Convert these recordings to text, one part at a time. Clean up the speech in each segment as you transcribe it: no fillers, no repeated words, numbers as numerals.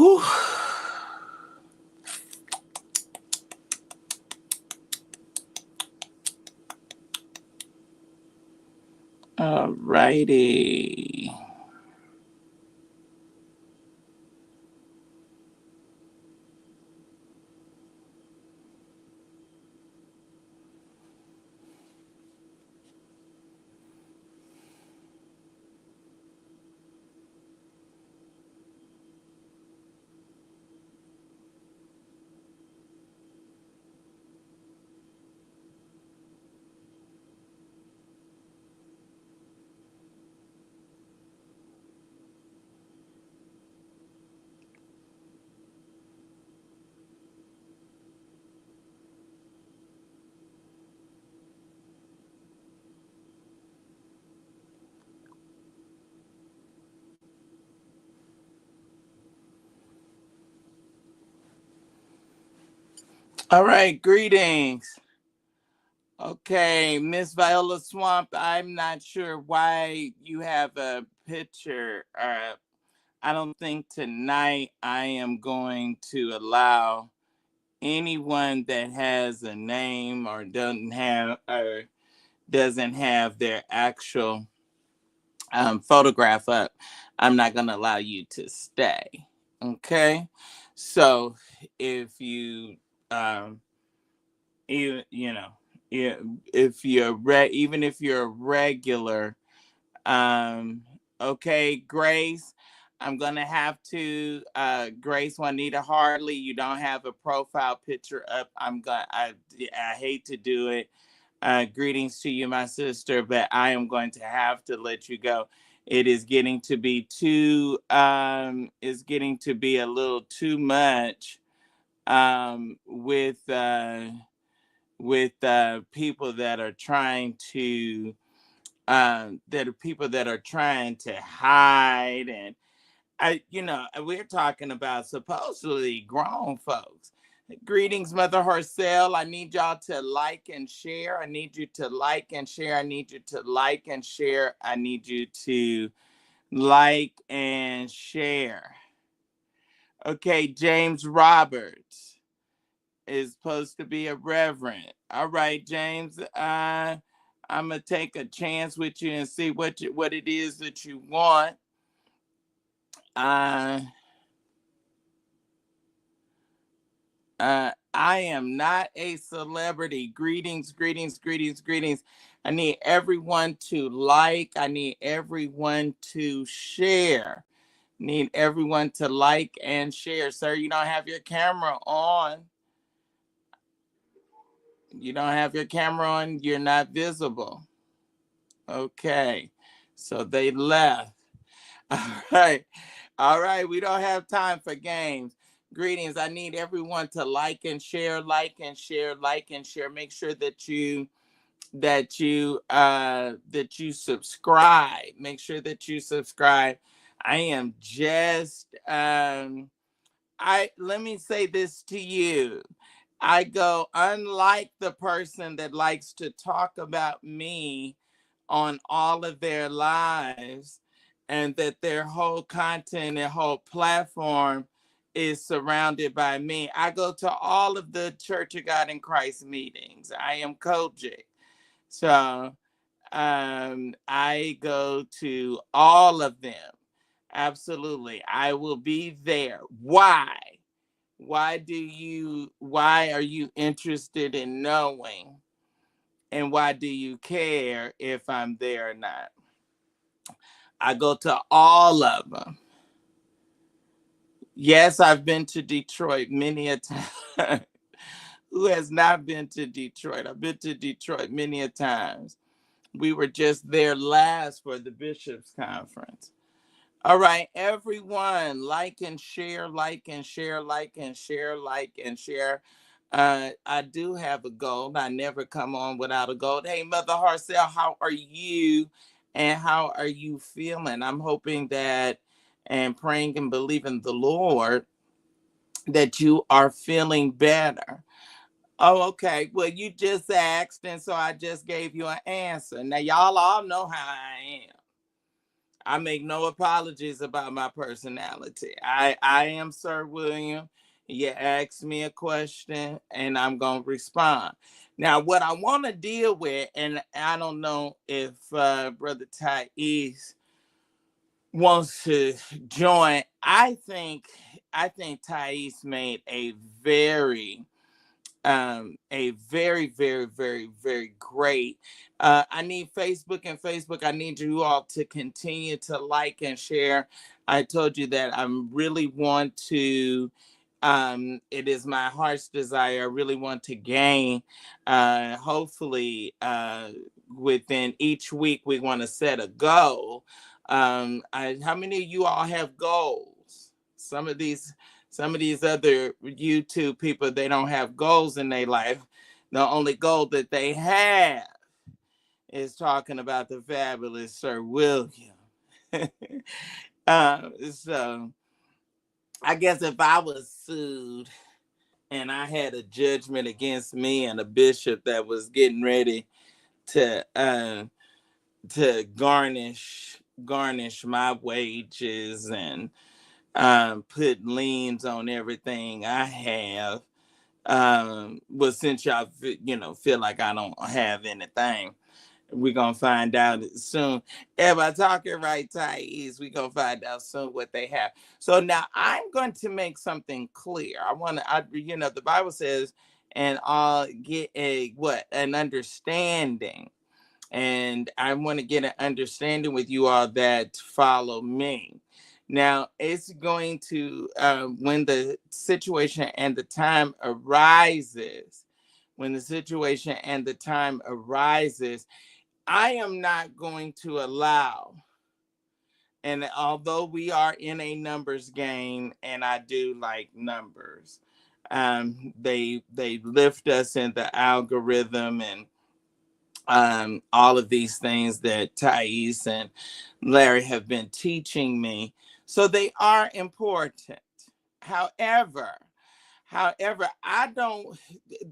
Whew. All righty. All right, greetings. Okay, Miss Viola Swamp, I'm not sure why you have a picture. I don't think tonight I am going to allow anyone that has a name or doesn't have their actual photograph up. I'm not going to allow you to stay. Okay, so if you um, you know, yeah, if you're even if you're a regular, um, okay, Grace, I'm gonna have to, Grace Juanita Hartley, you don't have a profile picture up. I hate to do it. Greetings to you, my sister, but I am going to have to let you go. It is getting to be it's getting to be a little too much with people that are trying to people that are trying to hide. And we're talking about supposedly grown folks. Greetings, Mother Hercel. I need y'all to like and share. I need you to like and share. I need you to like and share. I need you to like and share. Okay, James Roberts is supposed to be a reverend. All right, James. I'm gonna take a chance with you and see what it is that you want. Uh, I am not a celebrity. Greetings, greetings, greetings, greetings. I need everyone to like. I need everyone to share. Need everyone to like and share. Sir, you don't have your camera on. You don't have your camera on. You're not visible. Okay. So they left. All right. All right. We don't have time for games. Greetings. I need everyone to like and share, like and share, like and share. Make sure that you subscribe. Make sure that you subscribe. I am just I let me say this to you. I go, unlike the person that likes to talk about me on all of their lives, and that their whole content, their whole platform is surrounded by me. I go to all of the Church of God in Christ meetings. I am Kojic. So I go to all of them. Absolutely. I will be there. Why? Why are you interested in knowing? And why do you care if I'm there or not? I go to all of them. Yes, I've been to Detroit many a time. Who has not been to Detroit? I've been to Detroit many a times. We were just there last for the Bishops' Conference. All right, everyone, like and share, like and share, like and share, like and share. I do have a goal. I never come on without a goal. Hey, Mother Harcel, how are you? And how are you feeling? I'm hoping that and praying and believing the Lord that you are feeling better. Oh, okay. Well, you just asked, and so I just gave you an answer. Now, y'all all know how I am. I make no apologies about my personality. I am Sir William. You ask me a question and I'm going to respond. Now, what I want to deal with, and I don't know if Brother Thais wants to join. I think Thais made a very great. I need Facebook and Facebook. I need you all to continue to like and share. I told you that I really want to. It is my heart's desire. I really want to gain. Hopefully, within each week, we want to set a goal. How many of you all have goals? Some of these other YouTube people, they don't have goals in their life. The only goal that they have is talking about the fabulous Sir William. So I guess if I was sued and I had a judgment against me and a bishop that was getting ready to garnish my wages and put liens on everything I have. But since y'all feel like I don't have anything, we're gonna find out soon. Am I talking right, Thais? We're gonna find out soon what they have. So now I'm going to make something clear. The Bible says, and I'll get an understanding. And I want to get an understanding with you all that follow me. Now, it's going to, when the situation and the time arises, I am not going to allow, and although we are in a numbers game, and I do like numbers, they lift us in the algorithm and all of these things that Thais and Larry have been teaching me. So they are important. However, I don't,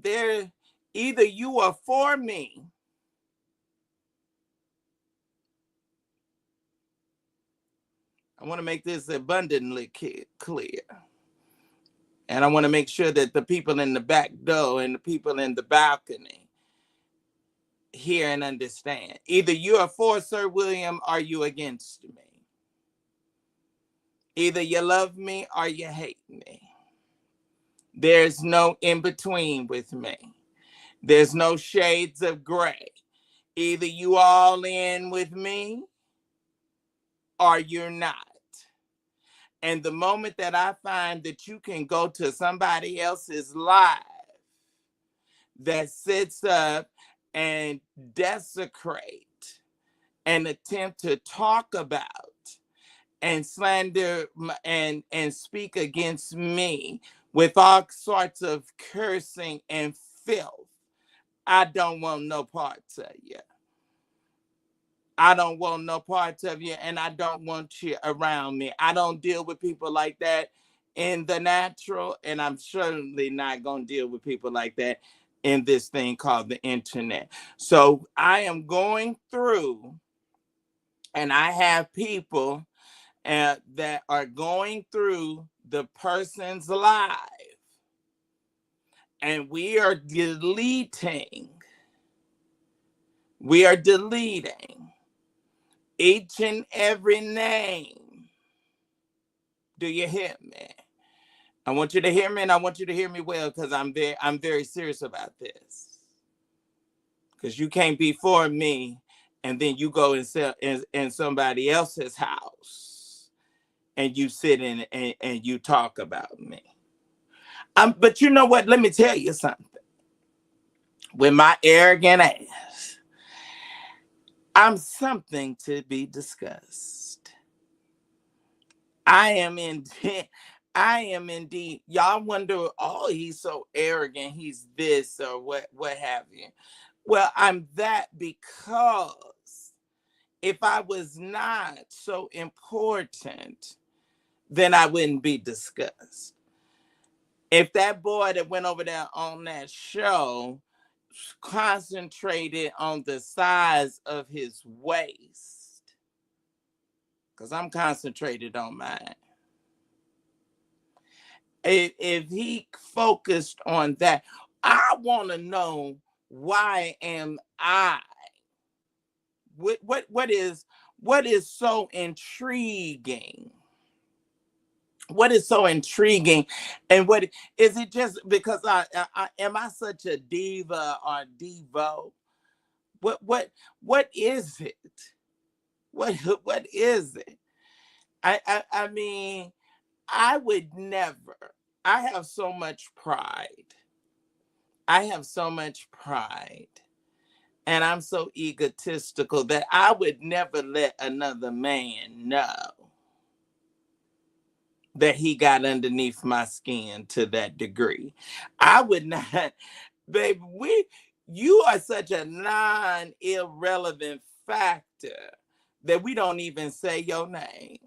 they're either you are for me. I want to make this abundantly clear. And I want to make sure that the people in the back door and the people in the balcony hear and understand. Either you are for Sir William or you against me. Either you love me or you hate me. There's no in between with me. There's no shades of gray. Either you all in with me or you're not. And the moment that I find that you can go to somebody else's live that sits up and desecrate and attempt to talk about and slander and speak against me with all sorts of cursing and filth, I don't want no parts of you. I don't want no parts of you, and I don't want you around me. I don't deal with people like that in the natural, and I'm certainly not going to deal with people like that in this thing called the internet. So I am going through, and I have people that are going through the person's life, and we are deleting each and every name. Do you hear me? I want you to hear me, and I want you to hear me well, because I'm very serious about this. Because you can't be for me and then you go and sell in somebody else's house and you sit in and you talk about me. But you know what? Let me tell you something. With my arrogant ass, I'm something to be discussed. I am indeed. Y'all wonder, oh, he's so arrogant. He's this or what have you. Well, I'm that because if I was not so important, then I wouldn't be discussed. If that boy that went over there on that show concentrated on the size of his waist, because I'm concentrated on mine. If he focused on that, I want to know, why am I? What is so intriguing? What is so intriguing, and what is it? Just because I am I such a diva or devo? What is it? What is it? I mean, I would never. I have so much pride. I have so much pride. And I'm so egotistical that I would never let another man know that he got underneath my skin to that degree. I would not, baby, you are such a non-irrelevant factor that we don't even say your name.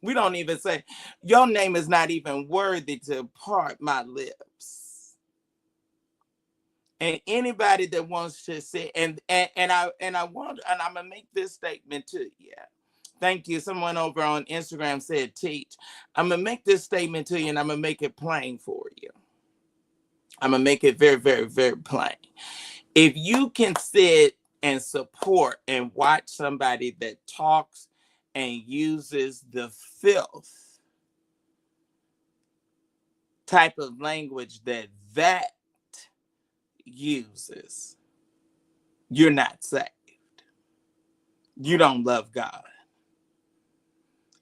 We don't even say, your name is not even worthy to part my lips. And anybody that wants to say, and I'm gonna make this statement to you. Thank you. Someone over on Instagram said, teach. I'm gonna make this statement to you, and I'm gonna make it plain for you. I'm gonna make it very, very, very plain. If you can sit and support and watch somebody that talks and uses the filth type of language that uses, you're not saved. You don't love God.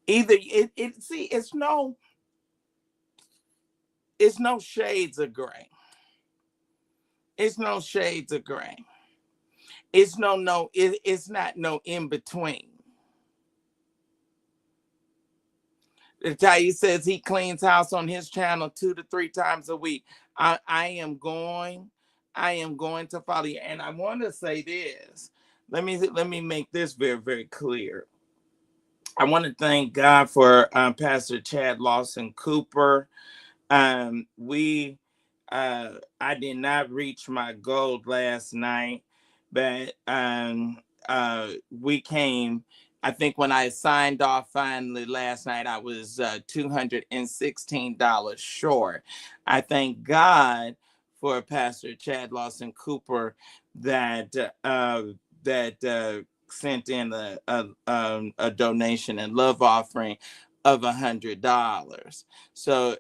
Either it's no shades of gray. It's no shades of gray. It's it's not no in between. Tayi says he cleans house on his channel 2 to 3 times a week. I am going to follow you. And I want to say this. Let me make this very, very clear. I want to thank God for Pastor Chad Lawson Cooper. We I did not reach my goal last night, but we came. I think when I signed off finally last night, I was $216 short. I thank God for Pastor Chad Lawson Cooper that sent in a donation and love offering of $100. So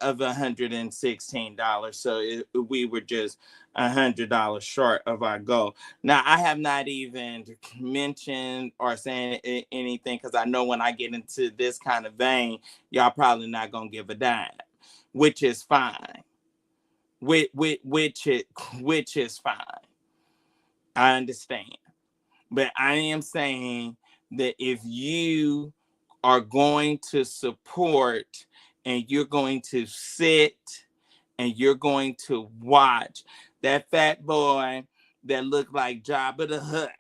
of $116. So we were just $100 short of our goal. Now I have not even mentioned or saying anything, because I know when I get into this kind of vein, y'all probably not gonna give a dime, which is fine. Which is fine. I understand. But I am saying that if you are going to support and you're going to sit and you're going to watch that fat boy that looked like Jabba the Hutt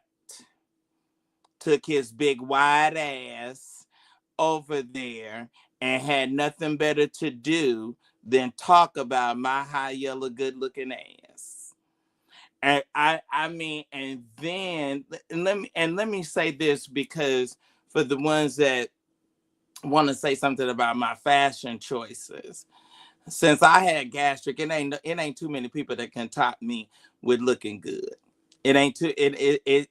took his big wide ass over there and had nothing better to do than talk about my high yellow good looking ass. And I mean, and then let me say this, because for the ones that want to say something about my fashion choices, since I had gastric, it ain't too many people that can top me with looking good. It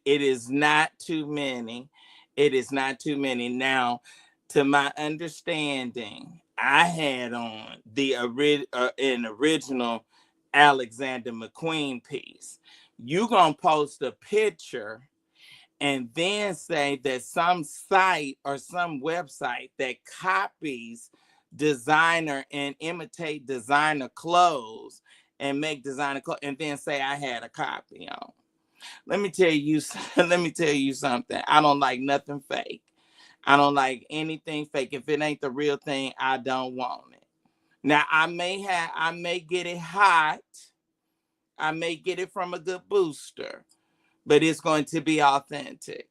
is not too many. It is not too many. Now, to my understanding, I had on an original Alexander McQueen piece. You gonna post a picture and then say that some site or some website that copies designer and imitate designer clothes and make designer clothes, and then say I had a copy on. Let me tell you let me tell you something. I don't like nothing fake. I don't like anything fake. If it ain't the real thing, I don't want it. Now I may get it hot. I may get it from a good booster, but it's going to be authentic.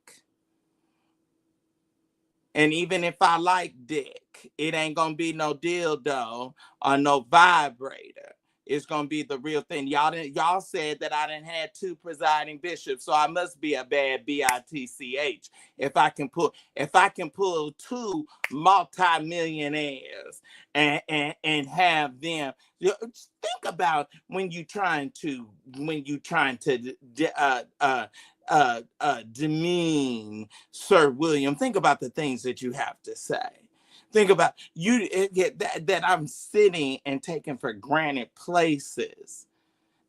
And even if I like dick, it ain't gonna be no dildo or no vibrator. It's gonna be the real thing. Y'all said that I didn't have 2 presiding bishops, so I must be a bad bitch. If I can pull 2 multimillionaires and have them. Think about when you trying to demean Sir William. Think about the things that you have to say. Think about that I'm sitting and taking for granted places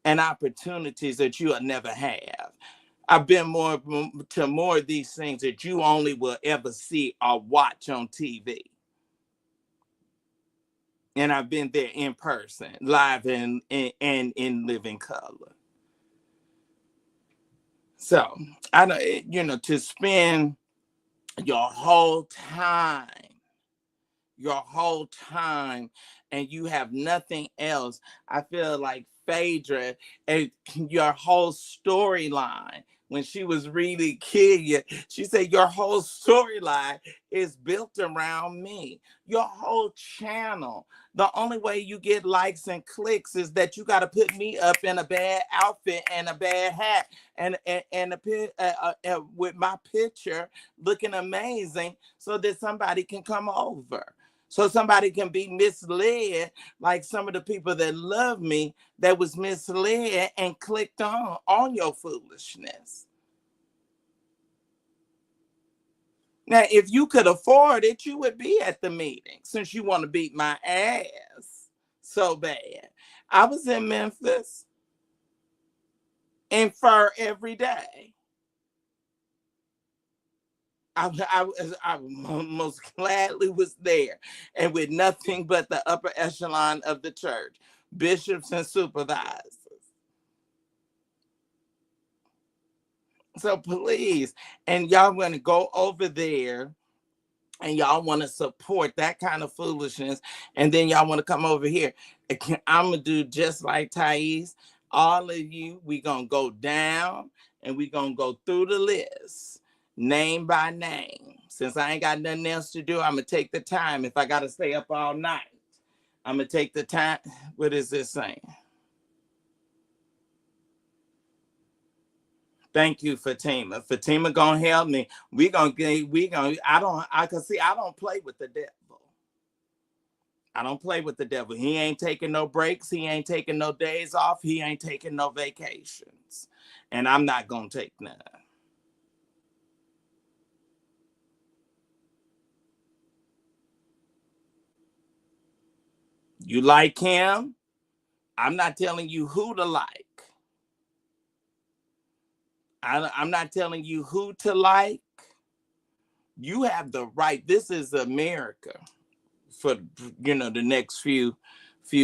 and opportunities that you will never have. I've been to more of these things that you only will ever see or watch on TV. And I've been there in person, live and in living color. So I don't, to spend your whole time and you have nothing else. I feel like Phaedra and your whole storyline when she was really kid, she said your whole storyline is built around me. Your whole channel. The only way you get likes and clicks is that you got to put me up in a bad outfit and a bad hat and with my picture looking amazing so that somebody can come over. So somebody can be misled, like some of the people that love me that was misled and clicked on your foolishness. Now, if you could afford it, you would be at the meeting since you want to beat my ass so bad. I was in Memphis in fur every day. I most gladly was there, and with nothing but the upper echelon of the church, bishops and supervisors. So please, and y'all want to go over there and y'all want to support that kind of foolishness, and then y'all want to come over here. I'm going to do just like Thais. All of you, we going to go down and we going to go through the list, name by name. Since I ain't got nothing else to do, I'm going to take the time. If I got to stay up all night, I'm going to take the time. What is this saying? Thank you, Fatima. Fatima gonna help me. I don't play with the devil. I don't play with the devil. He ain't taking no breaks. He ain't taking no days off. He ain't taking no vacations. And I'm not gonna take none. You like him? I'm not telling you who to like. I'm not telling you who to like. You have the right. This is America for the next few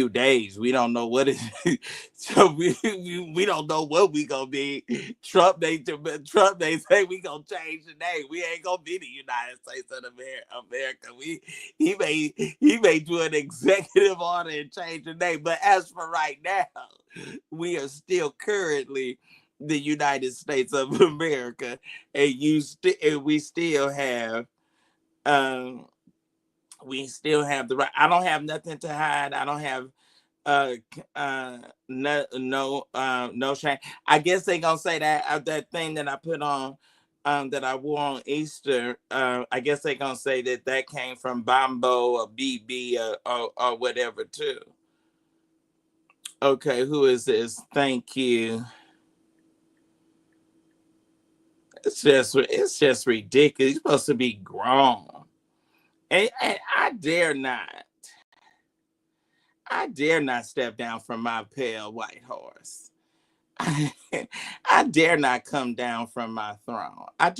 days. We don't know what it is. So we don't know what we gonna be. Trump they say we gonna change the name. We ain't gonna be the United States of America. He may do an executive order and change the name. But as for right now, we are still currently the United States of America, and we still have the right. I don't have nothing to hide. I don't have no shame. I guess they gonna say that that thing that I put on that I wore on Easter. I guess they gonna say that came from Bombo or BB or whatever too. Okay, who is this? Thank you. It's just ridiculous. You're supposed to be grown. And I dare not step down from my pale white horse. I dare not come down from my throne. I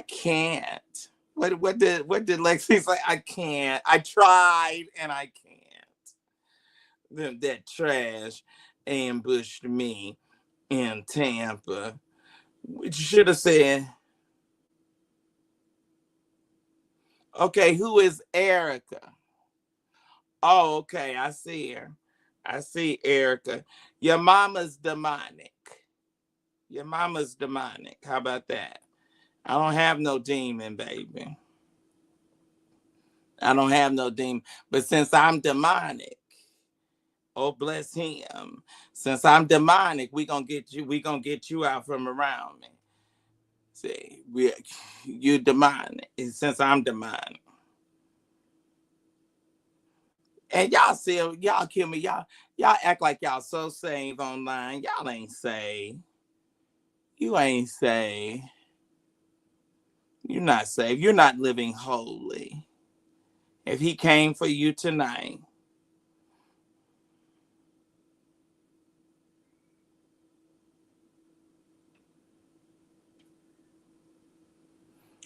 can't. What did Lexi say? I can't. I tried and I can't. That trash ambushed me in Tampa. You should have said, okay, who is Erica? Oh, okay, I see her. I see Erica. Your mama's demonic. Your mama's demonic. How about that? I don't have no demon, baby. I don't have no demon. But since I'm demonic, Oh, bless him. Since I'm demonic, we gonna get you out from around me. See, you demonic. Since I'm demonic. And y'all kill me. Y'all act like y'all so saved online. Y'all ain't saved. You ain't saved. You're not saved. You're not living holy. If he came for you tonight,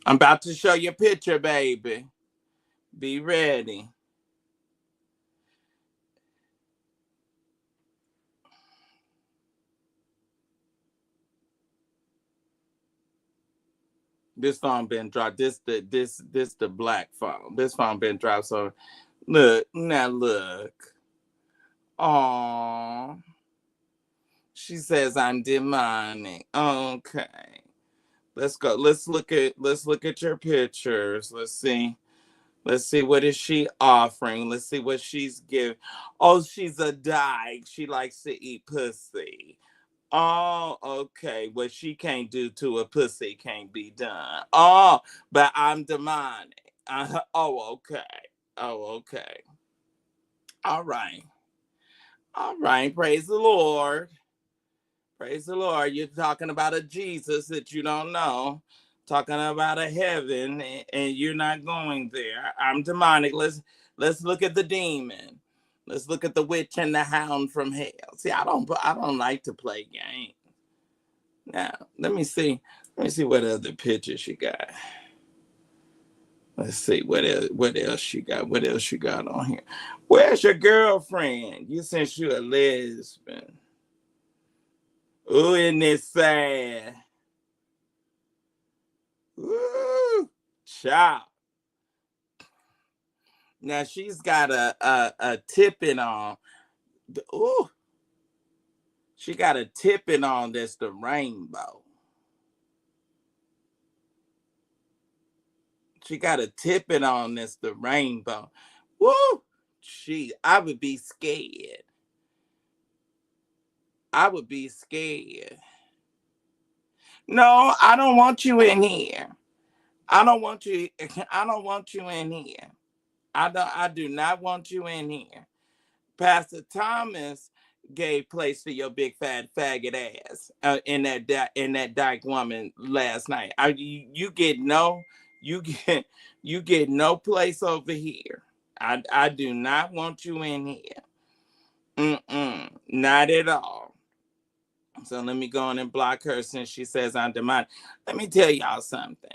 I'm about to show you a picture, baby. Be ready. This phone been dropped. This the black phone. This phone been dropped. So look, now look. Aww. She says I'm demonic. Okay. Let's go. Let's look at your pictures. Let's see. Let's see what is she offering. Let's see what she's giving. Oh, she's a dyke. She likes to eat pussy. Oh, okay. What she can't do to a pussy can't be done. Oh, but I'm demonic. Oh, okay. Oh, okay. All right. All right. Praise the Lord. Praise the Lord. You're talking about a Jesus that you don't know. Talking about a heaven and you're not going there. I'm demonic. Let's look at the demon. Let's look at the witch and the hound from hell. See, I don't like to play games. Now, let me see. Let me see what other pictures she got. Let's see what else she got. What else she got on here? Where's your girlfriend? You since you a lesbian. Ooh, isn't it sad? Ooh, child. Now she's got a tipping on. Ooh, she got a tipping on that's the rainbow. She got a tipping on that's the rainbow. Woo! I would be scared. I would be scared. No, I don't want you in here. I don't want you. I don't want you in here. I do not want you in here. Pastor Thomas gave place to your big fat faggot ass in that dyke woman last night. You get no you get you get no place over here. I do not want you in here. Not at all. So let me go on and block her since she says I'm demonic. Let me tell y'all something.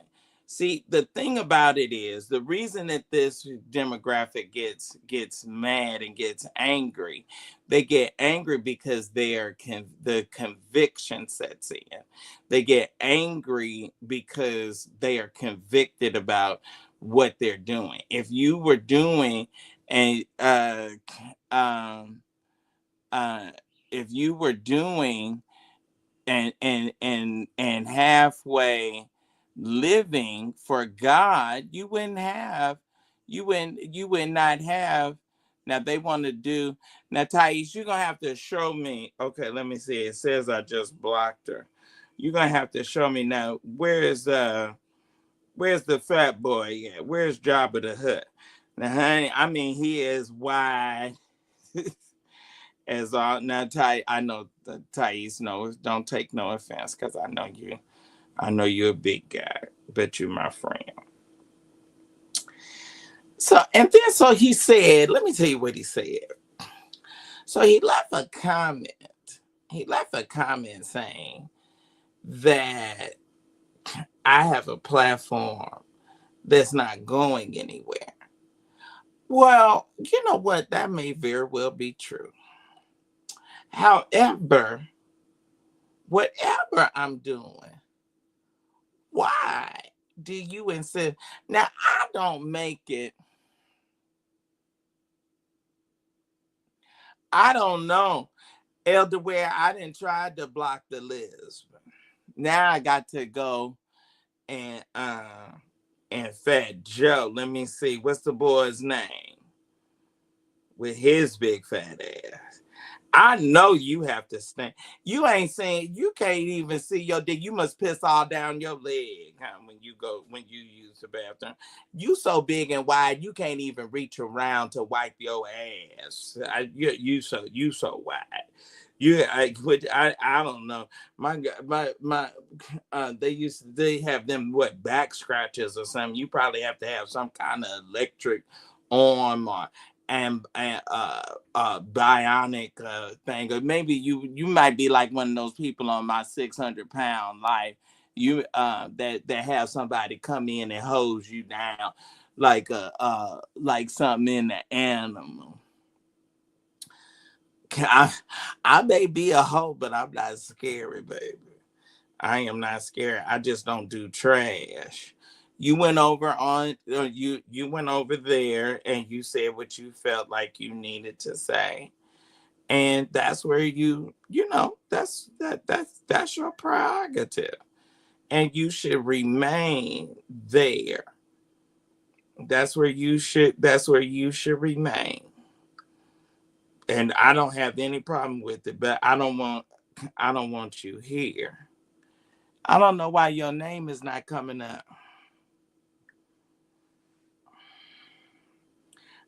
See, the thing about it is the reason that this demographic gets mad and gets angry, they get angry because the conviction sets in. They get angry because they are convicted about what they're doing. If you were doing a um if you were doing and halfway living for God, you would not have. Now they want to do. Now Thais, you're gonna have to show me. Okay, let me see. It says I just blocked her. You're gonna have to show me now. Where's the fat boy at? Where's Jabba the Hutt? Now, honey, I mean he is wide. As all now, I know Thais knows. Don't take no offense, because I know you. I know you're a big guy, but you my friend. So he said. Let me tell you what he said. So he left a comment. He left a comment saying that I have a platform that's not going anywhere. Well, you know what? That may very well be true. However, whatever I'm doing, why do you insist? Now, I don't make it. I don't know. Elder Ware, I didn't try to block the list. Now I got to go and Fat Joe. Let me see. What's the boy's name? With his big fat ass. I know you have to stand. You ain't saying you can't even see your dick. You must piss all down your leg, huh, when you use the bathroom. You so big and wide you can't even reach around to wipe your ass. You so wide. I don't know. They have them what back scratches or something. You probably have to have some kind of electric arm or bionic thing, or maybe you might be like one of those people on my 600-pound life. You that have somebody come in and hose you down like something in the animal. I may be a hoe, but I'm not scary, baby. I am not scared. I just don't do trash. You went over on you went over there and you said what you felt like you needed to say. And that's where that's your prerogative. And you should remain there. That's where you should remain. And I don't have any problem with it, but I don't want you here. I don't know why your name is not coming up.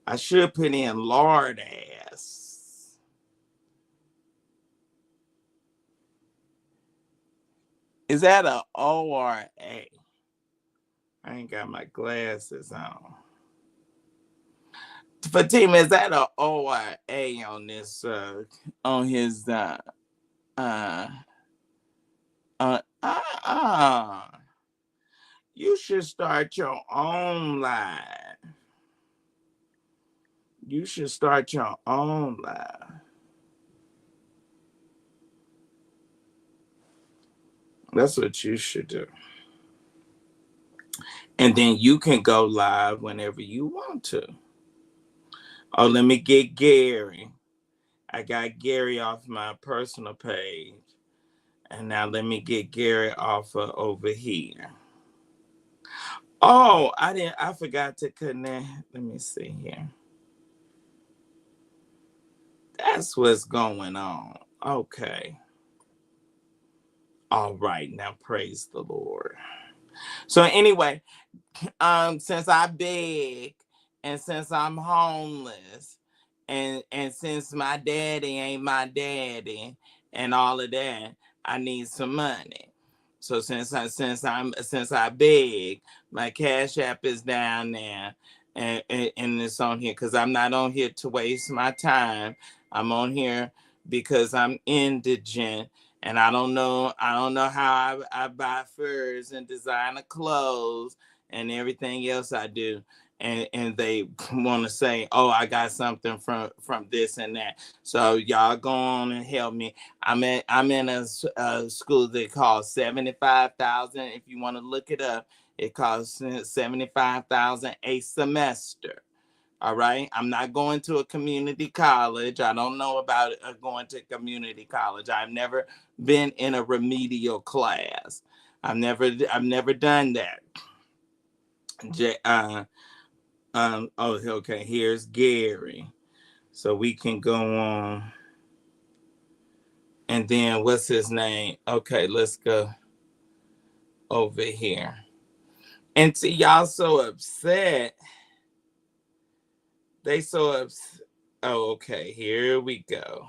I should put in Lord ass. Is that a O or A? I ain't got my glasses on. Fatima, is that a O or A on this on his uh uh you should start your own live. You should start your own live. That's what you should do. And then you can go live whenever you want to. Oh, let me get Gary. I got Gary off my personal page. And now let me get Gary off of over here. Oh, I forgot to connect. Let me see here. That's what's going on. Okay. All right. Now praise the Lord. So anyway, since I beg and since I'm homeless and since my daddy ain't my daddy and all of that, I need some money. So since I beg, my cash app is down there and it's on here because I'm not on here to waste my time. I'm on here because I'm indigent and I don't know how I buy furs and designer clothes and everything else I do. And they want to say, oh, I got something from this and that. So y'all go on and help me. I'm in a school that costs 75,000. If you want to look it up, it costs 75,000 a semester. All right. I'm not going to a community college. I don't know about going to community college. I've never been in a remedial class. I've never done that. Oh, okay. Here's Gary. So we can go on. And then what's his name? Okay, let's go over here. And see, y'all so upset. They so upset. Oh, okay. Here we go.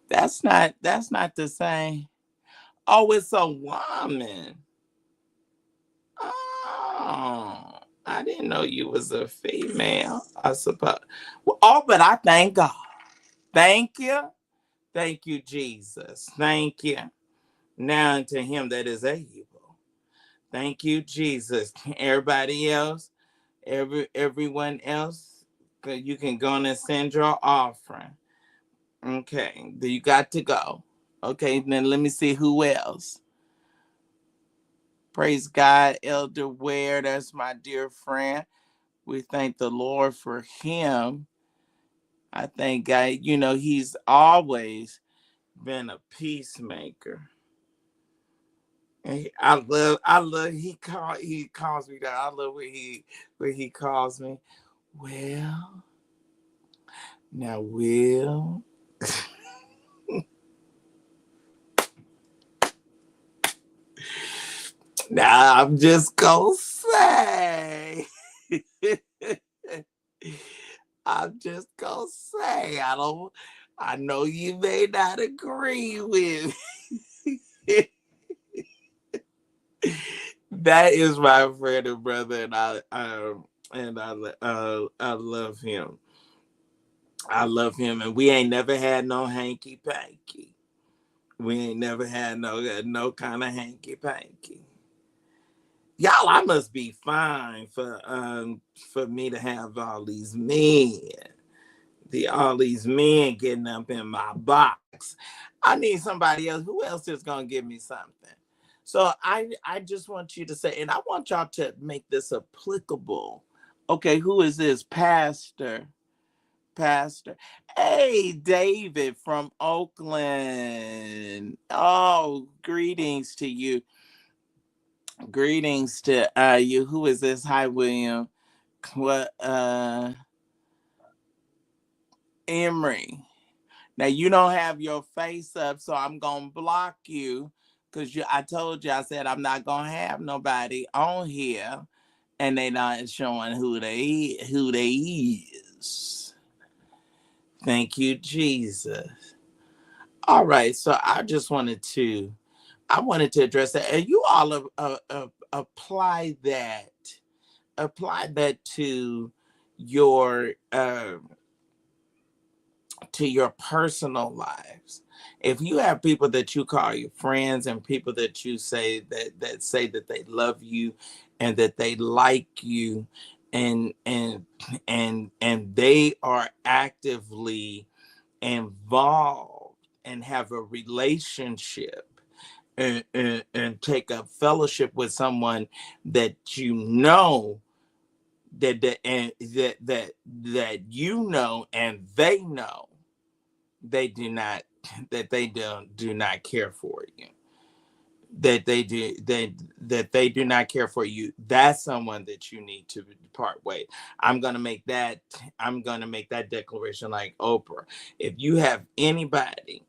That's not the same. Oh, it's a woman. Oh, I didn't know you was a female. I suppose. Well, oh, but I thank God. Thank you. Thank you, Jesus. Thank you. Now unto him that is able. Thank you, Jesus. Everybody else, everyone else, you can go on and send your offering. Okay, you got to go. Okay, then let me see who else. Praise God, Elder Ware. That's my dear friend. We thank the Lord for him. I thank God, he's always been a peacemaker. And I love he calls me that. I love when he calls me. Well, Now, Will, now I'm just gonna say, I'm just gonna say, I know you may not agree with me. That is my friend and brother, and I love him. I love him, and we ain't never had no hanky panky. We ain't never had no kind of hanky panky. Y'all, I must be fine for me to have all these men getting up in my box. I need somebody else. Who else is gonna give me something? So I just want you to say, and I want y'all to make this applicable. Okay, who is this? Pastor. Hey, David from Oakland. Oh, greetings to you. Greetings to you. Who is this? Hi, William. What Emery. Now you don't have your face up, so I'm gonna block you because I told you, I said I'm not gonna have nobody on here and they not showing who they is. Thank you, Jesus. All right, so I wanted to address that, and you all apply that your uh, to your personal lives. If you have people that you call your friends and people that you say that say that they love you and that they like you and they are actively involved and have a relationship and take up fellowship with someone that you know that you know and they know they do not that they do not care for you, that they do not care for you, that's someone that you need to part way. I'm gonna make that declaration like Oprah. If you have anybody,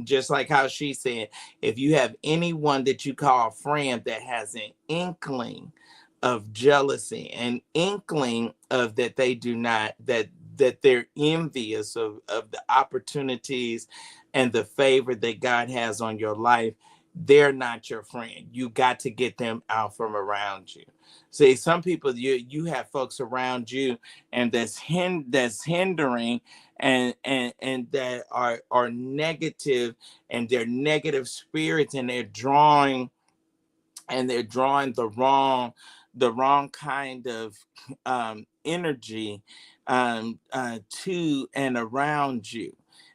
just like how she said, if you have anyone that you call a friend that has an inkling of jealousy, an inkling of that they do not that they're envious of the opportunities and the favor that God has on your life, they're not your friend. You got to get them out from around you. See, some people, you have folks around you and that's hindering and that are negative, and they're negative spirits, and they're drawing the wrong kind of energy to and around you.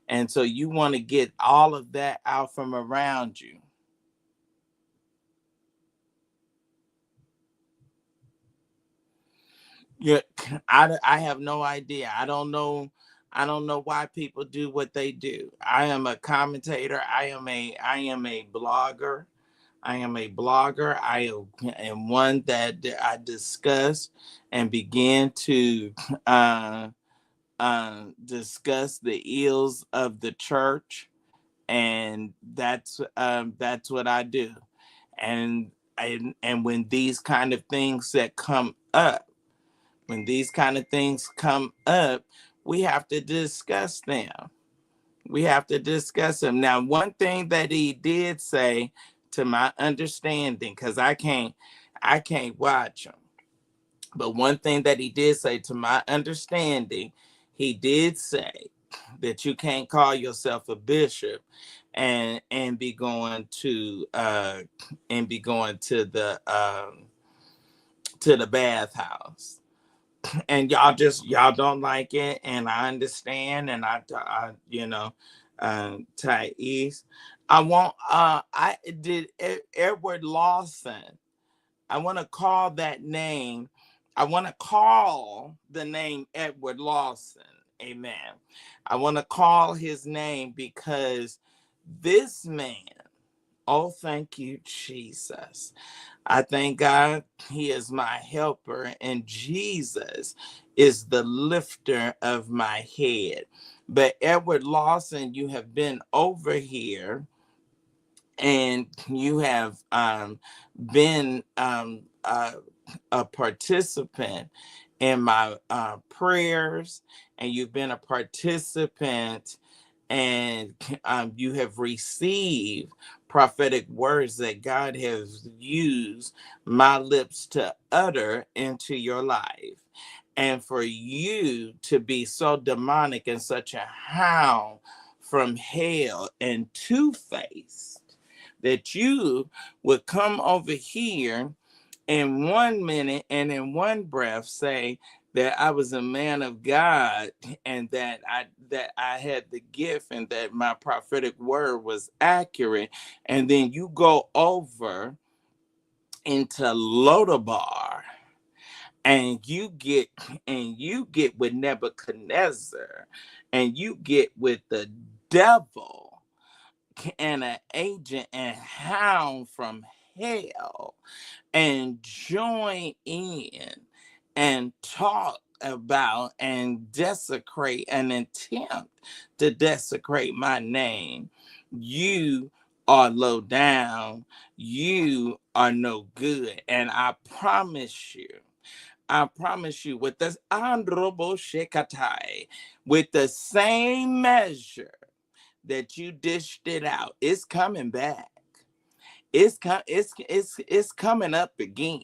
And so you want to get all of that out from around you. Yeah, I have no idea. I don't know why people do what they do. I am a commentator. I am a blogger. I am a blogger. I am one that I discuss and begin to uh, discuss the ills of the church, and that's what I do. And when these kind of things that come up, when these kind of things come up, we have to discuss them. We have to discuss them. Now, one thing that he did say, to my understanding, because I can't watch him, but one thing that he did say, to my understanding, he did say that you can't call yourself a bishop and be going to the bathhouse. And y'all don't like it, and I understand, and I Thais, I want I did Edward Lawson. I want to call that name. I want to call the name Edward Lawson. Amen. I want to call his name because this man Oh, thank you, Jesus. I thank God he is my helper, and Jesus is the lifter of my head. But Edward Lawson, you have been over here and you have been a participant in my prayers, and you've been a participant, and you have received prophetic words that God has used my lips to utter into your life. And for you to be so demonic and such a hound from hell and two-faced, that you would come over here in 1 minute and in one breath say that I was a man of God, and that I had the gift, and that my prophetic word was accurate, and then you go over into Lodabar and you get with Nebuchadnezzar, and you get with the devil and an agent and hound from hell, and join in and talk about and desecrate and attempt to desecrate my name, you are low down. You are no good. And I promise you, with this androbo shekatai, with the same measure that you dished it out, it's coming back. It's coming up again.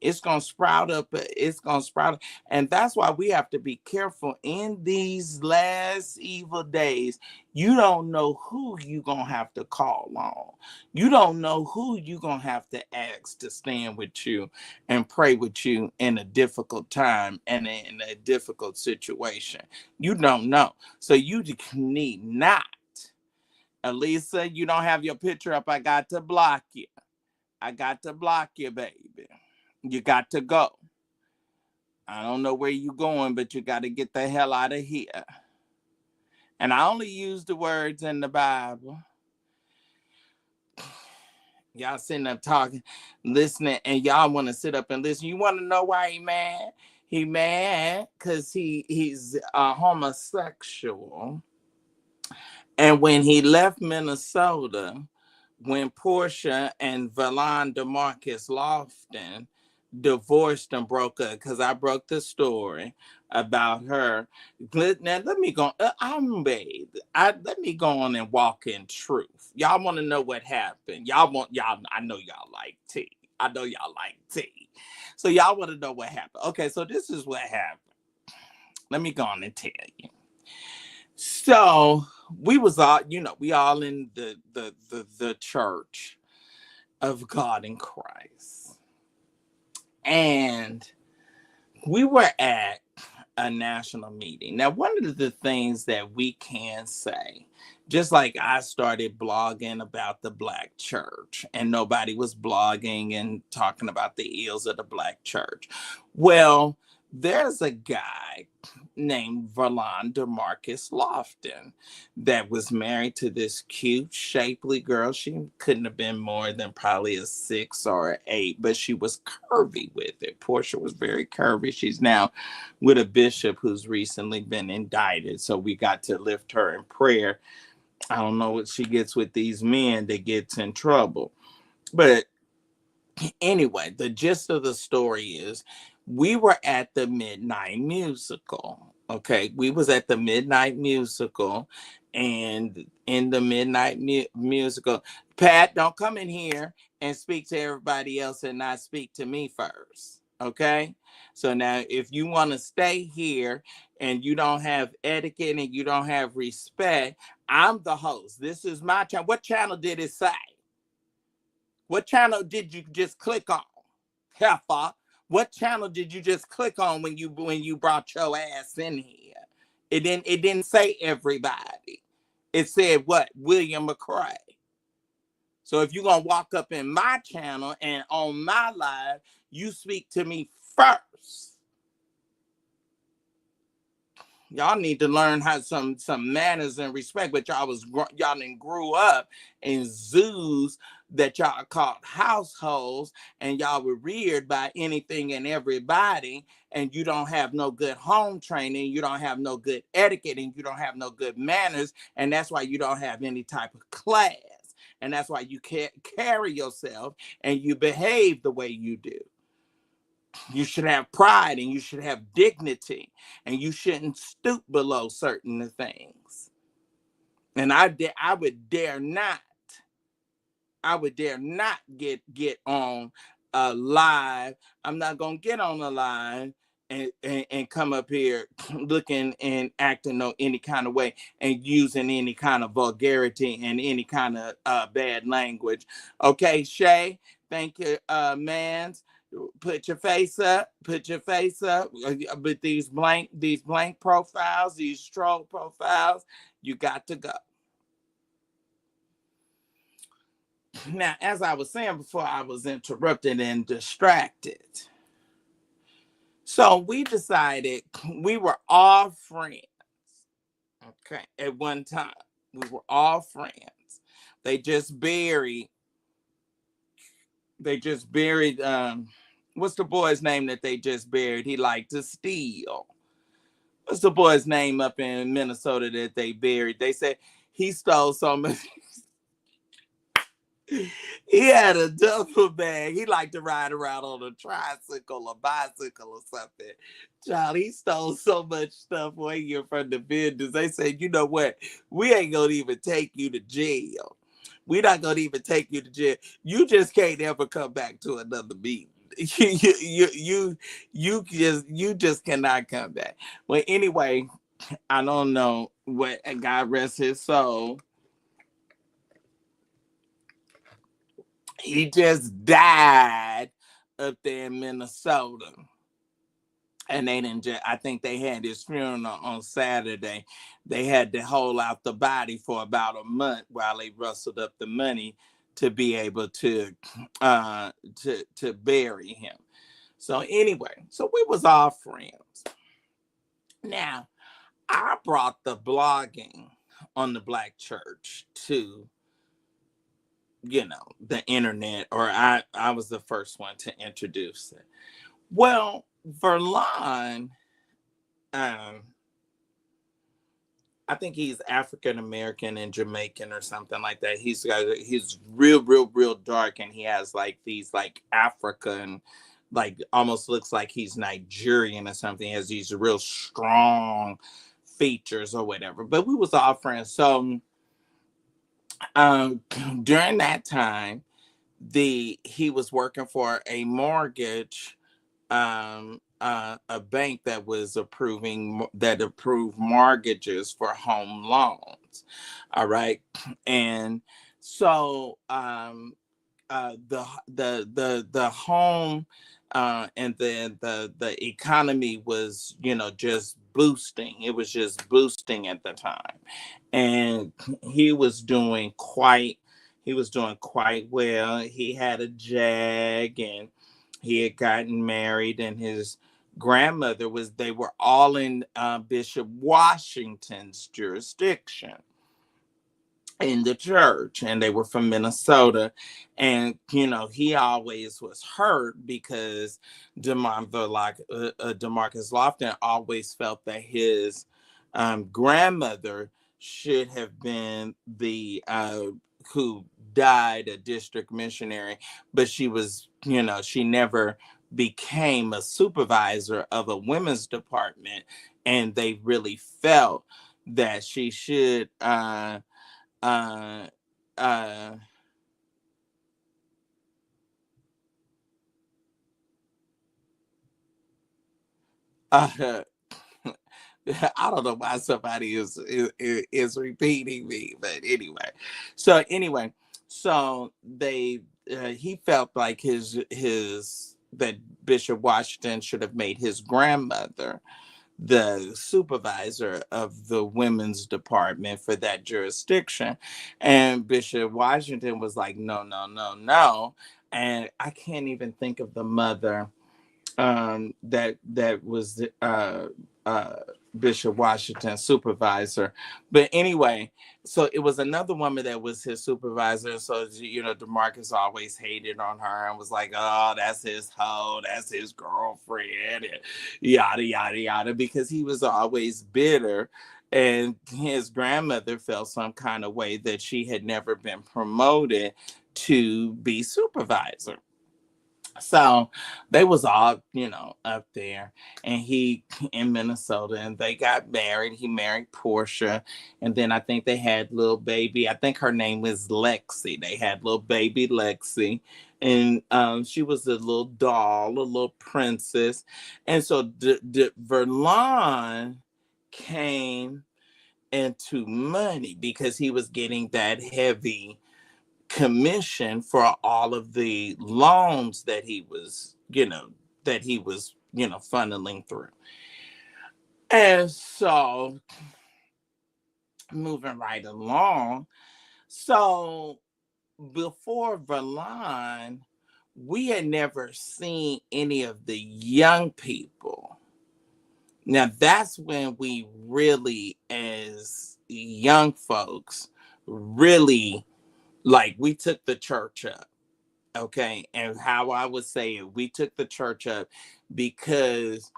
It's gonna sprout up. It's gonna sprout, and that's why we have to be careful in these last evil days. You don't know who you gonna have to call on. You don't know who you gonna have to ask to stand with you and pray with you in a difficult time and in a difficult situation. You don't know, so you need not. Elisa, you don't have your picture up. I got to block you. I got to block you, baby. You got to go. I don't know where you going, but you got to get the hell out of here. And I only use the words in the Bible. Y'all sitting up talking, listening, and y'all want to sit up and listen. You want to know why he mad? He mad because he's a homosexual. And when he left Minnesota, when Portia and Verlain DeMarcus Lofton divorced and broke up, because I broke the story about her. Now let me go. I'm bathed. Let me go on and walk in truth. Y'all want to know what happened? Y'all. I know y'all like tea. I know y'all like tea. So y'all want to know what happened? Okay, so this is what happened. Let me go on and tell you. So we was all, we all in the church of God in Christ. And we were at a national meeting. Now, one of the things that we can say, just like I started blogging about the Black church and nobody was blogging and talking about the ills of the Black church. Well, there's a guy named Verlain DeMarcus Lofton that was married to this cute, shapely girl. She couldn't have been more than probably a 6 or an 8, but she was curvy with it. Portia was very curvy. She's now with a bishop who's recently been indicted. So we got to lift her in prayer. I don't know what she gets with these men that gets in trouble. But anyway, the gist of the story is we were at the midnight musical. Okay, we was at the midnight musical, and in the midnight musical, Pat, don't come in here and speak to everybody else and not speak to me first. Okay, so now if you want to stay here and you don't have etiquette and you don't have respect, I'm the host. This is my channel. What channel did it say? What channel did you just click on? Heifer. What channel did you just click on when you brought your ass in here? It didn't say everybody. It said what? William McCray. So if you're gonna walk up in my channel and on my live, you speak to me first. Y'all need to learn how some manners and respect. But y'all didn't grew up in zoos that y'all called households, and y'all were reared by anything and everybody, and you don't have no good home training, you don't have no good etiquette, and you don't have no good manners, and that's why you don't have any type of class, and that's why you can't carry yourself and you behave the way you do. You should have pride and you should have dignity, and you shouldn't stoop below certain things. And I would dare not, get on a live. I'm not gonna get on a live and come up here looking and acting no any kind of way and using any kind of vulgarity and any kind of bad language. Okay, Shay, thank you, mans. Put your face up. Put your face up. But these blank profiles, these troll profiles, you got to go. Now, as I was saying before, I was interrupted and distracted. So we decided we were all friends. Okay, at one time we were all friends. They just buried. They just buried. What's the boy's name that they just buried? He liked to steal. What's the boy's name up in Minnesota that they buried? They said he stole so much. He had a duffel bag. He liked to ride around on a tricycle or bicycle or something. Child, he stole so much stuff way here from the vendors. They said, you know what? We ain't gonna even take you to jail. We're not gonna even take you to jail. You just can't ever come back to another meeting. You just cannot come back. Well, anyway, I don't know what, God rest his soul. He just died up there in Minnesota. And they didn't just, I think they had his funeral on Saturday. They had to hold out the body for about a month while they rustled up the money to be able to bury him. So anyway, so we was all friends. Now, I brought the blogging on the Black church to, the internet, or I was the first one to introduce it. Well, Verlain, I think he's African American and Jamaican or something like that. He's real dark, and he has like these like African, like almost looks like he's Nigerian or something. He has these real strong features or whatever. But we was all friends. So during that time, he was working for a mortgage, a bank that approved mortgages for home loans. All right. And so the home, and then the economy was, just boosting. It was just boosting at the time, and he was doing quite well. He had a Jag, and he had gotten married, and his grandmother they were all in Bishop Washington's jurisdiction in the church, and they were from Minnesota. And he always was hurt because Demarcus Lofton always felt that his grandmother should have been the who died a district missionary, but she never became a supervisor of a women's department, and they really felt that she should uh, uh, uh, I don't know why somebody is repeating me, but anyway. So they he felt like his that Bishop Washington should have made his grandmother the supervisor of the women's department for that jurisdiction. And Bishop Washington was like, no, no, no, no. And I can't even think of the mother that was Bishop Washington's supervisor. But anyway, so it was another woman that was his supervisor. So, DeMarcus always hated on her and was like, oh, that's his hoe, that's his girlfriend, and yada, yada, yada, because he was always bitter. And his grandmother felt some kind of way that she had never been promoted to be supervisor. So they was all, up there, and he in Minnesota, and they got married. He married Portia, and then I think they had little baby. I think her name was Lexi. They had little baby Lexi, and she was a little doll, a little princess. And so Verlain came into money because he was getting that heavy commission for all of the loans that he was funneling through. And so moving right along, so before Verlain, we had never seen any of the young people. Now that's when we really, as young folks, really, like, we took the church up. Okay. And how I would say it, we took the church up because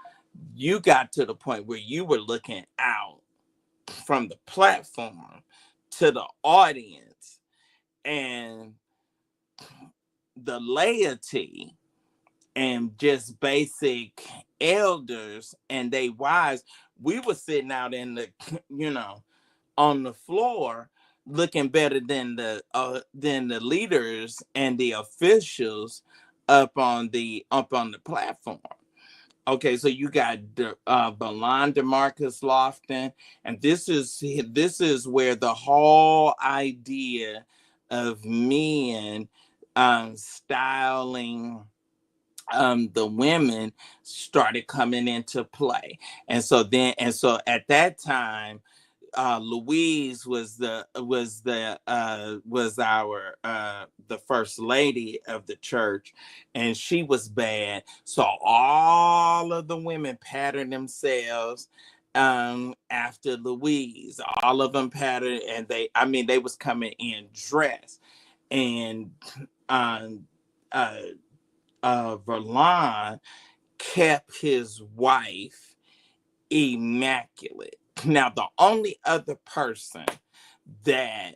you got to the point where you were looking out from the platform to the audience, and the laity and just basic elders and they wives. We were sitting out in the, on the floor, looking better than the leaders and the officials up on the platform. Okay, so you got Verlain DeMarcus Lofton, and this is where the whole idea of men styling the women started coming into play. And so at that time, Louise was our the first lady of the church, and she was bad. So all of the women patterned themselves after Louise. All of them patterned, and they was coming in dressed, and um Verlain kept his wife immaculate. Now, the only other person that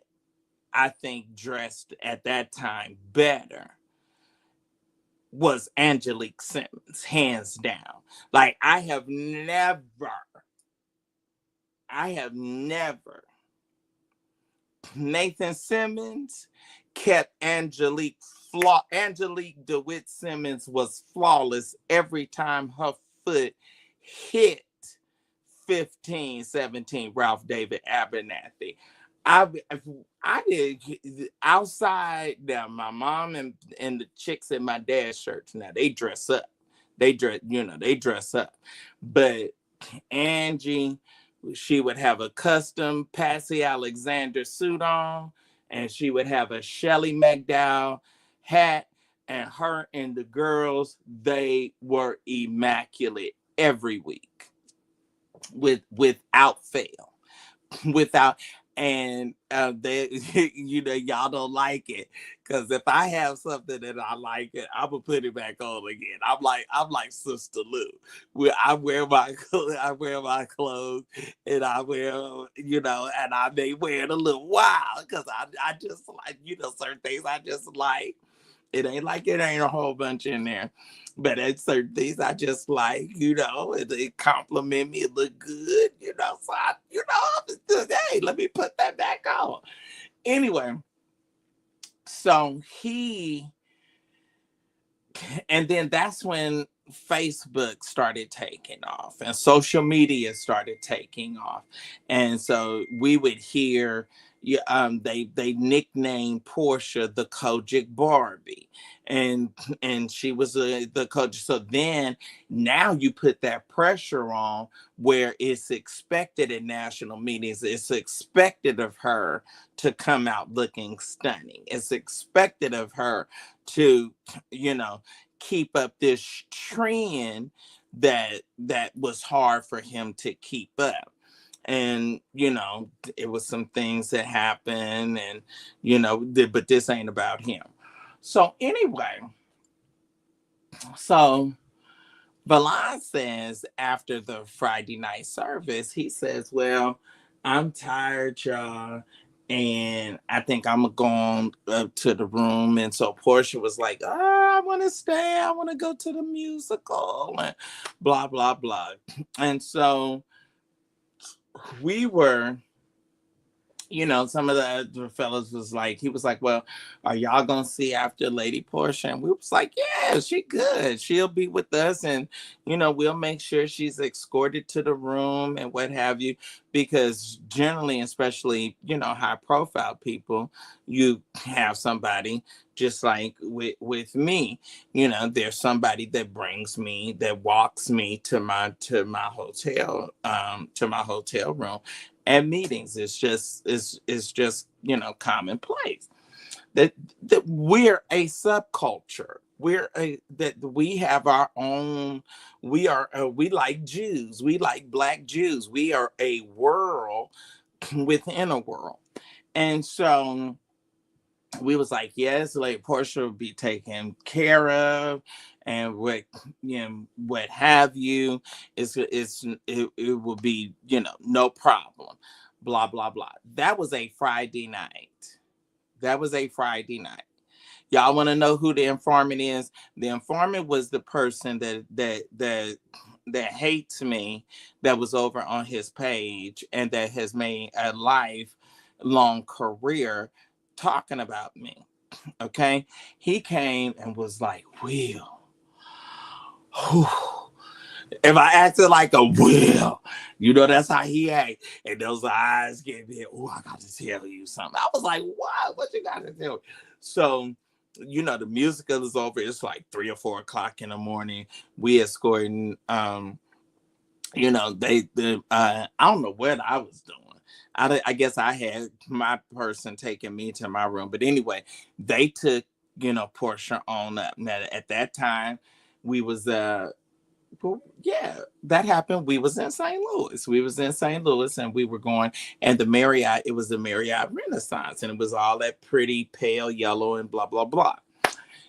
I think dressed at that time better was Angelique Simmons, hands down. Like, I have never, Nathan Simmons kept Angelique DeWitt Simmons was flawless every time her foot hit 15, 17 Ralph David Abernathy. I I did outside now. My mom and the chicks in my dad's church now, they dress up. They dress up. But Angie, she would have a custom Patsy Alexander suit on, and she would have a Shelley McDowell hat, and her and the girls, they were immaculate every week, without fail. Without and they y'all don't like it, because if I have something that I like it, I'm gonna put it back on again. I'm like Sister Lou, where I wear my clothes, and I wear, and I may wear it a little while, because I just like, certain things I just like. It ain't like it ain't a whole bunch in there. But at certain things I just like, it compliment me, it look good, so hey, let me put that back on. Anyway, so and then that's when Facebook started taking off and social media started taking off. And so we would hear, they nicknamed Portia the Kojic Barbie, and she was the coach. So then now you put that pressure on, where it's expected in national meetings. It's expected of her to come out looking stunning. It's expected of her to, keep up this trend that was hard for him to keep up. And it was some things that happened, and but this ain't about him. So anyway, so Verlain says after the Friday night service, he says, well, I'm tired, y'all, and I think I'm going up to the room. And so Portia was like, oh, I want to stay. I want to go to the musical and blah, blah, blah. And so we were, some of the other fellas was like, he was like, well, are y'all gonna see after Lady Portia? And we was like, yeah, she good. She'll be with us, and we'll make sure she's escorted to the room and what have you. Because generally, especially, high profile people, you have somebody just like with me, there's somebody that brings me, that walks me to my hotel, to my hotel room. And meetings, it's just commonplace that we're a subculture. We have our own. We like Jews. We like Black Jews. We are a world within a world. And so we was like, yes, like Portia will be taken care of, and what have you. It will be no problem. Blah blah blah. That was a Friday night. That was a Friday night. Y'all want to know who the informant is? The informant was the person that hates me, that was over on his page, and that has made a lifelong career talking about me. Okay, he came and was like, Will, whew, if I acted like a Will, that's how he act. And those eyes get me, oh, I got to tell you something. I was like, what you got to tell me? So the musical is over. It's like 3 or 4 o'clock in the morning. We escorting I don't know what I was doing. I guess I had my person taking me to my room. But anyway, they took, Portia on up. Now, at that time, we was, well, yeah, that happened. We was in St. Louis. We was in St. Louis, and we were going, and the Marriott, it was the Marriott Renaissance, and it was all that pretty pale yellow and blah, blah, blah.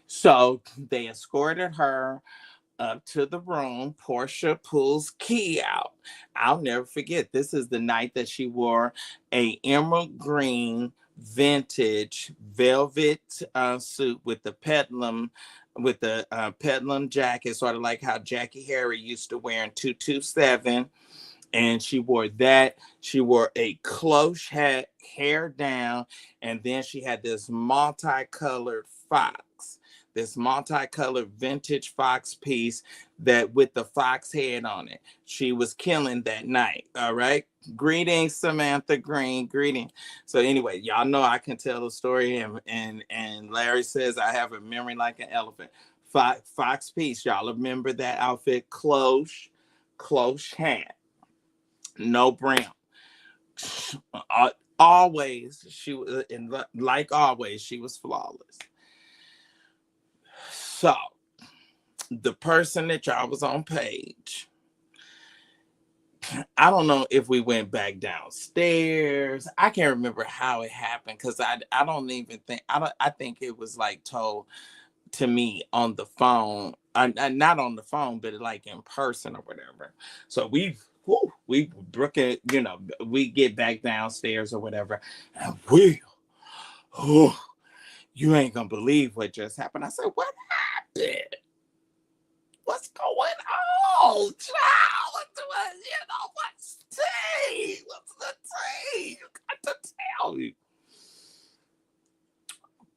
So they escorted her up to the room. Portia pulls key out. I'll never forget. This is the night that she wore a emerald green vintage velvet suit with the peplum, jacket, sort of like how Jackie Harry used to wear in 227. And she wore that. She wore a cloche hat, hair down, and then she had this multicolored fox, this multicolored vintage fox piece that with the fox head on it. She was killing that night. All right. Greetings, Samantha Green. Greetings. So anyway, y'all know I can tell the story, and Larry says I have a memory like an elephant. Fox piece. Y'all remember that outfit? Cloche hat. No brown. Always she was, and like always, she was flawless. So the person that y'all was on page, I don't know if we went back downstairs. I can't remember how it happened, because I don't even think, I think it was like told to me on the phone, not on the phone, but like in person or whatever. So we brook it, we get back downstairs or whatever, and you ain't gonna believe what just happened. I said, what happened? What's going on, child? What's tea? What's the tea? You got to tell me.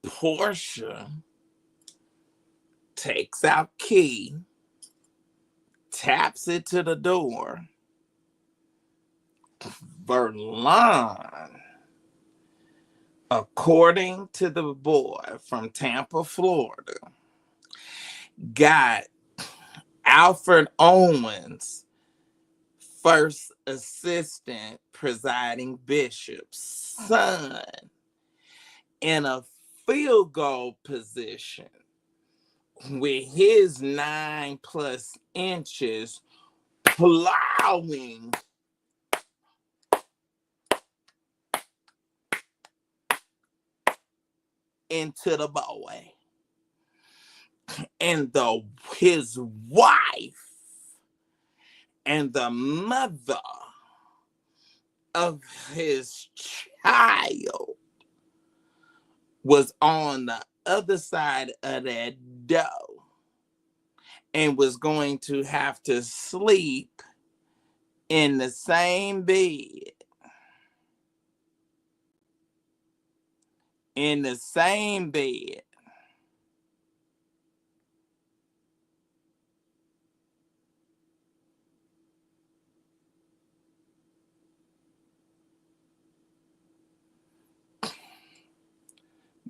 Portia takes out key, taps it to the door. Verlain, according to the boy from Tampa, Florida, got Alfred Owens, first assistant presiding bishop's son, in a field goal position with his 9+ inches plowing into the boy. And his wife and the mother of his child was on the other side of that door and was going to have to sleep in the same bed, in the same bed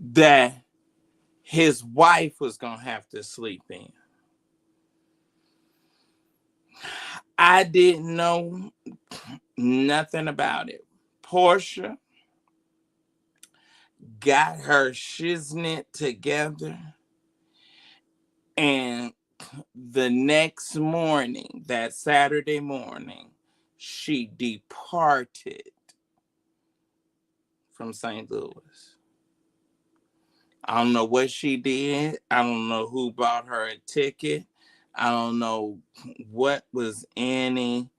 that his wife was going to have to sleep in. I didn't know nothing about it. Portia got her shiznit together, and the next morning, that Saturday morning, she departed from St. Louis. I don't know what she did. I don't know who bought her a ticket. I don't know what was any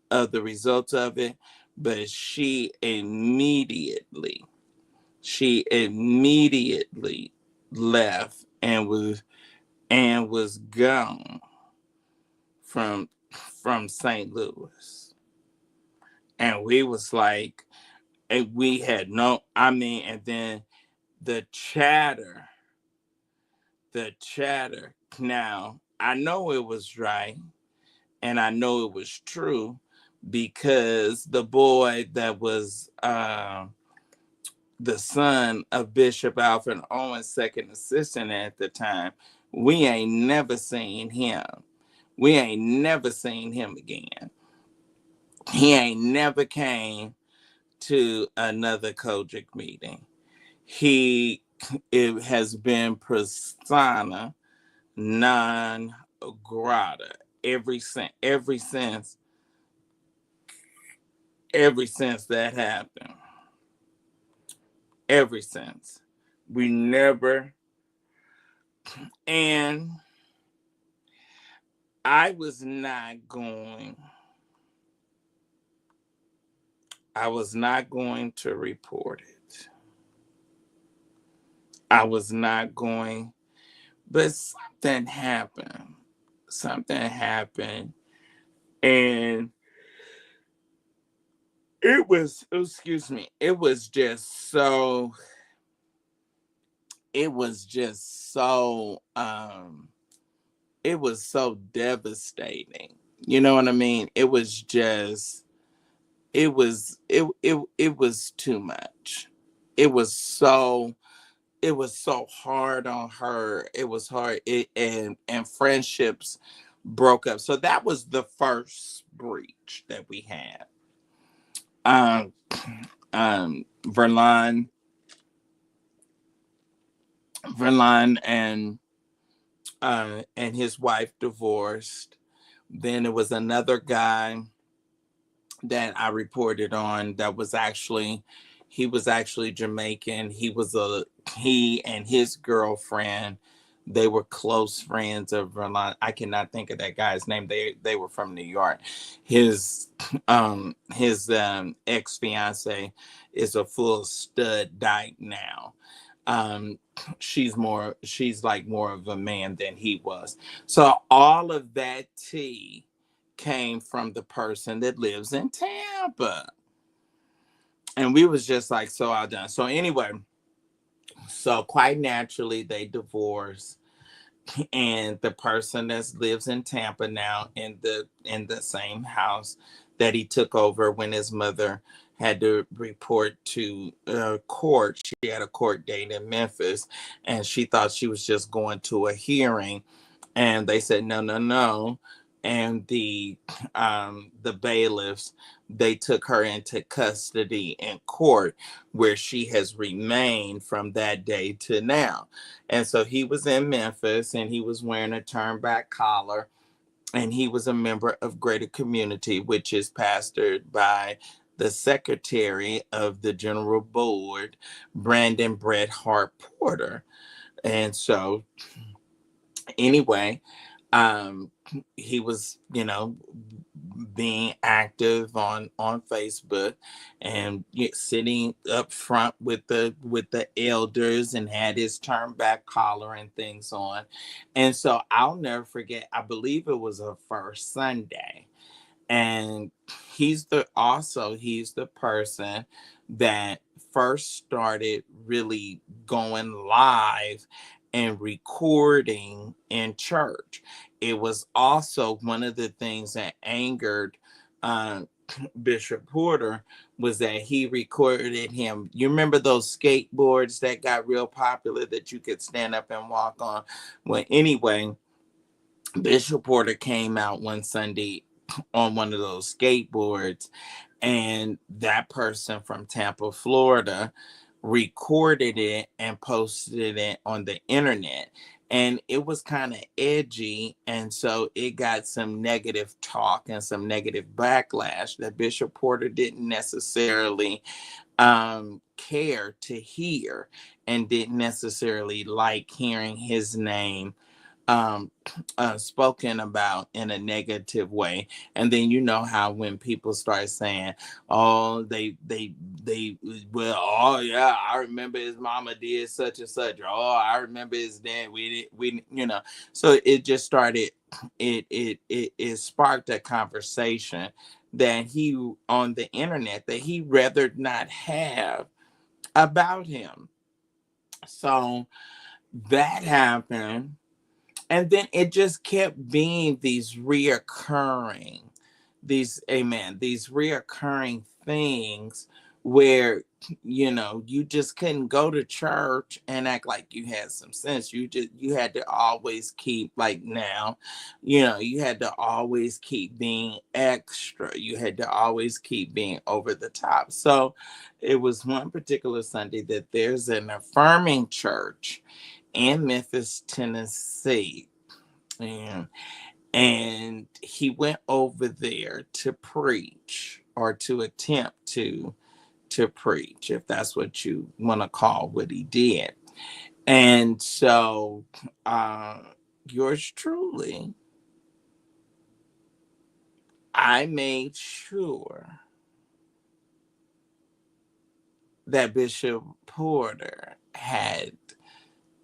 of the results of it, but she immediately left and was gone from St. Louis. And we was like, and we had no, I mean, and then the chatter. Now, I know it was right and I know it was true because the boy that was the son of Bishop Alfred Owens' second assistant at the time, we ain't never seen him. We ain't never seen him again. He ain't never came to another Kojic meeting. It has been persona non grata ever since that happened. Ever since. We never, and I was not going to report it. I was not going, but something happened. And it was, excuse me, it was just so devastating. You know what I mean? It was too much. It was so hard on her. It was hard, and friendships broke up. So that was the first breach that we had. Verlain and his wife divorced. Then there was another guy that I reported on that was actually Jamaican. He and his girlfriend, they were close friends of Verlain. I cannot think of that guy's name. They were from New York. His ex fiance is a full stud dyke now. She's like more of a man than he was. So all of that tea came from the person that lives in Tampa. And we was just like so outdone. So anyway, so quite naturally they divorced, and the person that lives in Tampa now in the same house that he took over when his mother had to report to court. She had a court date in Memphis, and she thought she was just going to a hearing, and they said no, and the bailiffs, they took her into custody in court, where she has remained from that day to now. And so he was in Memphis, and he was wearing a turnback collar, and he was a member of Greater Community, which is pastored by the secretary of the general board, Brandon Bret Hart Porter. And so, anyway, um, he was, being active on Facebook, and sitting up front with the elders, and had his turned back collar and things on. And so I'll never forget, I believe it was a first Sunday, and he's the person that first started really going live and recording in church. It was also one of the things that angered uh, Bishop Porter, was that he recorded him. You remember those skateboards that got real popular that you could stand up and walk on? Well, anyway, Bishop Porter came out one Sunday on one of those skateboards, and that person from Tampa, Florida, recorded it and posted it on the internet. And it was kind of edgy, and so it got some negative talk and some negative backlash that Bishop Porter didn't necessarily care to hear, and didn't necessarily like hearing his name um spoken about in a negative way. And then you know how when people start saying, oh, they well, oh yeah, I remember his mama did such and such, or oh, I remember his dad, we so it just started, it sparked a conversation that he, on the internet, that he rather not have about him. So that happened. And then it just kept being these reoccurring things where, you just couldn't go to church and act like you had some sense. You had to always keep, like now, you had to always keep being extra. You had to always keep being over the top. So it was one particular Sunday that there's an affirming church in Memphis, Tennessee. And, and he went over there to preach, or to attempt to preach, if that's what you want to call what he did. And so uh yours truly, I made sure that Bishop Porter had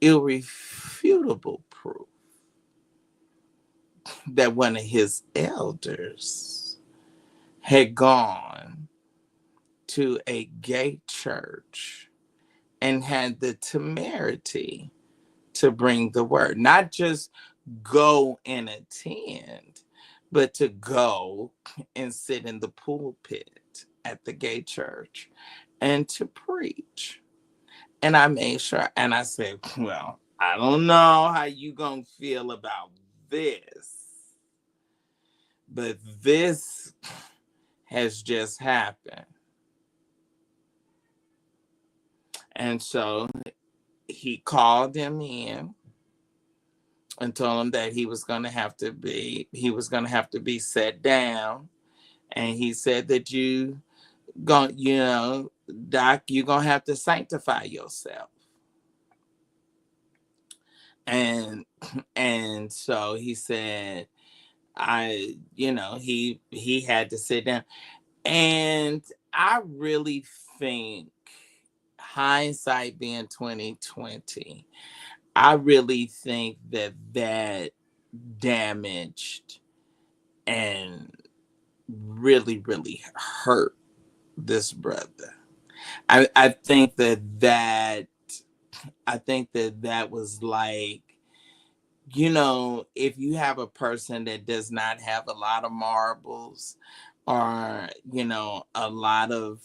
irrefutable proof that one of his elders had gone to a gay church and had the temerity to bring the word. Not just go and attend, but to go and sit in the pulpit at the gay church and to preach. And I made sure, and I said, well, I don't know how you gonna feel about this, but this has just happened. And so he called him in and told him that he was going to have to be set down. And he said that Doc, you're going to have to sanctify yourself. And and so he said, he had to sit down. And I really think, hindsight being 2020, I really think that damaged and really, really hurt this brother. I think that was like, if you have a person that does not have a lot of marbles, or, a lot of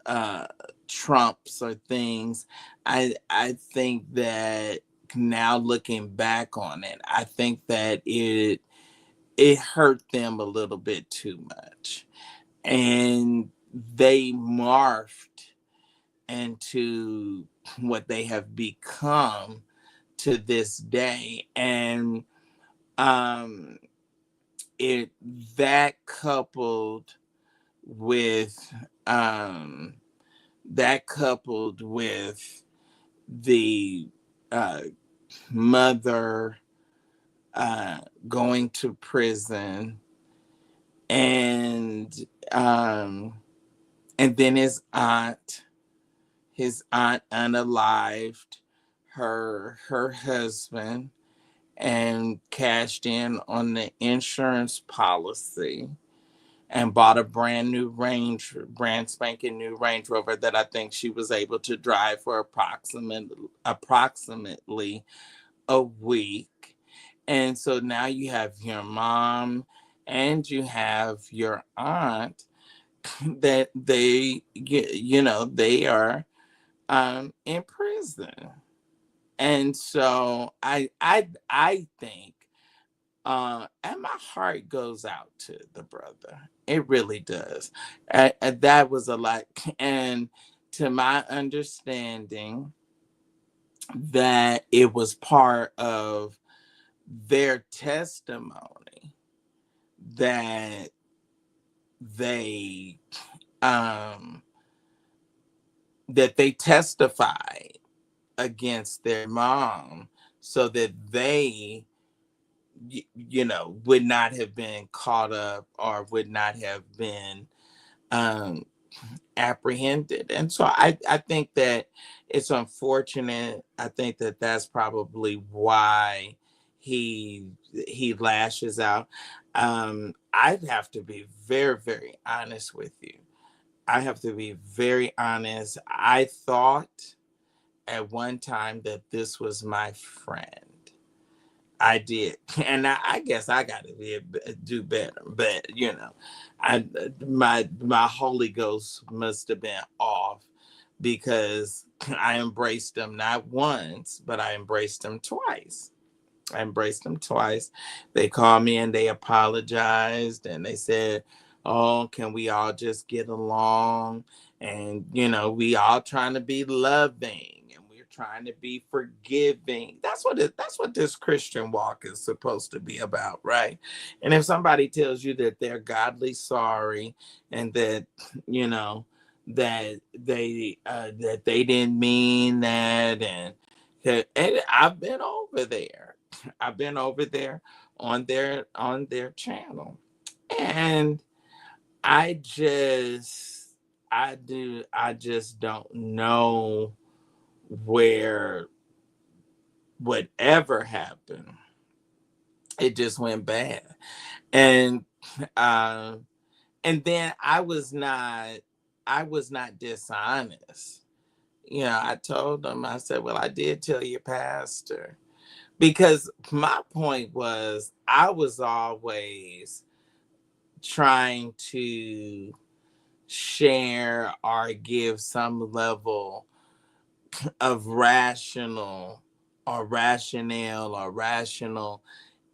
uh trumps or things, I think that, now looking back on it, I think that it hurt them a little bit too much. And they morphed into what they have become to this day. And um it that coupled with um that coupled with the uh mother going to prison, and um and then his aunt unalived her husband and cashed in on the insurance policy and bought a brand spanking new Range Rover that I think she was able to drive for approximately a week. And so now you have your mom and you have your aunt that they are in prison. And so I think and my heart goes out to the brother. It really does. And that was a lot. And to my understanding, that it was part of their testimony that they um they testified against their mom so that they would not have been caught up or would not have been um apprehended. And so I think that it's unfortunate. I think that that's probably why he lashes out. I'd have to be very, very honest with you. I have to be very honest. I thought at one time that this was my friend. I did, and I guess I got to do better. But I my Holy Ghost must have been off because I embraced them not once, but I embraced them twice. I embraced them twice. They called me and they apologized and they said, "Oh, can we all just get along?" And we all trying to be loving and we're trying to be forgiving. That's what this Christian walk is supposed to be about, right? And if somebody tells you that they're godly sorry and that you know that they didn't mean that, and I've been over there. I've been over there on their channel. And I just don't know where whatever happened. It just went bad. And uh and then I was not dishonest. I told them, I said, well, I did tell your pastor. Because my point was, I was always trying to share or give some level of rational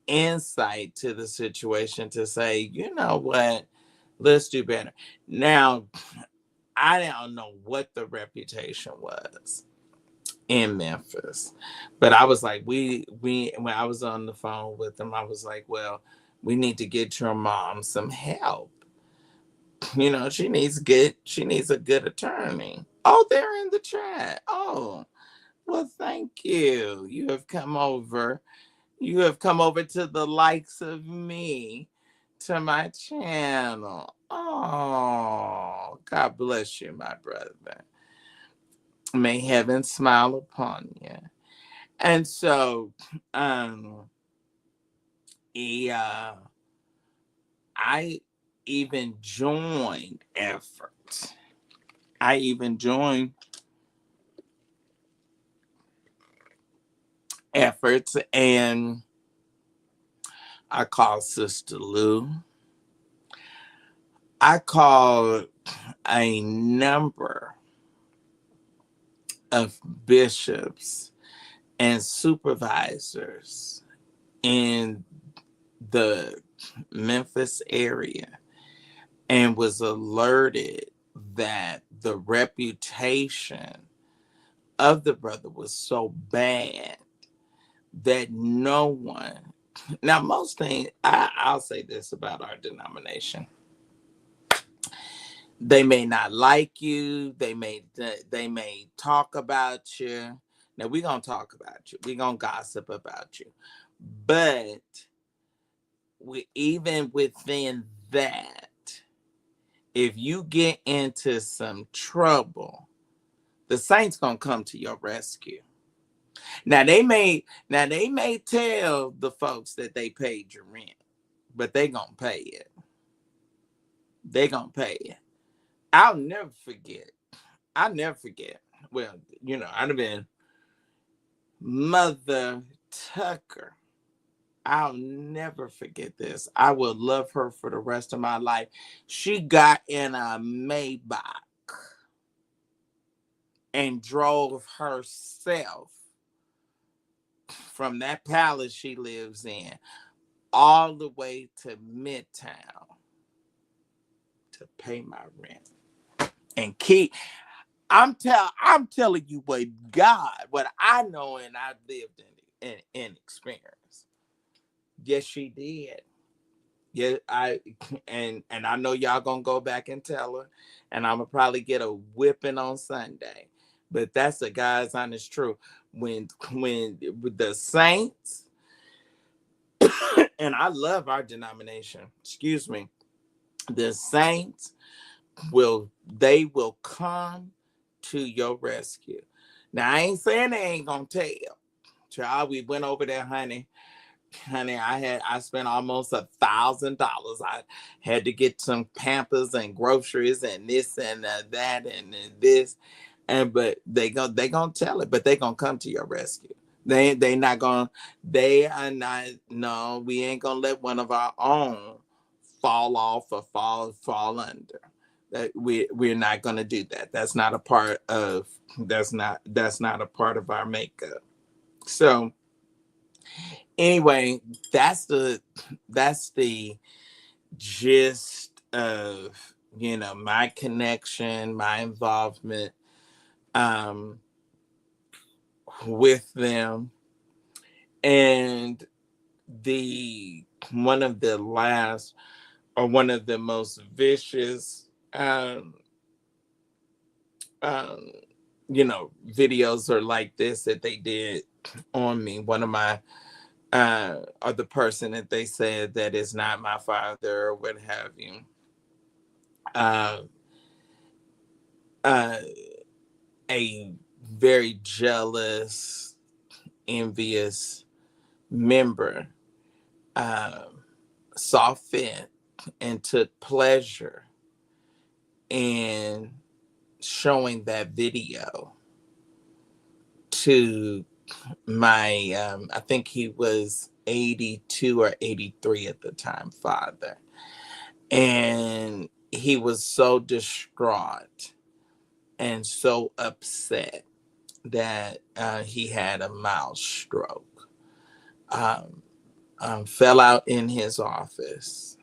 insight to the situation to say, you know what, let's do better. Now, I don't know what the reputation was in Memphis. But I was like, we when I was on the phone with them, I was like, well, we need to get your mom some help. She needs a good attorney. Oh, they're in the chat. Oh, well, thank you. You have come over. You have come over to the likes of me, to my channel. Oh, God bless you, my brother. May heaven smile upon you. And so, um, yeah, I even joined efforts. I even joined efforts, and I called Sister Lou. I called a number of bishops and supervisors in the Memphis area and was alerted that the reputation of the brother was so bad that no one, now most things, I'll say this about our denomination: they may not like you, they may talk about you. Now we're gonna talk about you, we're gonna gossip about you, but even within that, if you get into some trouble, the saints gonna come to your rescue. Now they may tell the folks that they paid your rent, but they gonna pay it. They gonna pay it. I'll never forget. I'll never forget. Well, I'd have been Mother Tucker. I'll never forget this. I will love her for the rest of my life. She got in a Maybach and drove herself from that palace she lives in all the way to Midtown to pay my rent. And I'm telling you what I know and I lived in experience. Yes, she did. Yeah, and I know y'all gonna go back and tell her, and I'm gonna probably get a whipping on Sunday. But that's the God's honest truth. When the saints, and I love our denomination, excuse me, the saints they will come to your rescue. Now I ain't saying they ain't gonna tell. Child, we went over there, honey, I spent almost $1,000. I had to get some Pampers and groceries and this and that and this, but they gonna tell it, but they gonna come to your rescue. They not gonna. They are not. No, we ain't gonna let one of our own fall off or fall under. That we're not gonna do that. That's not a part of. That's not a part of our makeup. So anyway, that's the gist of my connection, my involvement um with them. And the one of the last, or one of the most vicious um videos are like this that they did on me. One of my or the person that they said that is not my father or what have you. Uh, uh, a very jealous, envious member saw fit and took pleasure in showing that video to my, I think he was 82 or 83 at the time, father. And he was so distraught and so upset that he had a mild stroke. Um, fell out in his office.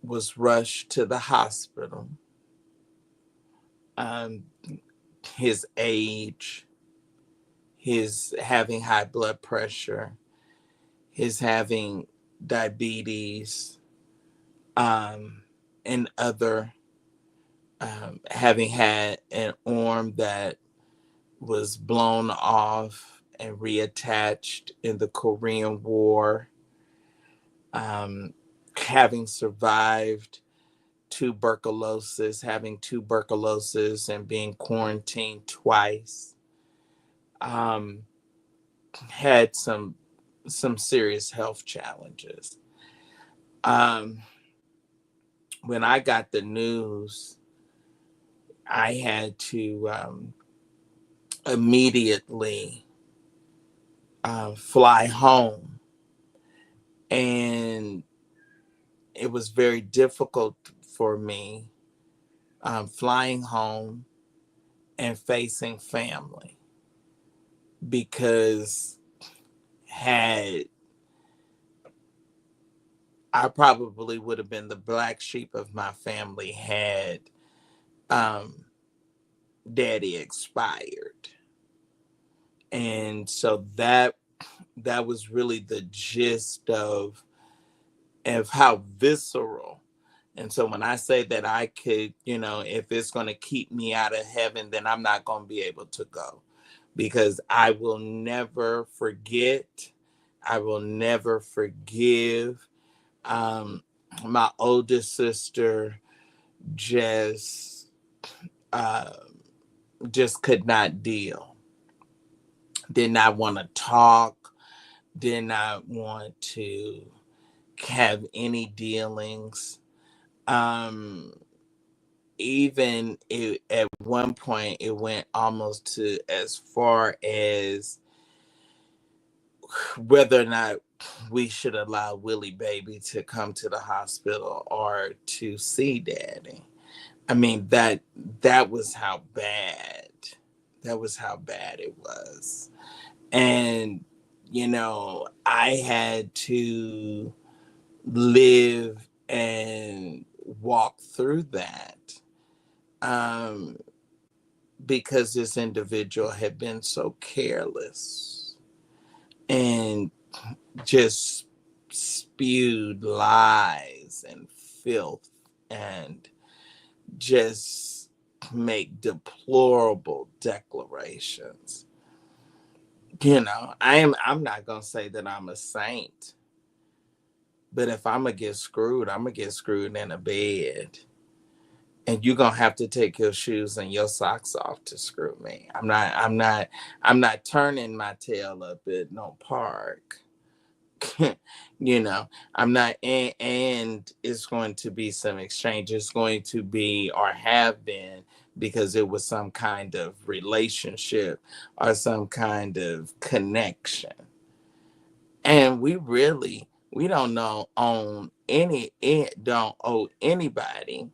Was rushed to the hospital. Um, his age, his having high blood pressure, his having diabetes, and other, having had an arm that was blown off and reattached in the Korean War, having survived having tuberculosis and being quarantined twice, um, had some serious health challenges. Um, when I got the news, I had to immediately fly home, and it was very difficult for me flying home and facing family, because had I probably would have been the black sheep of my family had um, daddy expired. And so that was really the gist of how visceral. And so when I say that I could, if it's going to keep me out of heaven, then I'm not going to be able to go, because I will never forget. I will never forgive. Um, my oldest sister just uh, just could not deal. Did not want to talk. Did not want to have any dealings. Um, even at one point, it went almost to as far as whether or not we should allow Willie Baby to come to the hospital or to see Daddy. I mean, that was how bad. That was how bad it was. And I had to live and walk through that, um, because this individual had been so careless and just spewed lies and filth and just make deplorable declarations. I'm not gonna say that I'm a saint, but if I'm gonna get screwed, I'm gonna get screwed in a bed. And you're gonna have to take your shoes and your socks off to screw me. I'm not turning my tail up at no park. you know, I'm not, and it's going to be some exchange. It's going to be, or have been, because it was some kind of relationship or some kind of connection. And we don't know own any, it don't owe anybody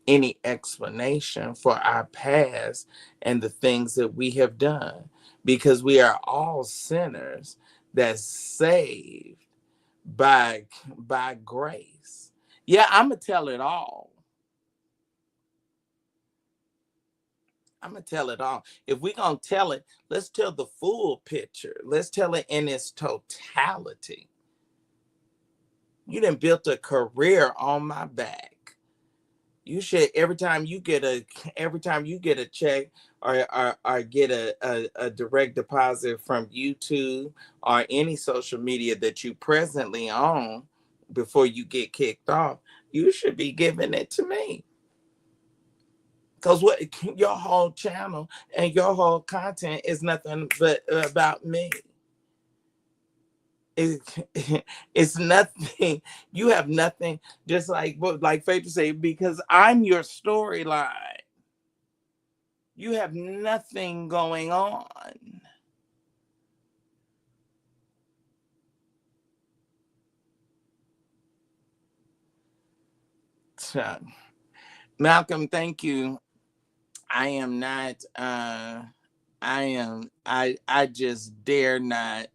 any explanation for our past and the things that we have done, because we are all sinners that's saved by grace. Yeah, I'm gonna tell it all. I'm gonna tell it all. If we're gonna tell it, let's tell the full picture. Let's tell it in its totality. You done built a career on my back. You should, every time you get a check, or get a direct deposit from YouTube or any social media that you presently own, before you get kicked off, you should be giving it to me. Because what your whole channel and your whole content is nothing but about me. It, it's nothing. You have nothing. Just like Faith say, because I'm your storyline. You have nothing going on. So, Malcolm, thank you. I am not. I just dare not.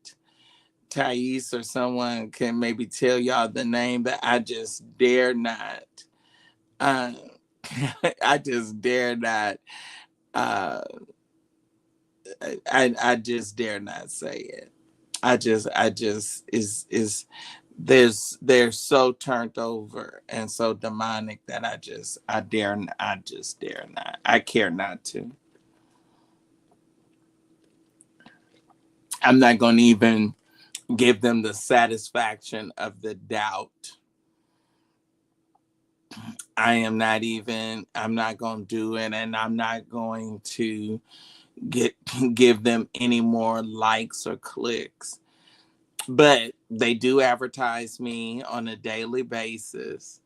Thais or someone can maybe tell y'all the name, but I just dare not. Uh, I just dare not. Uh, I just dare not say it. I just is they're so turned over and so demonic that I just dare not. I care not to. I'm not going to even give them the satisfaction of the doubt. I'm not going to do it, and I'm not going to get give them any more likes or clicks. But they do advertise me on a daily basis,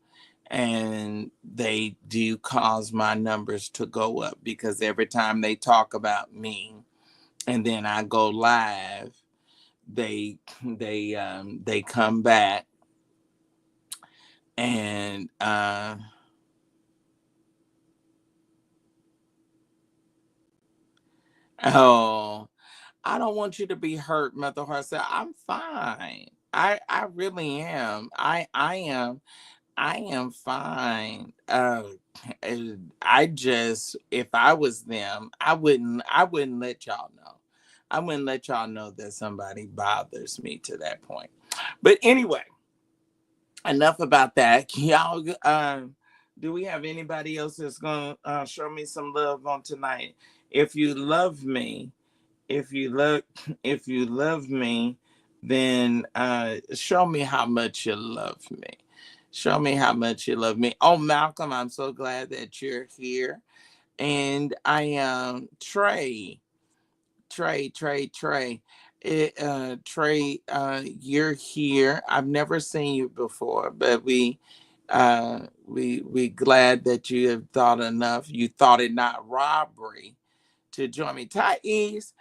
and they do cause my numbers to go up, because every time they talk about me and then I go live, they come back and oh, I don't want you to be hurt, Mother Hart said. I'm fine. I really am. I am fine. I just, if I was them, I wouldn't let y'all know. I wouldn't let y'all know that somebody bothers me to that point. But anyway, enough about that. Y'all, do we have anybody else that's gonna show me some love on tonight? If you love me, if you love, if you love me, then show me how much you love me. Show me how much you love me. Oh, Malcolm, I'm so glad that you're here. And I am Trey. Trey, you're here. I've never seen you before, but we glad that you have thought enough. You thought it not robbery to join me. Thais,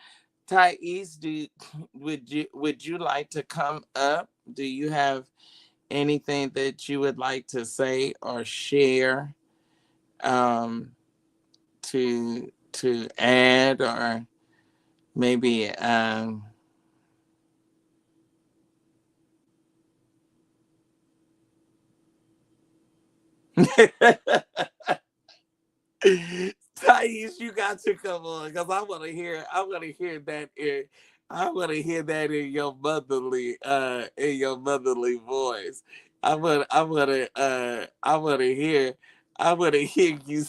would you like to come up? Do you have anything that you would like to say or share, um, to add, or maybe Thais, you got to come on because I want to hear. I want to hear that. I want to hear that in your motherly voice. I want to. I want to hear. I want to hear you.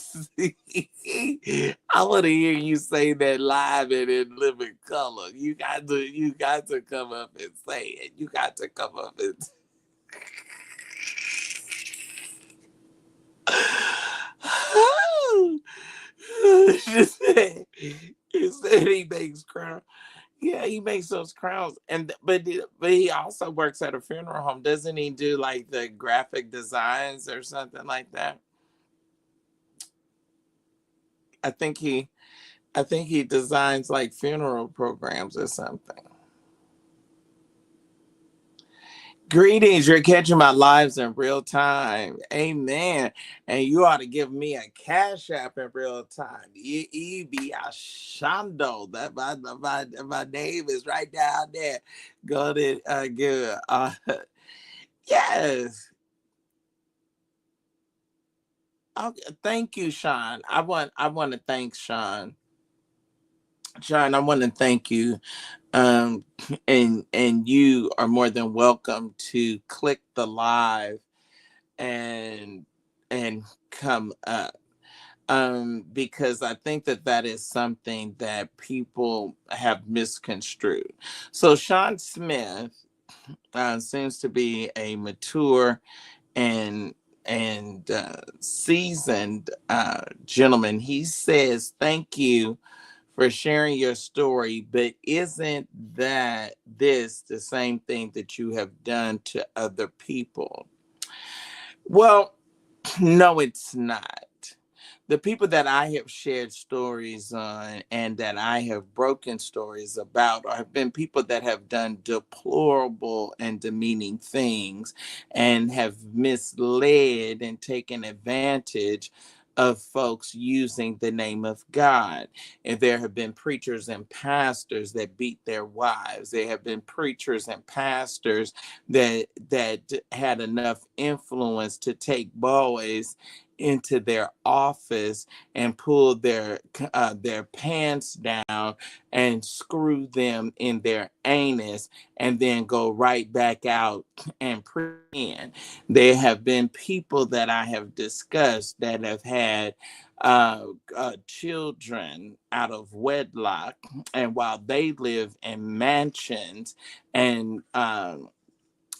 I want to hear you say that live and in living color. You got to. You got to come up and say it. You got to come up and. He said he makes crowns. Yeah, he makes those crowns, and but he also works at a funeral home. Doesn't he do like the graphic designs or something like that? I think he I think he designs like funeral programs or something. Greetings, you're catching my lives in real time. Amen. And you ought to give me a cash app in real time. E-E-B Ashando. My name is right down there. Go to good. Yes. Okay, thank you, Sean. I want to thank Sean. Sean, I want to thank you. Um, and you are more than welcome to click the live and come up, because I think that that is something that people have misconstrued. So Sean Smith seems to be a mature and seasoned gentleman. He says thank you for sharing your story, but isn't that this the same thing that you have done to other people? Well, no, it's not. The people that I have shared stories on and that I have broken stories about have been people that have done deplorable and demeaning things and have misled and taken advantage of folks using the name of God. And there have been preachers and pastors that beat their wives. There have been preachers and pastors that had enough influence to take boys into their office and pull their pants down and screw them in their anus and then go right back out and pretend. There have been people that I have discussed that have had children out of wedlock, and while they live in mansions and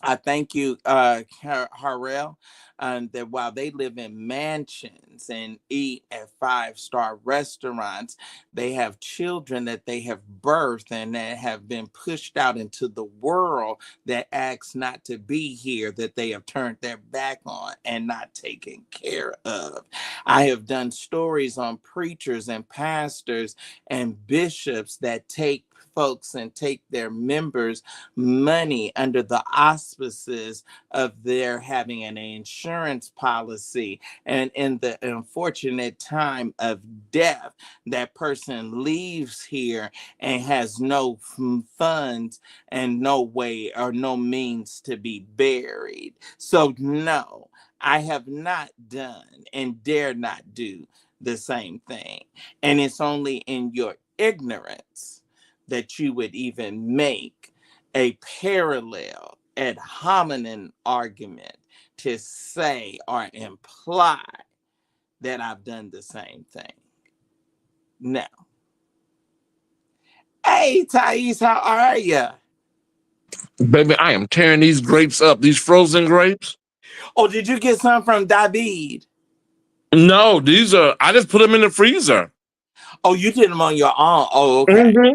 I thank you, Harrell, that while they live in mansions and eat at five-star restaurants, they have children that they have birthed and that have been pushed out into the world that acts not to be here, that they have turned their back on and not taken care of. I have done stories on preachers and pastors and bishops that take folks and take their members' money under the auspices of their having an insurance policy. And in the unfortunate time of death, that person leaves here and has no funds and no way or no means to be buried. So, no, I have not done and dare not do the same thing. And it's only in your ignorance that you would even make a parallel ad hominem argument to say or imply that I've done the same thing. No. Hey, Thais, how are you? Baby, I am tearing these grapes up. These frozen grapes. Oh, did you get some from David? No, these are. I just put them in the freezer. Oh, you did them on your own. Oh, okay. hmm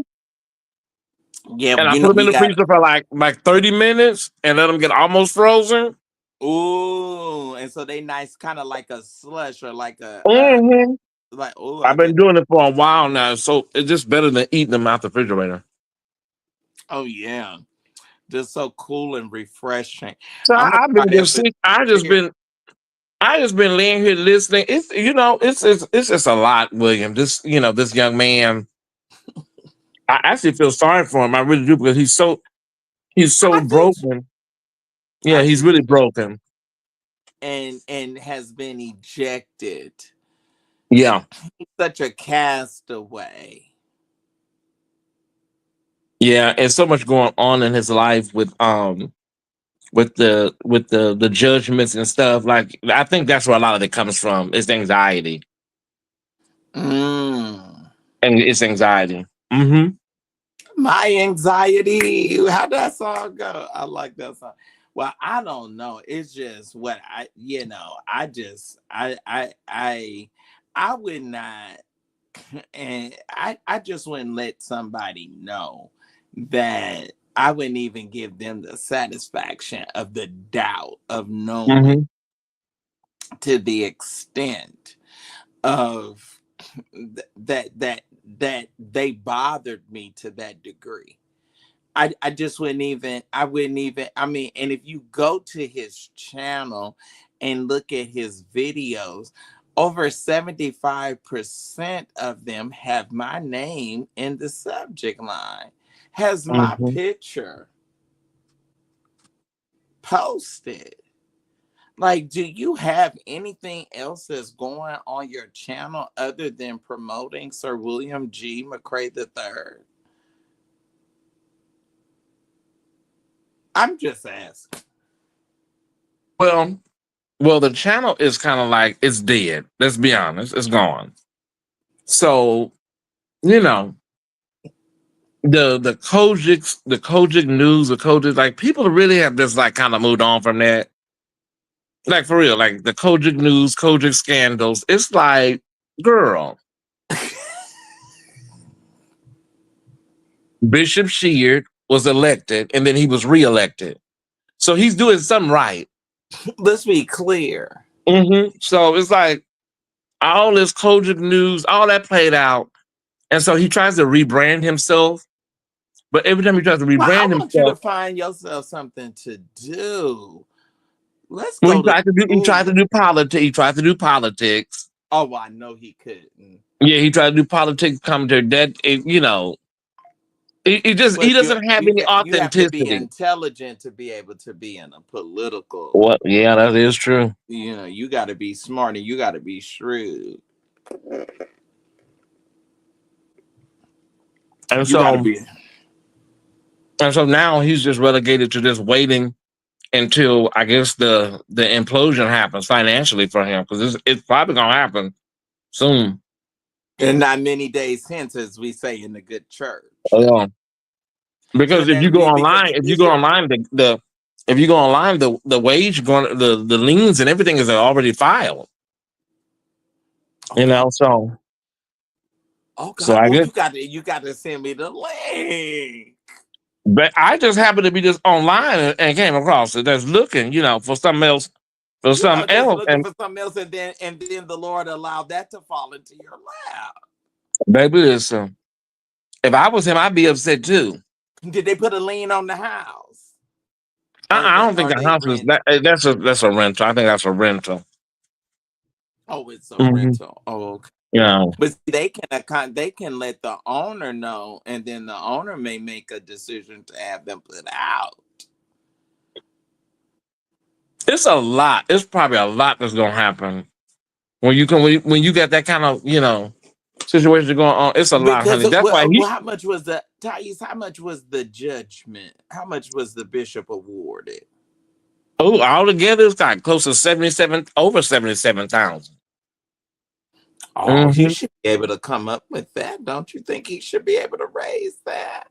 Yeah, And I you put know them in we the got. freezer for like 30 minutes, and let them get almost frozen. Ooh, and so they nice, kind of like a slush or like a hmm like. Oh, I I've bet. been doing it for a while now, so it's just better than eating them out the refrigerator. Oh yeah, just so cool and refreshing. So I'm gonna I've try been that just with sit- here. I just been laying here listening. It's just a lot, William. This young man. I actually feel sorry for him. I really do because he's so I do. broken. Yeah, I he's do really too. broken. And has been ejected. Yeah. Such a castaway. Yeah, and so much going on in his life with the judgments and stuff. Like I think that's where a lot of it comes from. It's anxiety. Mm. And it's anxiety. hmm My anxiety. How that song go? I like that song. Well, I don't know. It's just what I just I would not, and I just wouldn't let somebody know that I wouldn't even give them the satisfaction of the doubt of knowing hmm to the extent of that they bothered me to that degree. I just I wouldn't even I mean, and if you go to his channel and look at his videos, over 75% of them have my name in the subject line, has my hmm picture posted. Like, do you have anything else that's going on your channel other than promoting Sir William G. McCrae III? I'm just asking. Well, the channel is kind of like it's dead. Let's be honest, it's gone. So you know the Kojic news, the Kojic like people really have just like kind of moved on from that. Like for real, like the Kojic news, Kojic scandals. It's like, girl, Bishop Sheard was elected and then he was reelected. So he's doing something right. Let's be clear. So it's like all this Kojic news, all that played out. And so he tries to rebrand himself. But every time he tries to Well, I rebrand want you to himself, find yourself something to do. Let's well, go to he tried to school. do politics. He tried to do politics. Oh, well, I know he couldn't. Yeah, he tried to do politics commentary. He But doesn't have any you have to be authenticity. intelligent to be able to be in a political. Well, yeah, that is true. You got to be smart and you got to be shrewd. And You got to so be. and so now he's just relegated to just waiting until I guess the implosion happens financially for him because it's probably gonna happen soon. And not many days hence, as we say in the good church. Yeah. Because And if you then go because online, if you you go hear, online, the if you go online, the wage going the liens and everything is already filed. okay, So oh so God, I oh guess, you got to send me the link. but I just happened to be just online and came across it. That's looking, for something else, Just looking and for something else, and then the Lord allowed that to fall into your lap. baby, listen. If I was him, I'd be upset too. Did they put a lien on the house, I don't think or the they house is rent? that. That's a rental. I think that's a rental. Oh, it's a Hmm. rental. Oh, okay. Yeah, But see, they can let the owner know, and then the owner may make a decision to have them put out. it's a lot. It's probably a lot that's gonna happen when you can when you got that kind of situation going on. It's a lot, Because honey. That's why he. how much was the Thais? How much was the judgment? How much was the bishop awarded? Oh, altogether, it's got close to 77, over 77,000. Oh, he Hmm. should be able to come up with that. Don't you think he should be able to raise that?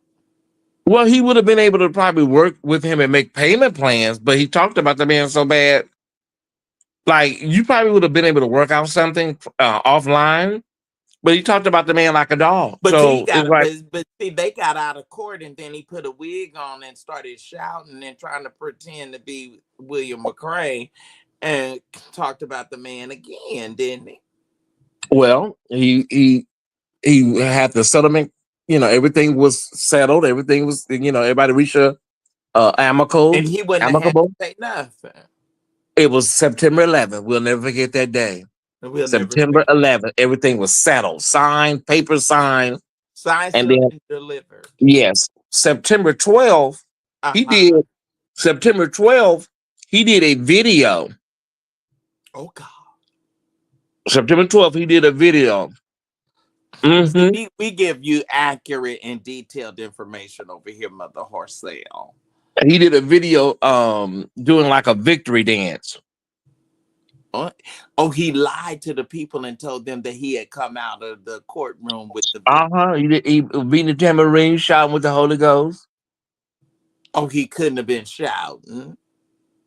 Well, he would have been able to probably work with him and make payment plans, but he talked about the man so bad. Like you probably would have been able to work out something offline, but he talked about the man like a dog. But see, he So it's got like, but see, they got out of court, and then he put a wig on and started shouting and trying to pretend to be William McRae, and talked about the man again, didn't he? well, he had the settlement. Everything was settled. Everything was, everybody reached a And he wouldn't have had to amicable. say nothing. It was September 11th. We'll never forget that day. And we'll never September forget. 11th. Everything was settled, signed, paper signed, Signed, and sealed, then and delivered. yes, September 12th. He did Uh-huh. September 12th. He did a video. Oh God. September 12th. He did a video. See, Hmm. we give you accurate and detailed information over here, Mother Horsell. He did a video doing like a victory dance. Oh, oh, he lied to the people and told them that he had come out of the courtroom with the victim. Uh-huh. He beating the tambourine, shouting with the Holy Ghost. Oh, he couldn't have been shouting.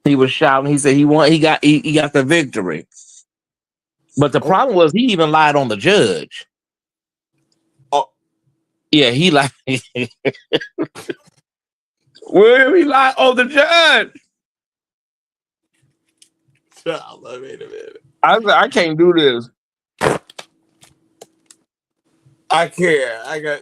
He was shouting. He said he got the victory. But the Oh, problem was he even lied on the judge. oh, Yeah, he lied. Where he lied on the judge. wait a minute. I said, I can't do this. I can't. I got.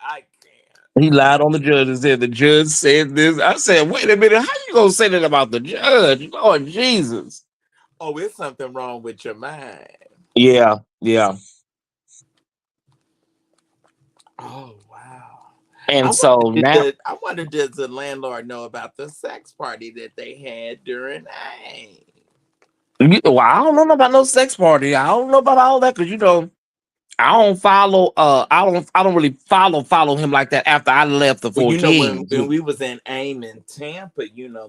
I can't. He lied on the judge and said the judge said this. I said, wait a minute, how you gonna say that about the judge? Lord Jesus. Oh, it's something wrong with your mind. Yeah, yeah. Oh wow. And so now, I wonder does the landlord know about the sex party that they had during A? well, I don't know about no sex party. I don't know about all that because I don't follow. I don't really follow him like that. After I left the Well, Four Kings, when we was in AIM in Tampa,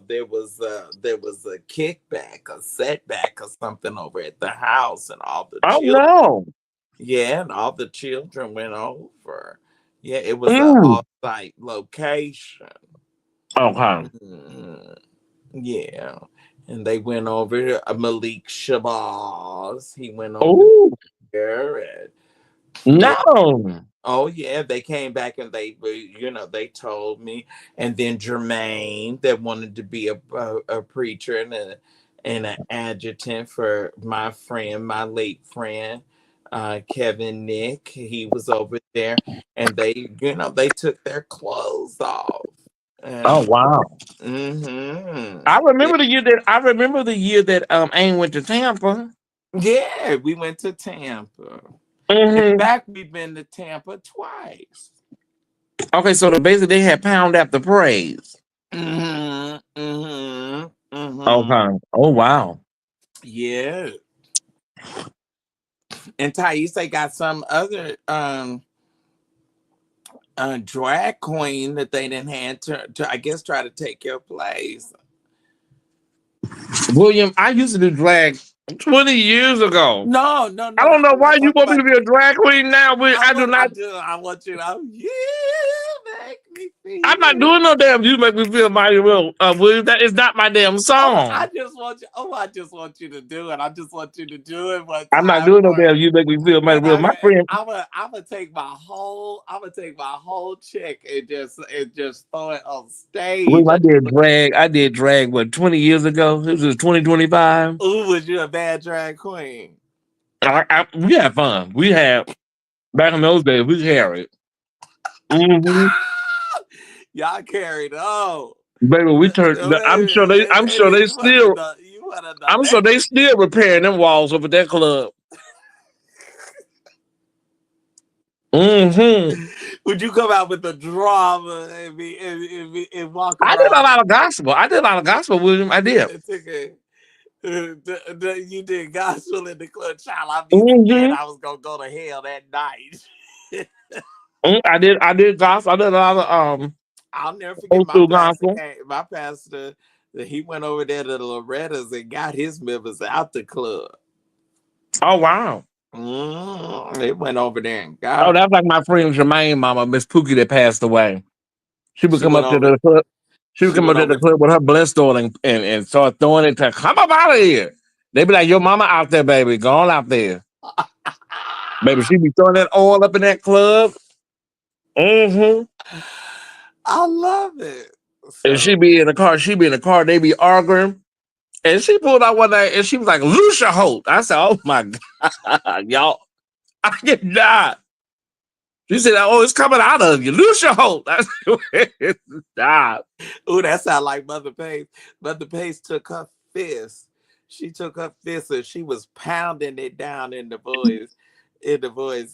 there was a kickback, a setback, or something over at the house, and all the oh children, no, yeah, and all the children went over. Yeah, it was a mm. off-site location. Okay, Mhm. Yeah, and they went over. Malik Shabazz, he went over oh there, and yeah. no, Oh yeah, they came back and they told me, and then Jermaine that wanted to be a preacher and an adjutant for my friend, my late friend, Kevin Nick. He was over there, and they took their clothes off, oh and wow. mm-hmm, I yeah, remember the year that Aang went to Tampa. yeah, we went to Tampa. In Hmm. fact, we've been to Tampa twice. Okay, so basically they had Pound After Praise. Mm-hmm. Mm-hmm. Mm-hmm. Okay. Oh wow. Yeah. And Thais got some other drag queen that they didn't have to I guess try to take your place. William, I used to do drag 20 years ago. No, no, I no, no. don't know I'm why not you talking want me about to be a drag queen now. I do not. I want you to you make me I'm not feel. doing no damn. You make me feel mighty well, William. That is not my damn Oh, song. I just want you to do it. I just want you to do it one I'm not time doing no for damn. You make me feel mighty and well. My friend, I'm gonna take my whole check and just throw it on stage. William, I did drag. I did drag. What 20 years ago? This was 2025. Ooh, was you a bad drag queen? We had fun. We had. Back in those days, we carried. Mm-hmm. Y'all carried on. Baby, we turned. I'm sure they. I'm sure Baby, they still. you one of the I'm sure they legends. still repairing them walls over that club. Mm-hmm. Would you come out with the drama and walk I did a around? lot of gospel. I did a lot of gospel with him. I did. You did gospel in the club, child. I be scared Mm-hmm. I was gonna go to hell that night. I did gospel. I did a lot of I'll never forget old school gospel. my pastor, he went over there to the Loretta's and got his members out the club. Oh wow. They went over there and Oh, got. that's like my friend Jermaine mama, Miss Pookie that passed away. She would She come went up to over. the club. She would She come went up to the over. club with her blessed oil and start throwing it to come up out of here. They be like, your mama out there, baby. Go on out there. Baby, she be throwing that oil up in that club. Mm-hmm. I love it. And she So be in the car. She be in the car. They be arguing. And she pulled out one day and she was like, Lucia Holt. I said, oh my God, y'all, I can die. She said, oh, it's coming out of you. Lucia Holt. I said, stop. ooh, that sound like Mother Pace. Mother Pace took her fist. She took her fist and she was pounding it down in the boy's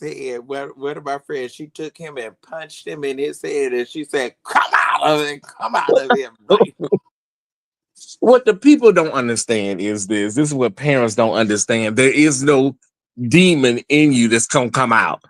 head. One of my friends, she took him and punched him in his head and she said, come out of it, come out of him. Right. What the people don't understand is this. This is what parents don't understand. There is no demon in you that's gonna come out.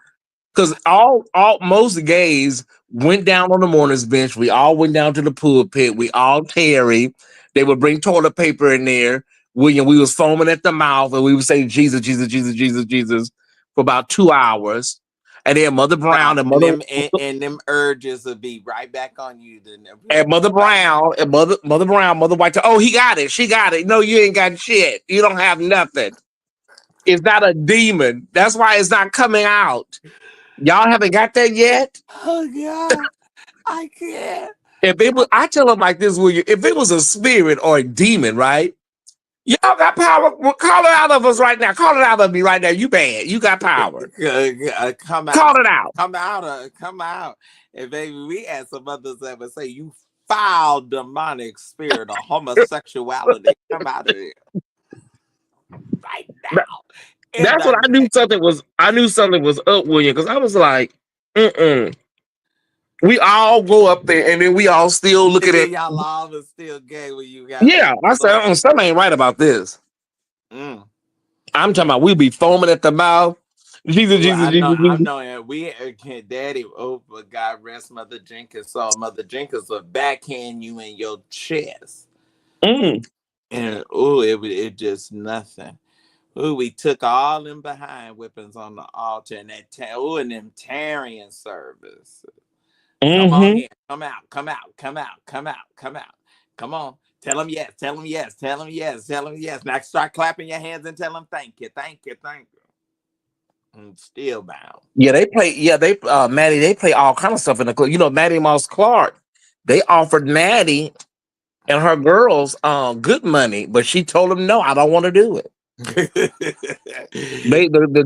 Because all most gays went down on the mourner's bench. We all went down to the pulpit. We all tarried. They would bring toilet paper in there. William, we was foaming at the mouth, and we would say Jesus, Jesus, Jesus, Jesus, Jesus for about 2 hours. And then Mother Brown Stop. And them urges will be right back on you. Then and Mother Brown and Mother Brown, Mother White. Oh, he got it. She got it. No, you ain't got shit. You don't have nothing. It's not a demon. That's why it's not coming out. Y'all haven't got that yet. Oh God, I can't. If it was, I tell them like this, will you? If it was a spirit or a demon, right? Y'all got power. Well, call it out of us right now. Call it out of me right now. You bad. You got power. Come Call out. it out. Come out. And baby, we had some others that would say, you foul demonic spirit of homosexuality. Come out of here. Right That- now. In That's what the I knew name. something was. I knew something was up, William, because I was like, mm-mm. We all go up there and then we all still look And at then it. y'all all was still gay when you got Yeah, back I to said, something ain't right about this. mm. I'm talking about we be foaming at the mouth. Jesus, Well, Jesus, Jesus, I Jesus. know, and we daddy, oh, but God rest Mother Jenkins. So Mother Jenkins will backhand you in your chest. Mm. And oh, it just nothing. Ooh, we took all them behind whippings on the altar and and them Tarian service. Come on Mm-hmm. in, come out, come out, come out, come out, come out. Come on, tell them yes, tell them yes, tell them yes, tell them yes. Now start clapping your hands and tell them thank you, thank you, thank you. And still bound. Yeah, they play. Yeah, they Maddie. They play all kind of stuff in the club. You know, Maddie Moss Clark. They offered Maddie and her girls good money, but she told them no. I don't want to do it. The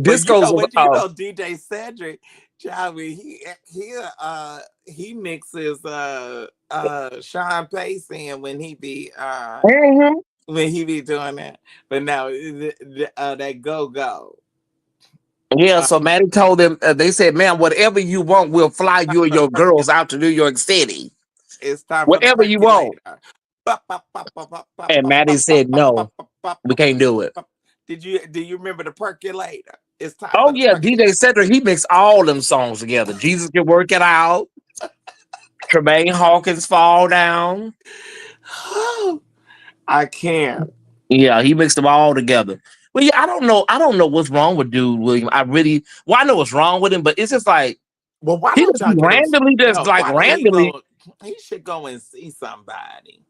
But you discos know was what? You know DJ Cedric, Johnny, he mixes Sean Pace in Mhm. when he be doing that. But now that go Yeah. uh, So Maddie told them. They said, "Man, whatever you want, we'll fly time you and for the your girls percolator. out to New York City. It's time for the Whatever you want." percolator. And Maddie said, "No, we can't do it." Do you remember the percolator? It's time Oh for the yeah, DJ percolator. Cedric. He mixed all them songs together. Jesus can work it out. Tremaine Hawkins fall down. I can't. Yeah, he mixed them all together. But yeah, I don't know. I don't know what's wrong with dude William. I know what's wrong with him, but it's just like Well, why he don't just be y'all get him? randomly, just No, like why don't he randomly. go? He should go and see somebody.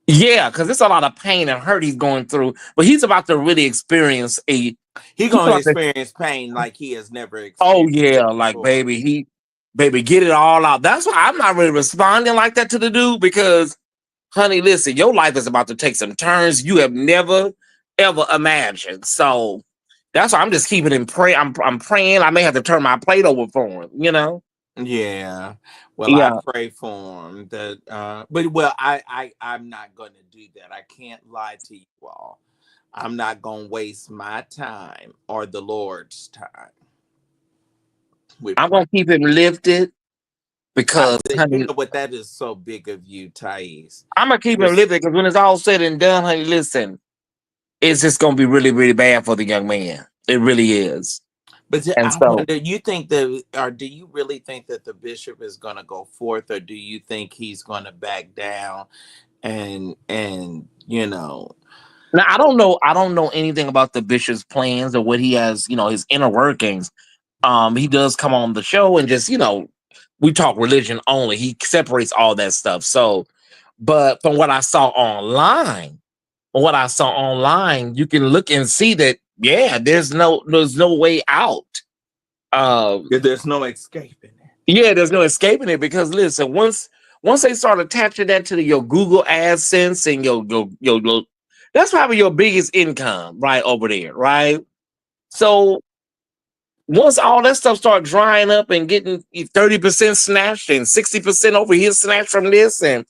Yeah, because it's a lot of pain and hurt he's going through. But he's about to really experience a. He He's gonna about to. experience pain like he has never Oh experienced yeah, it like before. baby, get it all out. That's why I'm not really responding like that to the dude because, honey, listen, your life is about to take some turns you have never ever imagined. So That's why I'm just keeping him pray. I'm praying. I may have to turn my plate over for him. Yeah. Well, I Yeah. pray for him that but well, I'm not going to do that. I can't lie to you all. I'm not going to waste my time or the Lord's time with I'm praying. gonna keep him lifted because, You honey, know what? That is so big of you, Thais. I'm gonna keep You're, him s- lifted because when it's all said and done, honey, listen, it's just gonna be really, really bad for the young man. It really is. And I so wonder, you think that, or do you really think that the bishop is going to go forth, or do you think he's going to back down and now I don't know. I don't know anything about the bishop's plans or what he has. His inner workings. He does come on the show and just we talk religion only. He separates all that stuff. So, but from what I saw online, you can look and see that yeah, there's no way out. Um, there's no escaping it? yeah, there's no escaping it because listen, once they start attaching that to your Google AdSense and your that's probably your biggest income right over there, right? So once all that stuff start drying up and getting 30% snatched and 60% over here snatched from this, and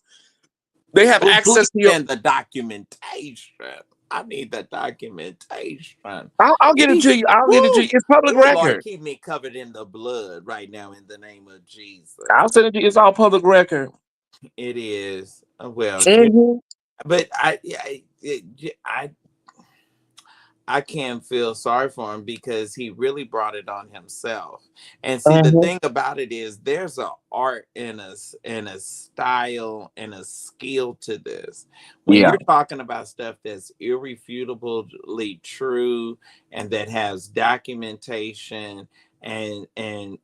they have Well, access please to your. send the documentation. I need the documentation. I'll get it These, to you. I'll get it to woo, you. It's public ooh, Lord, record. keep me covered in the blood right now in the name of Jesus. I'll send it to you. It's all public record. It is. Well, yeah, Mhm. but I can't feel sorry for him because he really brought it on himself. And see, the Mhm. thing about it is, there's a art and a style and a skill to this. When Yeah. you're talking about stuff that's irrefutably true and that has documentation and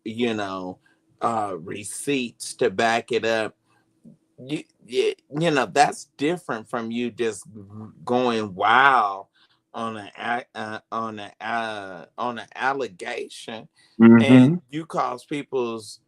receipts to back it up, that's different from you just going wild on an allegation, and Mhm. you cause people's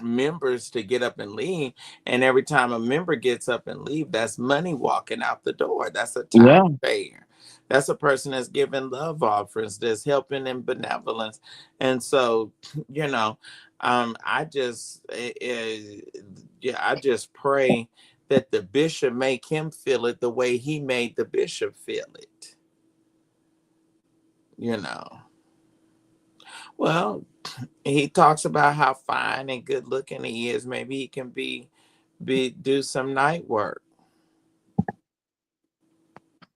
members to get up and leave, and every time a member gets up and leave, that's money walking out the door. That's a Yeah. taxpayer. That's a person that's giving love offerings, that's helping in benevolence. And so you know I just yeah, I just pray that the bishop make him feel it the way he made the bishop feel it you know well, he talks about how fine and good looking he is. Maybe he can be do some night work.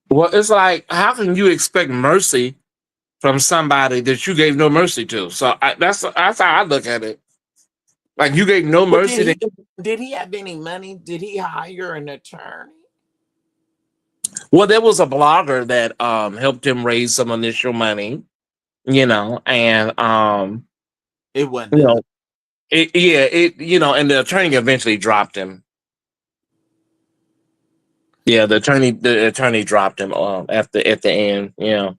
Well, it's like, how can you expect mercy from somebody that you gave no mercy to? So that's how I look at it. Like you gave no Well, mercy to him. did he have any money? Did he hire an attorney? Well, there was a blogger that helped him raise some initial money, and It wasn't you the know, and the attorney eventually dropped him. Yeah, the attorney dropped him at the end. Yeah.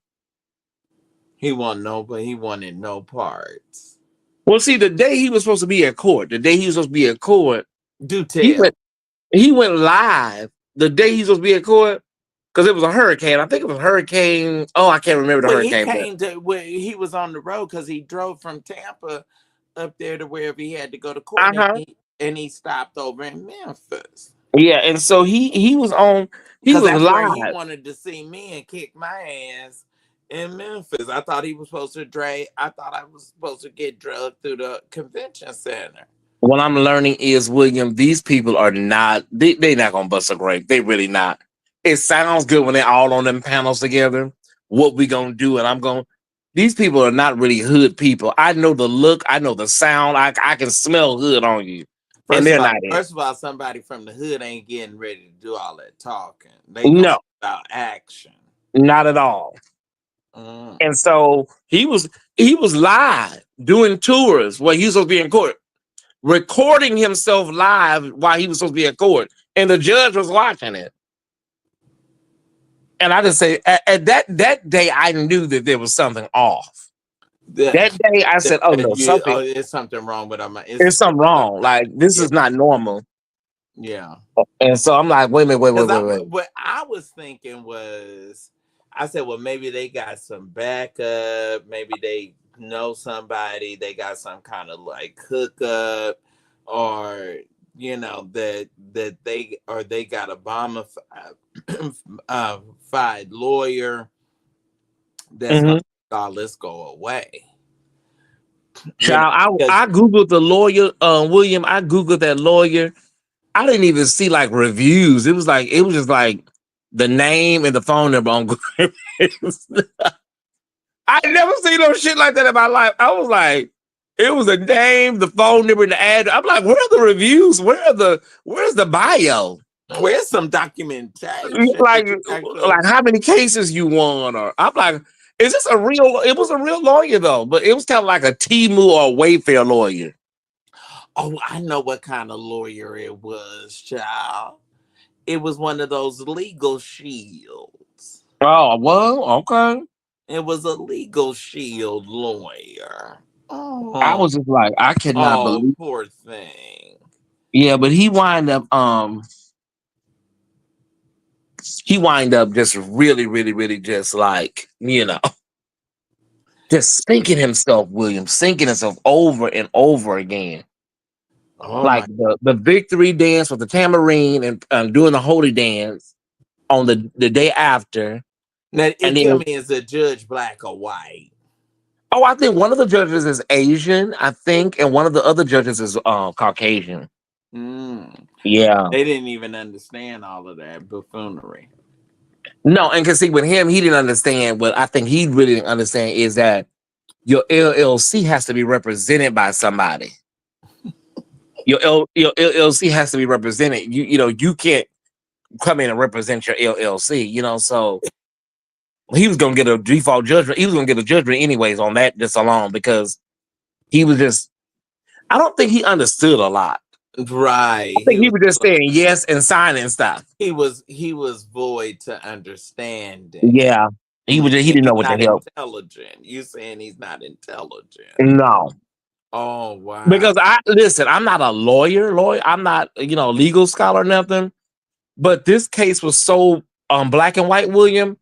he wanted no, but he wanted no parts. Well, see, the day he was supposed to be at court, Do he went tell. he went live the day he was supposed to be at court because it was a hurricane. I think it was hurricane. Oh, I can't remember the Well, he hurricane, but came to where he was on the road because he drove from Tampa up there to wherever he had to go to court, and uh-huh. he stopped over in Memphis. Yeah, and so he Because was that's where he live. wanted to see me and kick my ass in Memphis. I thought he was supposed to drag. I thought I was supposed to get drugged through the convention center. What I'm learning is, William, these people are not, they not gonna bust a grape. They really not. It sounds good when they're all on them panels together. What we gonna do? And I'm going, these people are not really hood people. I know the look, I know the sound, I can smell hood on you. And they're not it. First of all, somebody from the hood ain't getting ready to do all that talking. They going No, about action. not at all. Mm. And so he was live doing tours where he was supposed to be in court, recording himself live while he was supposed to be in court, and the judge was watching it. And I just say, at that day, I knew that there was something off. That, That day, I said, "Oh no, something it's something wrong with him. there's something Something wrong. not. Like this Yeah, is not normal." yeah. And so I'm like, "Wait a minute, wait, wait, Because wait, wait." what I was thinking was, I said, well, maybe they got some backup. Maybe they know somebody. They got some kind of like hookup, or they got a bona fide lawyer that's gonna Mm-hmm. make all this go away. You know, Child, because I googled the lawyer, William. I googled that lawyer. I didn't even see like reviews. It was just like the name and the phone number on Google. I never seen no shit like that in my life. I was like, it was a name, the phone number, and the address. I'm like, where are the reviews? Where's the bio? where's some documentation that Like, you actually. like how many cases you won? Or I'm like, is this a real? It was a real lawyer though, but it was kind of like a Timu or a Wayfair lawyer. Oh, I know what kind of lawyer it was, child. It was one of those legal shields. Oh well, okay. It was a legal shield lawyer. I Oh, was just like, I cannot oh, believe. poor thing. Yeah, but he wind up just really, really, really just like, just sinking himself, William, sinking himself over and over again. Oh Like my. the victory dance with the tambourine and doing the holy dance on the day after. Now, And it tell then, me, is the judge black or white? oh, I think one of the judges is Asian, I think, and one of the other judges is Caucasian. Mm. Yeah. They didn't even understand all of that buffoonery. No, and cause see with him, he didn't understand what I think he really didn't understand is that your LLC has to be represented by somebody. Your LLC has to be represented. You can't come in and represent your LLC. So he was gonna get a default judgment. He was gonna get a judgment anyways on that just alone because he was just. I don't think he understood a lot. Right. I think he was just saying yes and signing stuff. He was void to understanding. Yeah, he You was. He saying didn't he's know what the not hell. intelligent. You saying he's not intelligent. No, Oh wow. because I listen. I'm not a lawyer. I'm not a legal scholar or nothing. But this case was so black and white, William.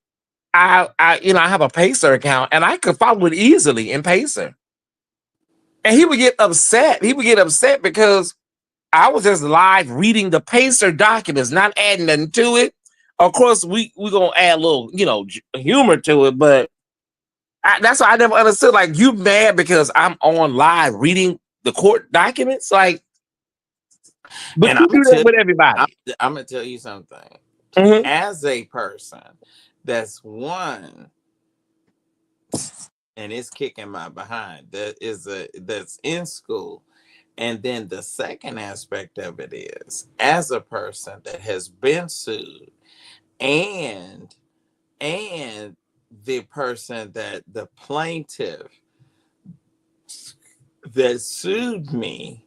I have a Pacer account and I could follow it easily in Pacer. And he would get upset. He would get upset because I was just live reading the Pacer documents, not adding nothing to it. Of course, we gonna add a little, humor to it, but that's why I never understood. Like, you mad because I'm on live reading the court documents? Like, but And you do that with I'm, everybody. I'm gonna tell you something. Mhm. As a person that's one and it's kicking my behind, that's in school. And then the second aspect of it is, as a person that has been sued, and and the person that the plaintiff that sued me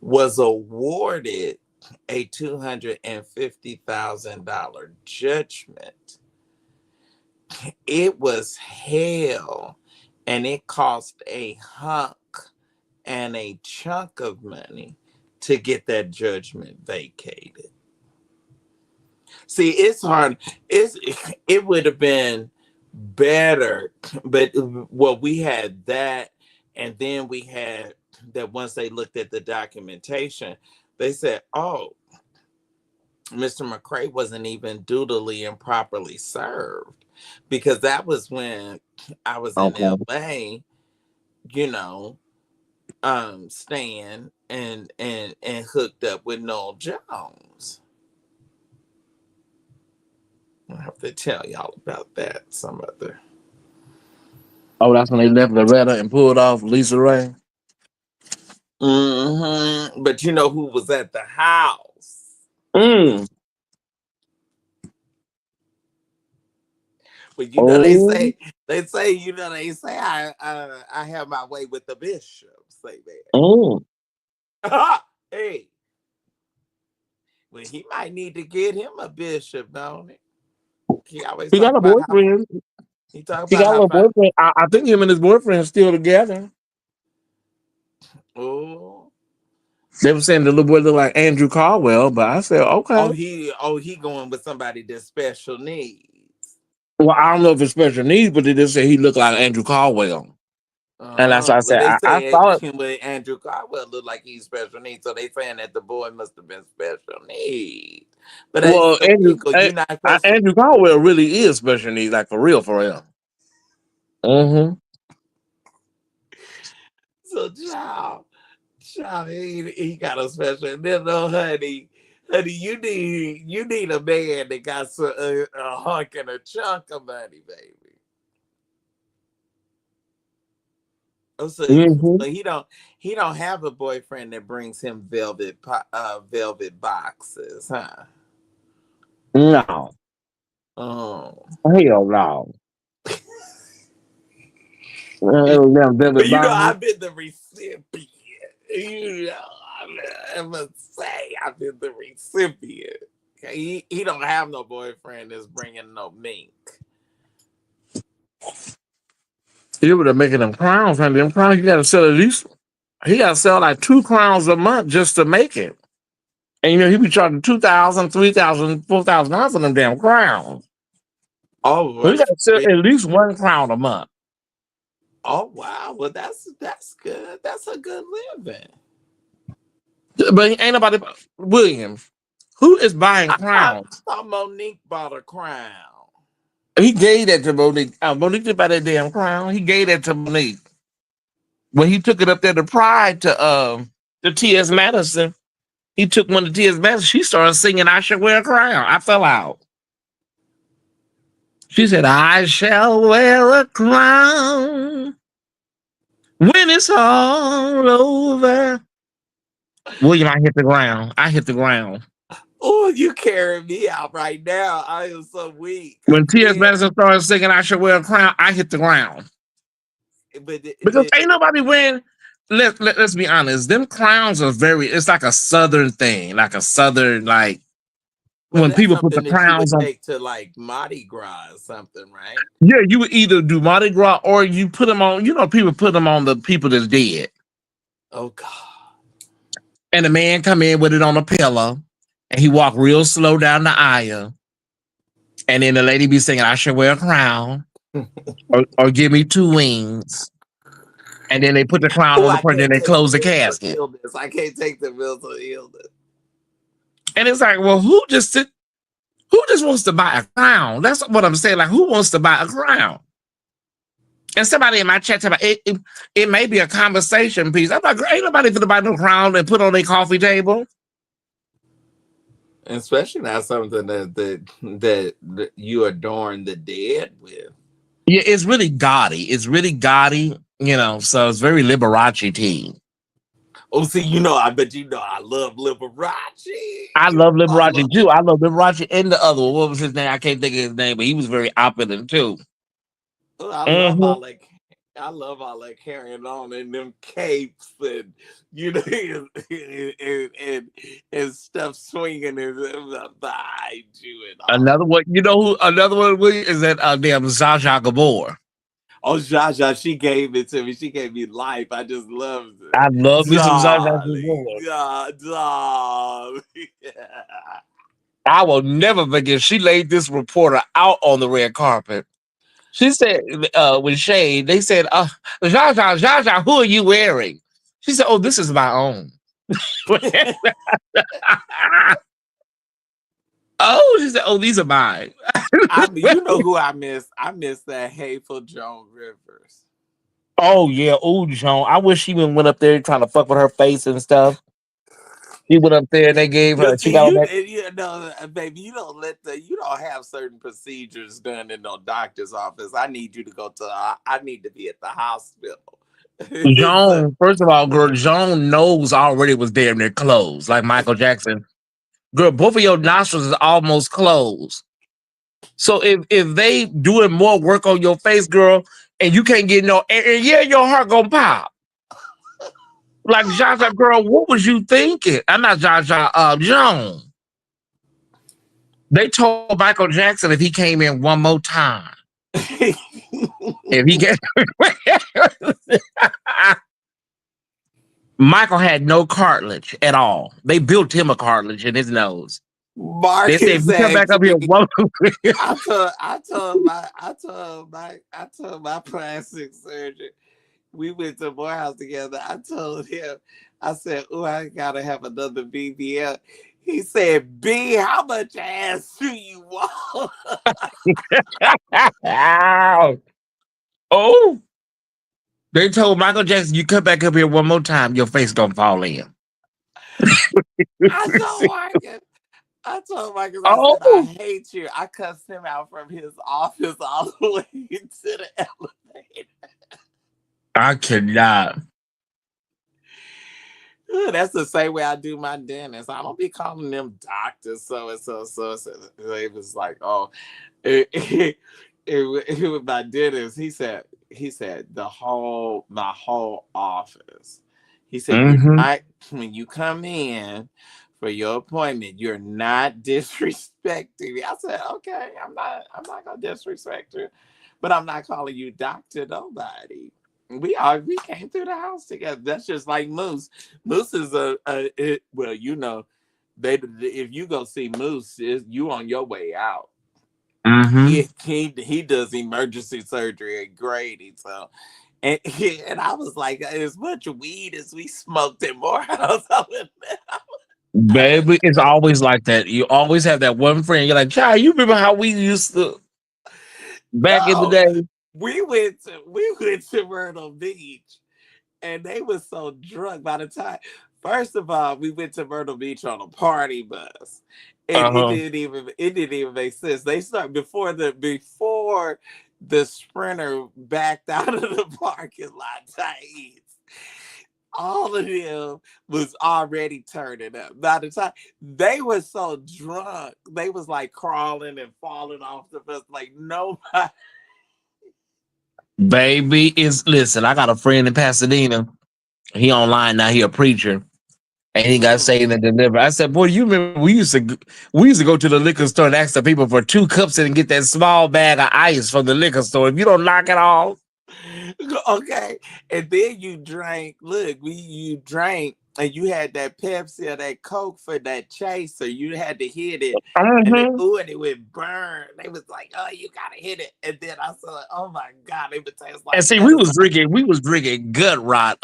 was awarded a $250,000 judgment. It was hell, and it cost a hunk and a chunk of money to get that judgment vacated. See, it's hard. It would have been better, but well, we had that, and then we had that. Once they looked at the documentation, they said, "Oh, Mr. McCray wasn't even dutifully and properly served," because that was when I was in Okay. LA, you know, staying and hooked up with Noel Jones. I have to tell y'all about that some other. Oh, that's when they left Loretta and pulled off Lisa Ray. But you know who was at the house? Mm. But Oh. they say I have my way with the bishop. Say Mm. that. Hey, well, he might need to get him a bishop, don't he? He always He talk got a about how boyfriend. he talk He about got a how little fine. boyfriend. I think him and his boyfriend are still together. Oh, They were saying the little boy looked like Andrew Caldwell, but I said, oh, okay. he going with somebody that's special needs. Well, I don't know if it's special needs, but they just say he looked like Andrew Caldwell. And that's why I Well, said they I say saw it. with Andrew Caldwell look like he's special needs, so they saying that the boy must have been special needs. But it's Well, illegal. You're not supposed to. Andrew Caldwell really is special needs, like for real, for real. Mm-hmm. So, child, he got a special. And then, no, honey, you need a man that got a hunk and a chunk of money, baby. Oh, Mm-hmm. so he don't have a boyfriend that brings him velvet boxes, huh? No, Oh. hell no. Them But David Bobby. I've been the recipient. You know, I must say, I've been the recipient. Okay, he don't have no boyfriend that's bringing no mink. He would have making them crowns, and them crowns you got to sell at least. He got to sell like 2 crowns a month just to make it. And he be charging 2,000, 3,000, 4,000 for them damn crowns. Oh, So he got well, to sell at least 1 crown a month. oh wow. Well, that's good. That's a good living. But ain't nobody Williams. Who is buying I crowns? thought Monique bought a crown. He gave that to Monique. Monique didn't buy that damn crown. He gave that to Monique when he took it up there to Pride to T.S. Madison. He took one to T.S. Madison. She started singing "I Shall Wear a Crown." I fell out. She said, "I shall wear a crown when it's all over." William, I hit the ground. I hit the ground. Oh, you carrying me out right now. I am so weak. Cause When T.S. then, Madison started singing "I Shall Wear a Crown," I hit the ground. but Because ain't nobody wearing. Let's be honest. Them crowns are very. It's like a southern thing, like a southern like well, when that's people put the something that you would crowns on. take to like Mardi Gras or something, right? Yeah, you would either do Mardi Gras or you put them on. You know, people put them on the people that's dead, Oh God. and the man come in with it on a pillow, and he walk real slow down the aisle, and then the lady be singing, "I shall wear a crown," or "Give me 2 wings," and then they put the crown Oh, on the I person, and can't they take the close the mental casket. illness. I can't take the mental illness. And it's like, well, who just wants to buy a crown? That's what I'm saying. Like, who wants to buy a crown? And somebody in my chat talking about it may be a conversation piece. I'm like, ain't nobody gonna buy no crown and put on their coffee table. Especially not something that you adorn the dead with. Yeah, it's really gaudy. It's really gaudy, so it's very Liberace team. Oh, see, I love Liberace. I love I Liberace love too. I love Liberace and the other one. What was his name? I can't think of his name, but he was very opulent too. I love Mm-hmm. all that. I love all that carrying on in them capes and and stuff swinging behind you and all. Another one, another one William, is that damn Zsa Zsa Gabor. Oh, Jaja, she gave it to me. She gave me life. I just loved it. I love me some Zsa Zsa Darling, Gabor. darling. I will never forget. She laid this reporter out on the red carpet. She said, with Shade, they said, Zsa Zsa, Zsa Zsa, who are you wearing? She said, oh, this is my own. Oh, she said, oh, these are mine. You know who I miss? I miss that hateful Joan Rivers. Oh, yeah. Oh, Joan. I wish she went up there trying to fuck with her face and stuff. She went up there and they gave her, But she see, got on that. baby, you don't have certain procedures done in no doctor's office. I need you to I need to be at the hospital. So, Joan, first of all, girl, Joan nose already was damn near closed, like Michael Jackson. Girl, both of your nostrils is almost closed. So if they doing more work on your face, girl, and you can't get no air, yeah, your heart gonna pop. Like Zsa Zsa, girl, what was you thinking? I'm not Zsa Zsa, Joan. They told Michael Jackson if he came in one more time, if he get Michael had no cartilage at all. They built him a cartilage in his nose. They said if Marcus you come back asked up me. here one I told my plastic surgeon. We went to Morehouse together. I told him, I said, "Oh, I gotta have another BBL." He said, "B, how much ass do you want?" Ow. Oh, they told Michael Jackson, you come back up here one more time, your face gonna fall in. I told Marcus. I told Marcus, I said, "I Oh, hate you." I cussed him out from his office all the way to the elevator. I cannot. That's the same way I do my dentist. I don't be calling them doctors so and so so. So it was like, oh, it was my dentist. He said my whole office. He said you're Mm-hmm. not when you come in for your appointment. You're not disrespecting me. I said, okay, I'm not gonna disrespect you, but I'm not calling you doctor nobody. We came through the house together. That's just like Moose. Moose is well, they if you go see Moose, you on your way out. Mm-hmm. He does emergency surgery at Grady, so and I was like, as much weed as we smoked in Morehouse, Baby, it's always like that. You always have that one friend. You're like, child, you remember how we used to back in the no, day? we went to Myrtle Beach, and they was so drunk by the time. First of all, we went to Myrtle Beach on a party bus, and Uh-huh. it didn't even make sense. They start before the Sprinter backed out of the parking lot. Thais, all of them was already turning up. By the time they were so drunk, they was like crawling and falling off the bus like nobody. Baby, is listen, I got a friend in Pasadena. He online now, he a preacher. And he got Mm. saved and delivered. I said, boy, you remember we used to go to the liquor store and ask the people for 2 cups and get that small bag of ice from the liquor store. If you don't knock it off, Okay. And then you drank, look, you drank and you had that Pepsi or that Coke for that chaser. You had to hit it. And hmm and it would burn. They was like, oh, you gotta hit it. And then I saw, oh my God, it would taste and like see, medicine. we was drinking gut rot.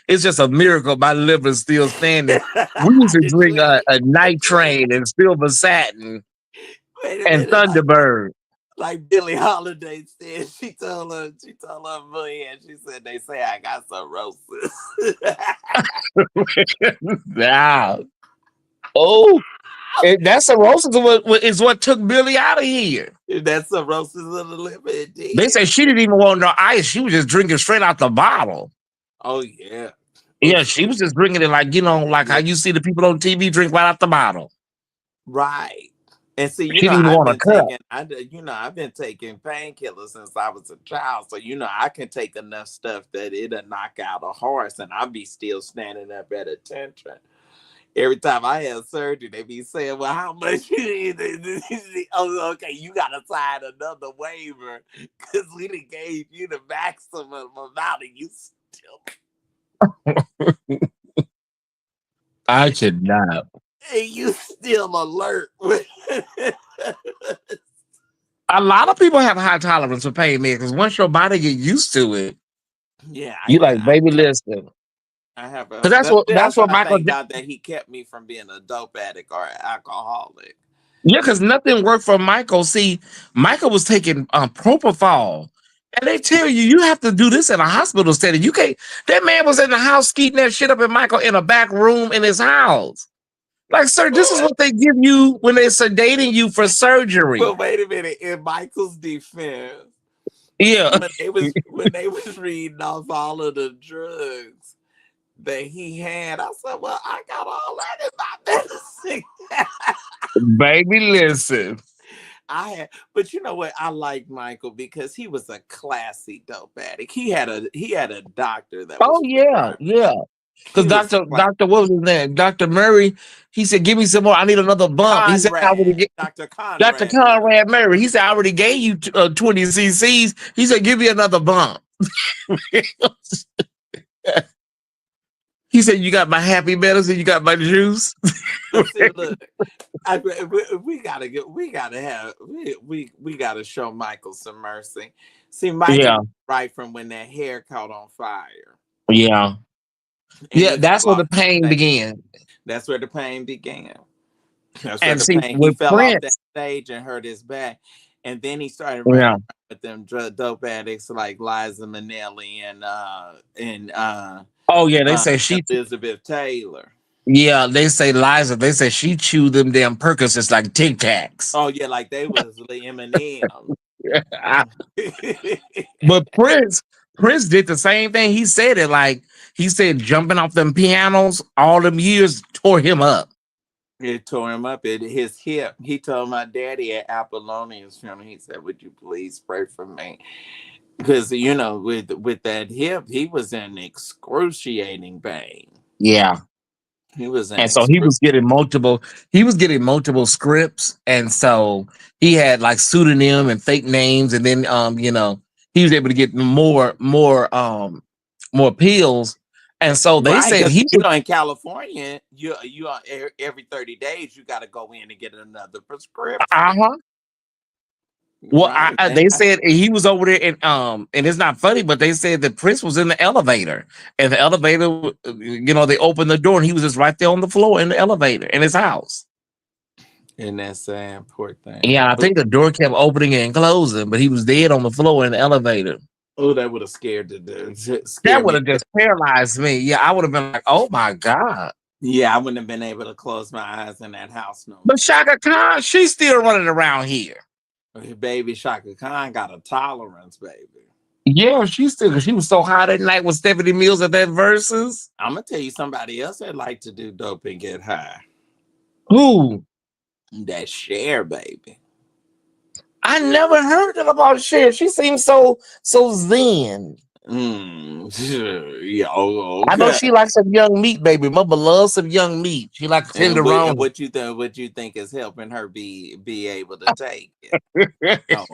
It's just a miracle my liver's still standing. We used I to did drink drink. a I night drink. train and silver satin Wait a and minute, Thunderbird. like Billie Holiday said, she told her man, she said they say I got cirrhosis. Wow. Oh, that cirrhosis is what took Billy out of here. That's cirrhosis of the liver, They indeed. said she didn't even want no ice. She was just drinking straight out the bottle. Oh yeah. Oh, Yeah, she was just drinking it like how yeah. you see the people on TV drink right out the bottle. Right. And see, She didn't even want a cup. I've been taking painkillers since I was a child. So I can take enough stuff that it'll knock out a horse, and I'll be still standing up at attention. Every time I have surgery, they be saying, "Well, how much you need?" Oh, okay, you got to sign another waiver because we done gave you the maximum amount, and you still I could not. alert. A lot of people have high tolerance for pain, man, because once your body get used to it, Yeah, you like, baby, listen. I have Because a. that's That's why what I Michael. thank God that He kept me from being a dope addict or an alcoholic. Yeah, because nothing worked for Michael. See, Michael was taking propofol, and they tell you you have to do this in a hospital setting. You can't. That man was in the house skeeting that shit up in Michael in a back room in his house. Like, sir, this is what they give you when they're sedating you for surgery. But wait a minute. In Michael's defense, Yeah, when they was reading off all of the drugs that he had, I said, "Well, I got all that in my medicine." baby, listen. I had, but you know what? I like Michael because he was a classy dope addict. He had a doctor that Oh was yeah, smart. yeah. Because He was smart. Doctor, what was his name? Dr. Murray. He said, "Give me some more. I need another bump." He said, "I already Conrad, get." Dr. Dr. Conrad Murray. Conrad Murray. He said, "I already gave you 20 cc's." He said, "Give me another bump." He said, "You got my happy medicine. You got my juice." But see, look, we gotta get, we gotta have, we gotta show Michael some mercy. See, Michael Yeah, was right from when that hair caught on fire, yeah, and yeah. he That's fell where off the pain that stage. began. That's where the pain began. That's where And the see, pain. He with fell off that Prince, stage and hurt his back, and then he started running yeah. around with them dope addicts like Liza Minnelli Oh yeah, they say she. Elizabeth Taylor. Yeah, they say Liza. They say she chewed them damn Percocets like Tic Tacs. Oh yeah, like they was the Eminem. But Prince did the same thing. He said it like he said jumping off them pianos all them years tore him up. It tore him up at his hip. He told my daddy at Apollonia's funeral, he said, "Would you please pray for me?" Because with that hip, he was in excruciating pain. Yeah. He was in And so he was excruciating. getting multiple scripts. And so he had like pseudonym and fake names. And then he was able to get more pills. And so they Right, said because he was in California, you are every 30 days you got to go in and get another prescription. uh-huh. Well, Right, they said he was over there, and it's not funny, but they said that Prince was in the elevator, and the elevator, they opened the door, and he was just right there on the floor in the elevator in his house. and that's sad, poor thing. Yeah, I think the door kept opening and closing, but he was dead on the floor in the elevator. Oh, that would have That scared would me. have just paralyzed me. Yeah, I would have been like, "Oh my god!" Yeah, I wouldn't have been able to close my eyes in that house no But more. Shaka Khan, she's still running around here. Baby Shaka Khan got a tolerance, baby. Yeah, she's still because she was so hot at night with Stephanie Mills at that verses. I'm gonna tell you somebody else that like to do dope and get high. Who? That Cher, baby. I never heard that about Cher. She seems so zen. Yeah, I know okay. she likes some young meat, baby. Mother loves some young meat. She likes And tenderoni. what you think? What you think is helping her be able to take it? Oh,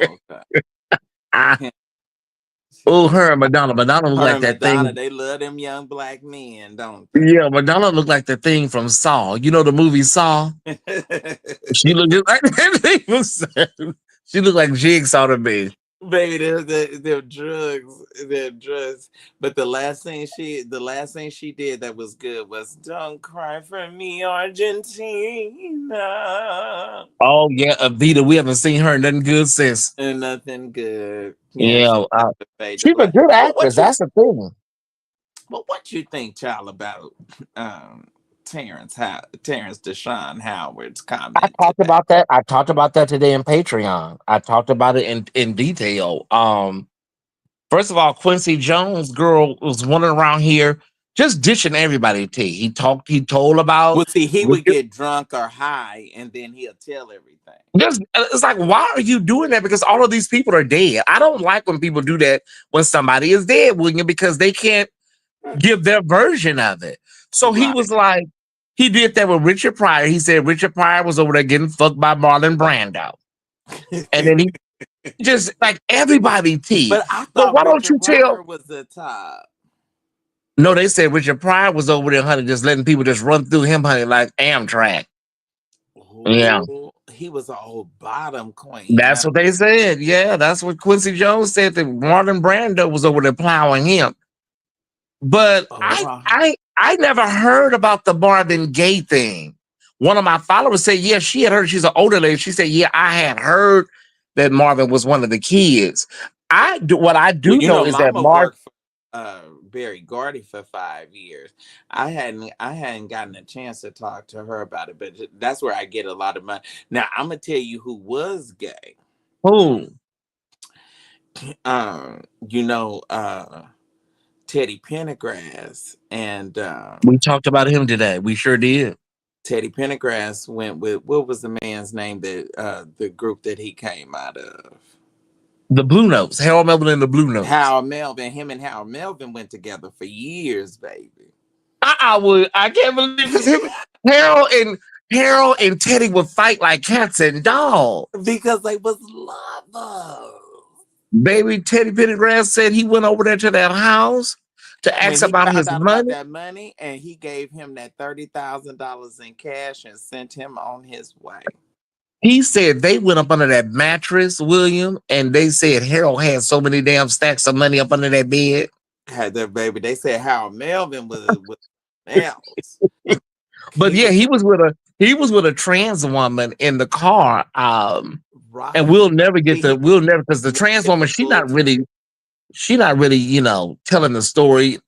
Ah, okay. oh, her and Madonna. Madonna look Her like and that Madonna, thing. they love them young black men, don't Yeah, Madonna look like the thing from Saw. You know the movie Saw? they? She looked just like that thing from Saw. She looked like Jigsaw to me. Baby, they're drugs. They're drugs. But the last thing she did that was good was "Don't Cry for Me, Argentina." Oh yeah, Avita. We haven't seen her nothing good since. And nothing good. Yeah, she Yeah, about to fade to she's a black. good But actress. That's the thing. what you think, child, about um Terrence Deshaun Howard's I comment talked today? about that. I talked about that today in Patreon. I talked about it in detail. First of all, Quincy Jones girl was running around here just dishing everybody tea. He told about Well, see, he would Richard. get drunk or high, and then he'll tell everything. Just it's like, why are you doing that? Because all of these people are dead. I don't like when people do that when somebody is dead, William, because they can't give their version of it. So he Right. was like, he did that with Richard Pryor. He said Richard Pryor was over there getting fucked by Marlon Brando. And then he just like everybody tea. But I So thought why don't Richard you tell? Pryor was the top. No, they said Richard Pryor was over there, honey, just letting people just run through him, honey, like Amtrak. Yeah, Ooh, he was a whole bottom queen, that's huh? what they said. Yeah, that's what Quincy Jones said that Marlon Brando was over there plowing him. But Oh, I never heard about the Marvin Gaye thing. One of my followers said, yeah, she had heard. She's an older lady. She said, yeah, I had heard that Marvin was one of the kids. What I well, do know is that Mama Marvin. worked for Barry Gordy for 5 years. I hadn't gotten a chance to talk to her about it, but that's where I get a lot of money. Now I'm gonna tell you who was gay. Who? Um, you know, Teddy Pendergrass and We talked about him today. We sure did. Teddy Pendergrass went with, what was the man's name that the group that he came out of? The Blue Notes, Harold Melvin and the Blue Notes. Howard Melvin. Him and Howard Melvin went together for years, baby. I can't believe because Harold and Harold and Teddy would fight like cats and dogs. Because they was lovers. Baby, Teddy Pendergrass said he went over there to that house to When ask he about found his out about money. that money, and he gave him that $30,000 in cash and sent him on his way. He said they went up under that mattress, William, and they said Harold had so many damn stacks of money up under that bed. Had their baby. They said Harold Melvin was else. But He yeah, was he was with a trans woman in the car. And right. See, he we'll never because the never trans get woman, the full truth. she not really, telling the story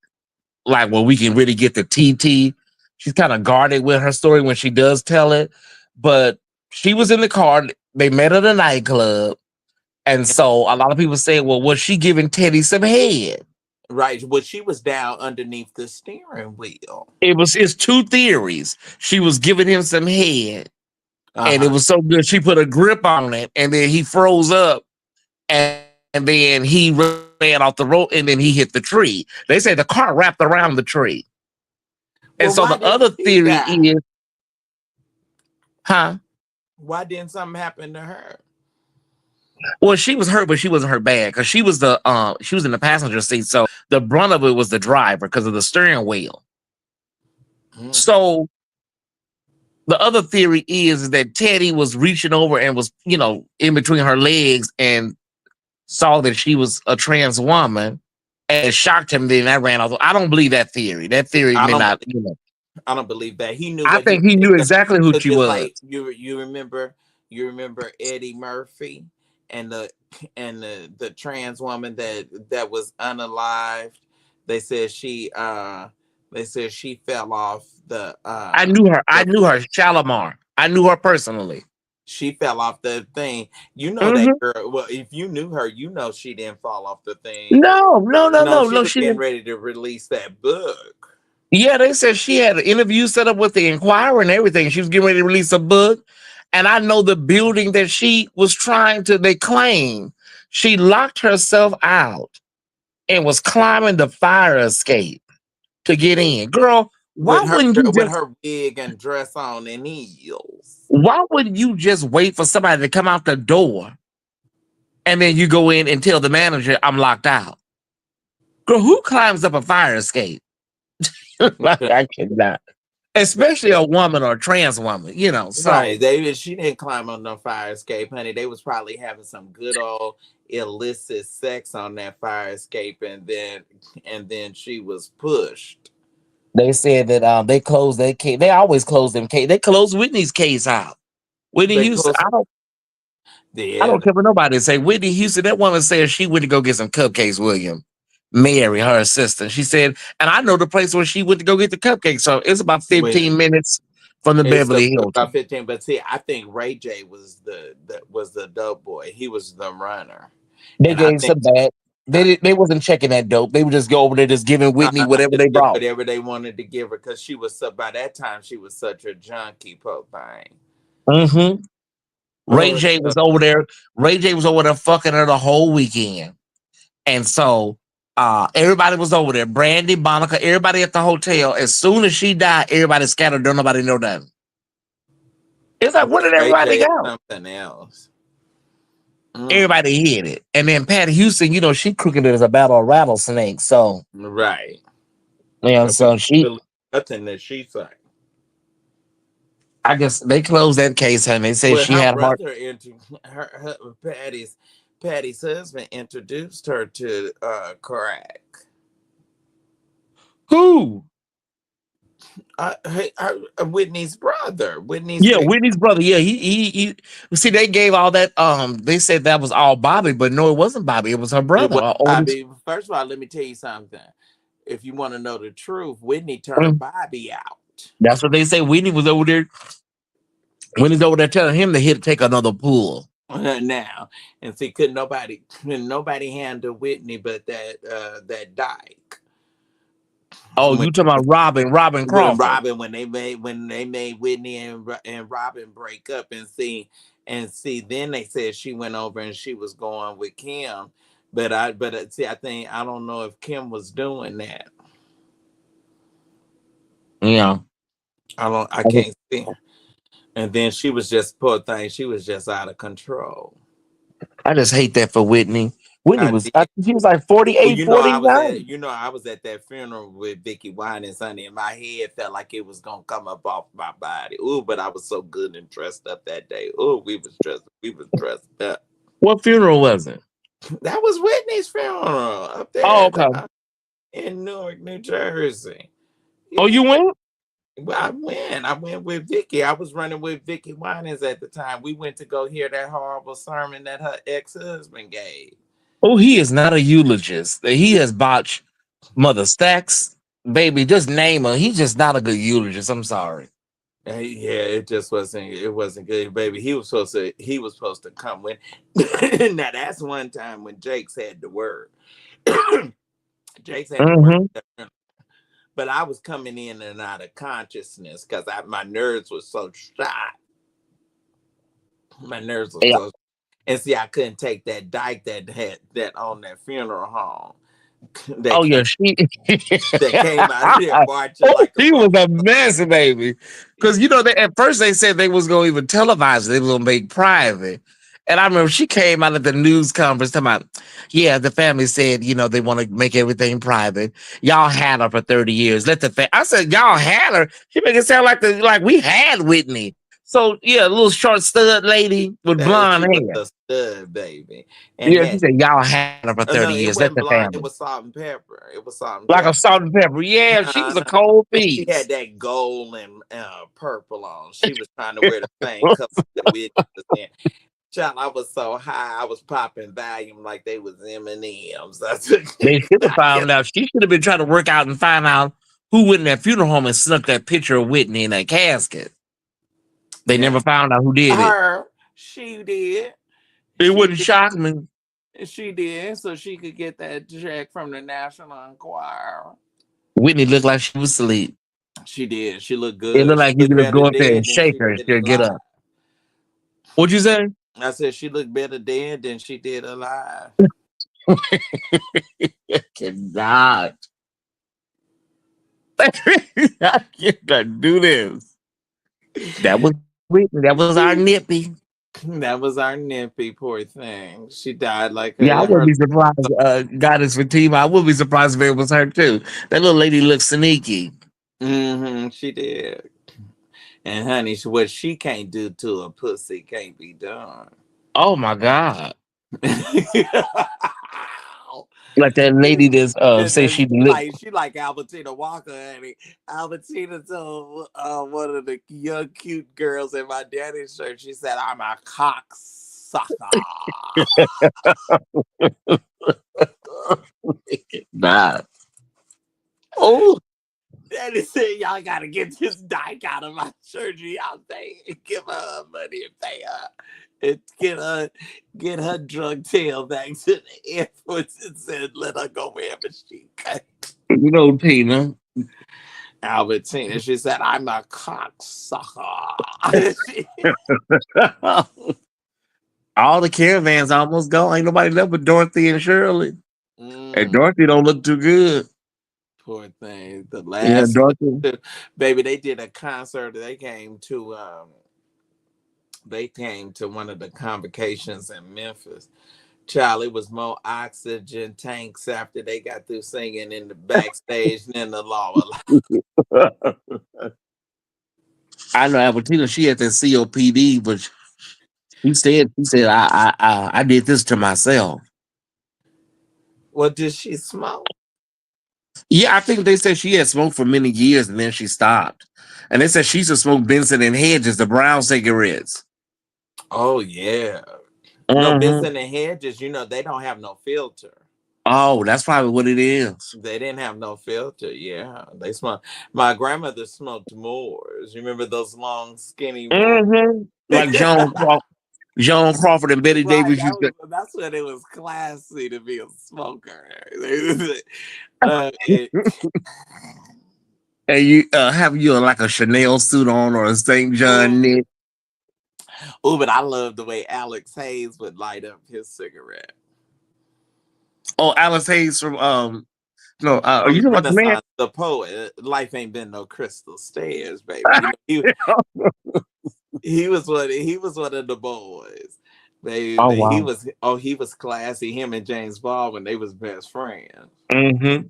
like where we can really get the TT. She's kind of guarded with her story when she does tell it. But she was in the car, they met at a nightclub. And so a lot of people say, well, was she giving Teddy some head? Right. Well, she was down underneath the steering wheel. It's two theories. She was giving him some head, and it Uh-huh. was so good she put a grip on it, and then he froze up, and then he ran off the road, and then he hit the tree. They say the car wrapped around the tree. And so Well, the why other didn't she theory die? is, huh? Why didn't something happen to her? Well, she was hurt, but she wasn't hurt bad because she was in the passenger seat. So the brunt of it was the driver because of the steering wheel. Mm. So the other theory is that Teddy was reaching over and was, in between her legs and saw that she was a trans woman and it shocked him. Then I ran off. I don't believe that theory. That theory I may don't not, believe. I don't believe that he knew I what he think he was knew doing. exactly who But she just was. like you remember Eddie Murphy and the trans woman that was unalived. They said she fell off I knew her. I the knew her. Shalimar. I knew her personally. she fell off the thing. You know that Hmm. girl. Well, if you knew her, you know she didn't fall off the thing. No, no, no, No, no, she no. was She getting didn't. ready to release that book. Yeah, they said she had an interview set up with the Inquirer and everything. She was getting ready to release a book. And I know the building that she was they claim she locked herself out and was climbing the fire escape to get in. Girl, With her wig and dress on and heels. why wouldn't you just wait for somebody to come out the door and then you go in and tell the manager I'm locked out? Girl, who climbs up a fire escape? Like, I cannot. Especially a woman or a trans woman, Right. so She didn't climb on no fire escape, honey. They was probably having some good old illicit sex on that fire escape, and then she was pushed. they said that they closed that case. They always close them case. They closed Whitney's case out. Whitney They Houston. close I yeah, don't care what nobody say. Whitney Houston. That woman said she went to go get some cupcakes. William, Mary, her assistant. She said, and I know the place where she went to go get the cupcakes. So it's about well, 15 minutes from the it's Beverly about Hilton. 15. But see, I think Ray J was the dope boy. He was the runner. They And I gave think some bad. They wasn't checking that dope. They would just go over there just giving Whitney whatever just they give brought. whatever they wanted to give her because she was so by that time she was such a junkie, po thing. Hmm. Ray Oh, J was over there. Ray J was over there fucking her the whole weekend. And so everybody was over there. Brandy, Monica, everybody at the hotel. As soon as she died, everybody scattered. Don't nobody know nothing. It's like, where did Ray everybody J is go? something else. Mm, Everybody hid it. And then Patty Houston, she crooked it as a battle of rattlesnakes. So, right. We so can't she, believe nothing that she said. I guess they closed that case and they said Well, she her had heart. brother Patty's husband introduced her to crack. Who? Whitney's brother. Whitney's Yeah, big. Whitney's brother. Yeah, he see, they gave all that. They said that was all Bobby, but no, it wasn't Bobby. It was her It brother, was her oldest. Bobby. First of all, let me tell you something. If you want to know the truth, Whitney turned Mm. Bobby out. That's what they say. Whitney was over there. Whitney's over there telling him to take another pool. Now and see, couldn't nobody handle Whitney but that dyke. Oh, When you talking about Robin Crawford? when they made Whitney and Robin break up and see then they said she went over and she was going with Kim, but I think I don't know if Kim was doing that. Yeah. I can't see. And then she was just poor thing. She was just out of control. I just hate that for Whitney. Whitney I was, did. she was like Well, 48, 49. I was at that funeral with Vicky Winans, honey, and my head felt like it was gonna come up off my body. Ooh, but I was so good and dressed up that day. Ooh, we was dressed up. What funeral was it? That was Whitney's funeral up Oh, there okay. in Newark, New Jersey. Oh, Yeah. you went? Well, I went. I went with Vicky. I was running with Vicky Winans at the time. We went to go hear that horrible sermon that her ex-husband gave. Oh, he is not a eulogist. He has botched Mother Stacks. Baby, just name her. He's just not a good eulogist. I'm sorry. Yeah, it just wasn't. It wasn't good, baby. He was supposed to come when. Now that's one time when Jake's had the word. Jake's had the word, Mm-hmm. but I was coming in and out of consciousness because my nerves were so shot. My nerves were Yeah. so, and see, I couldn't take that dyke that had that on that funeral home. That Oh, came, yeah. She, that came out there marching oh, like a he was a motherfucker. mess, baby. Because, at first they said they was going to even televise it. They was going to make private. And I remember she came out at the news conference talking about, yeah, the family said, they want to make everything private. Y'all had her for 30 years. I said, y'all had her. She make it sound like we had Whitney. So, yeah, a little short stud lady with blonde She was hair. a stud, baby, and Yeah, she had said, y'all had her for oh 30 no, it years. Let wasn't the blonde. It family. was salt and pepper. It was salt and Like a pepper. salt and pepper. Yeah, she was a Uh-huh. cold And she piece. had that gold and purple on. She was trying to wear the same color that Whitney was in. Child, I was so high, I was popping volume like they was M&Ms. I took They should have I found kept out. She should have been trying to work out and find out who went in that funeral home and snuck that picture of Whitney in that casket. They now never found out who did it. her. She did. It She wouldn't did. shock me. She did, so she could get that check from the National Enquirer. Whitney looked like she was asleep. She did. She looked It good. looked She like you looked could just better go up there and dead than shake she her and did she'll get alive. up. What'd you say? I said she looked better dead than she did alive. I cannot. I cannot do this. That was Whitney. That was our nippy. That was our nippy, poor thing. She died like Yeah, I wouldn't her. be surprised. Goddess Fatima, I would be surprised if it was her too. That little lady looks sneaky. She did. And honey, what she can't do to a pussy can't be done. Oh my God. Like that lady that's And say she then lit. she like Albertina Walker, honey. Albertina told one of the young cute girls in my daddy's church, she said, "I'm a cocksucker." Nah. Oh, Daddy said, "Y'all gotta get this dyke out of my church. Y'all pay, give her money and pay her, and get her drug tail back to the Air Force and said, let her go wherever she can." Tina. Albertina, she said, "I'm a cocksucker." All the caravans almost gone. Ain't nobody left but Dorothy and Shirley. And Mm, Dorothy don't look too good. poor thing. The Yeah, last Dorothy. baby, they did a concert. They came to one of the convocations in Memphis. Child, it was more oxygen tanks after they got through singing in the backstage than the lower. I know Albertina, she had that COPD, but she said, I did this to myself. Well, did she smoke? Yeah, I think they said she had smoked for many years and then she stopped. And they said she used to smoke Benson and Hedges, the brown cigarettes. Oh yeah. No, Mm-hmm. Benson and Hedges, they don't have no filter. Oh, that's probably what it is. They didn't have no filter. Yeah, they smoked. My grandmother smoked Moors. You remember those long, skinny Moors? Mm-hmm. Like Right. Joan Crawford and Betty Davis used to. That's when it was classy to be a smoker. It, And you have you like a Chanel suit on or a St. John knit. oh, but I love the way Alex Hayes would light up his cigarette. Oh, Alice Hayes from no, are From you the talking about the man? Renaissance, the poet. Life ain't been no crystal stairs, baby. He was one of the boys. Oh He wow. was he was classy. Him and James Baldwin, they was best friends. Mm-hmm.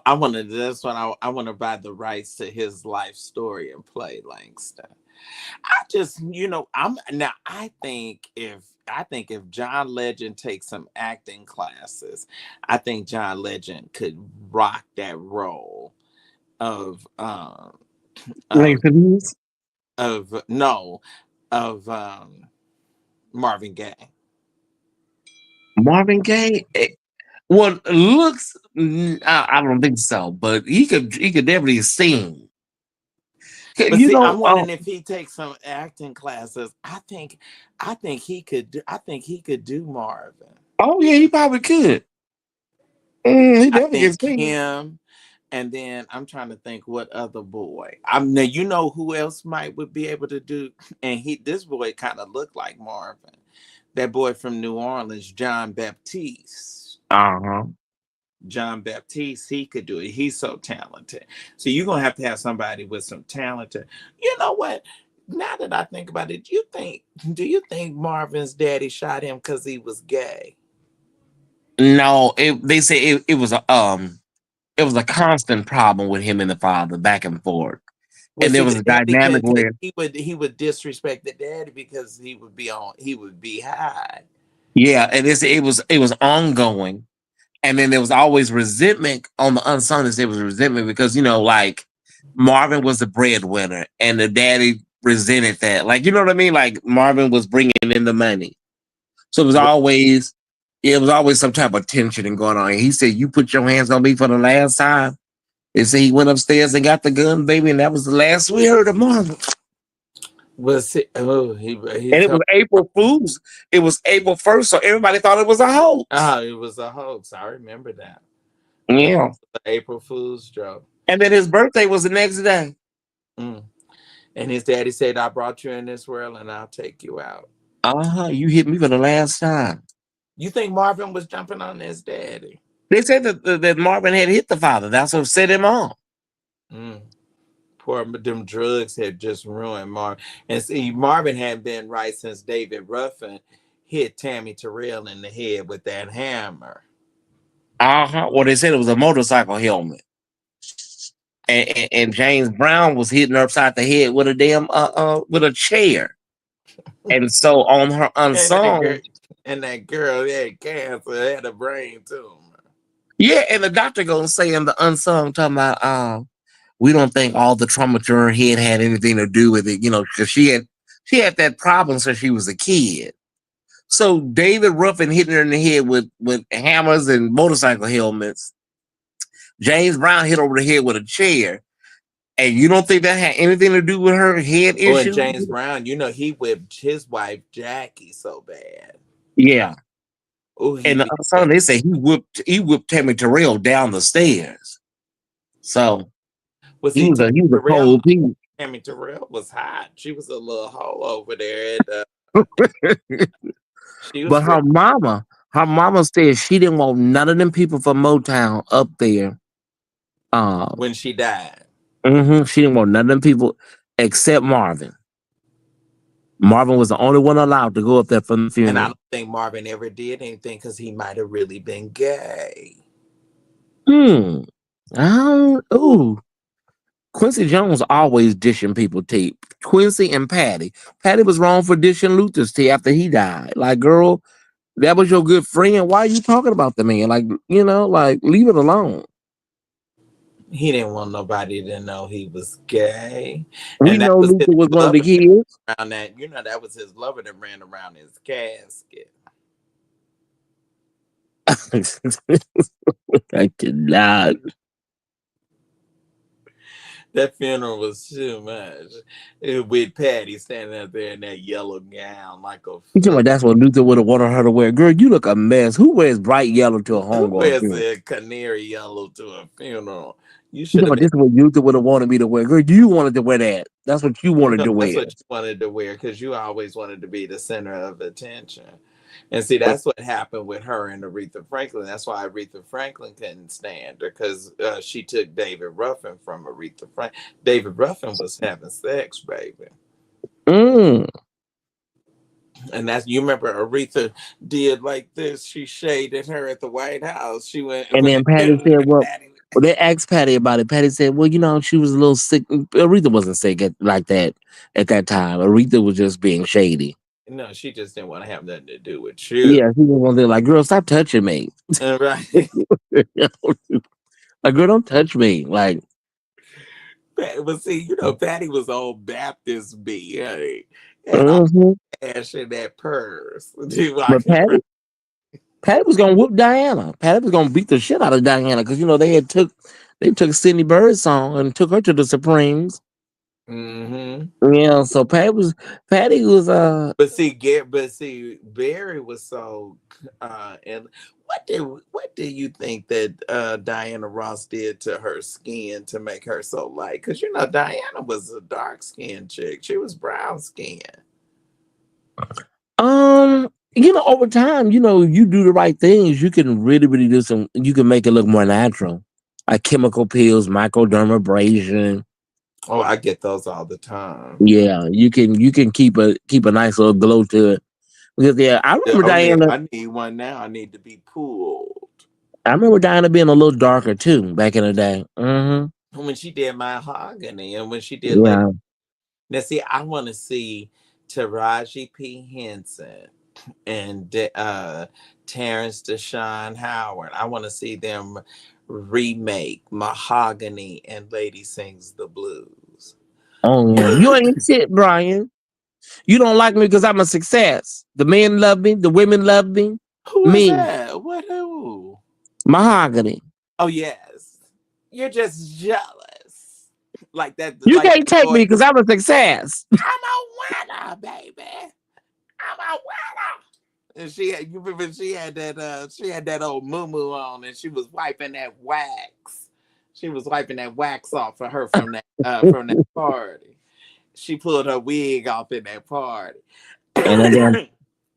I want to. That's what I want to buy the rights to his life story and play Langston. I just, I'm now. I think if John Legend takes some acting classes, I think John Legend could rock that role of of Langston. of no of Marvin Gaye. Marvin Gaye. Well, looks. I don't think so, but he could definitely sing. But You see, I'm know. wondering if he takes some acting classes. I think he could. I think he could do Marvin. Oh yeah, he probably could. He I definitely can think sing. him, and then I'm trying to think what other boy. I'm now. You know who else might would be able to do? And this boy kind of looked like Marvin. That boy from New Orleans, John Baptiste. Uh huh. John Baptiste, he could do it. He's so talented. So you're gonna have to have somebody with some talent. You know what? Now that I think about it, do you think Marvin's daddy shot him because he was gay? No, they say it was a constant problem with him and the father back and forth, Well, and there see, was the a daddy dynamic could, cause where he would disrespect the daddy because he would be high. yeah, and it was ongoing, and then there was always resentment on the unsung. There was resentment because like Marvin was the breadwinner, and the daddy resented that. Like you know what I mean? Like Marvin was bringing in the money, so it was always some type of tension and going on. And he said, "You put your hands on me for the last time." They say he went upstairs and got the gun, baby, and that was the last we heard of Marvin. Was he And it was told April Fools. It was April 1st, so everybody thought it was a hoax. it was a hoax. I remember that. That Yeah. was the April Fool's joke. And then his birthday was the next day. Mm. And his daddy said, "I brought you in this world, and I'll take you out." Uh-huh. You hit me for the last time. You think Marvin was jumping on his daddy? They said that Marvin had hit the father. That's what set him off. Mm. Poor them drugs had just ruined Marvin. And see, Marvin had been right since David Ruffin hit Tammy Terrell in the head with that hammer. Uh-huh. Well, they said it was a motorcycle helmet. And James Brown was hitting her upside the head with a damn with a chair. And so on her And that girl, unsung, had cancer, had a brain tumor. yeah, and the doctor gonna say in the unsung talking about we don't think all the trauma to her head had anything to do with it, because she had that problem since she was a kid. So David Ruffin hitting her in the head with hammers and motorcycle helmets. James Brown hit over the head with a chair. And you don't think that had anything to do with her head Oh, and issue? James Brown, he whipped his wife Jackie so bad. Yeah. Oh, he And the beat son, that. they say he whipped Tammy Terrell down the stairs. So Was he he was Tammy a Terrell? cold piece. Tammy Terrell was hot. She was a little hoe over there. And, she But was real her mama said she didn't want none of them people from Motown up there. Um, when she died. she didn't want none of them people except Marvin. Marvin was the only one allowed to go up there for the And I funeral. don't think Marvin ever did anything because he might have really been gay. Hmm. Ooh. Quincy Jones always dishing people tea. Quincy and Patty. Patty was wrong for dishing Luther's tea after he died. Like, girl, that was your good friend. Why are you talking about the man? Like, leave it alone. He didn't want nobody to know he was gay. We And that know was his Luther was one of the lover kids. around that. That was his lover that ran around his casket. I cannot. That funeral was too much. With Patty standing up there in that yellow gown like a You talking about that's what Luther would have wanted her to wear. Girl, you look a mess. Who wears bright yellow to a who homegoing wears funeral? a canary yellow to a funeral? You You should talking have about been. this is what Luther would have wanted me to wear. Girl, you wanted to wear that. That's what you wanted to That's wear. what you wanted to wear because you always wanted to be the center of attention. And see, that's what happened with her and Aretha Franklin. That's why Aretha Franklin couldn't stand her because she took David Ruffin from Aretha Franklin. David Ruffin was having sex, baby. Mm. And that's, you remember Aretha did like this. She shaded her at the White House. She went And when then Patty said, well, Patty. they asked Patty about it. Patty said, well, she was a little sick. Aretha wasn't sick like that at that time. Aretha was just being shady. No, she just didn't want to have nothing to do with Yeah, you. she was one there like, girl, stop touching me. Right. Like, girl, don't touch me. Like, But see, Patty was old Baptist B. Hey, had all mhm. cash in that purse. Dude, I But can Patty was gonna whoop Diana. Patty was gonna beat the shit out of Diana because they took Sydney Bird's song and took her to the Supremes. Mm-hmm. Yeah, so Patty was. But see, Barry was so. And what do you think that Diana Ross did to her skin to make her so light? Because Diana was a dark skinned chick. She was brown skinned. Over time, you do the right things, you can really, really you can make it look more natural. Like chemical peels, microdermabrasion. Oh, I get those all the time. Yeah, you can keep a nice little glow to it. Because yeah, Oh yeah, I need one now. I need to be pulled. I remember Diana being a little darker too back in the day. When she did Mahogany and when she did Lady. Yeah. Now, see, I want to see Taraji P. Henson and Terrence Howard. I want to see them remake Mahogany and Lady Sings the Blues. Oh yeah. You ain't shit, Brian. You don't like me because I'm a success. The men love me, the women love me. Who is Me, that? What who? Mahogany. Oh yes, you're just jealous, like that. You Like can't that take boy. me because I'm a success. I'm a winner, baby. I'm a winner. And you remember she had that old moo on, and she was wiping that wax. She was wiping that wax off for her from that party. She pulled her wig off in that party. And then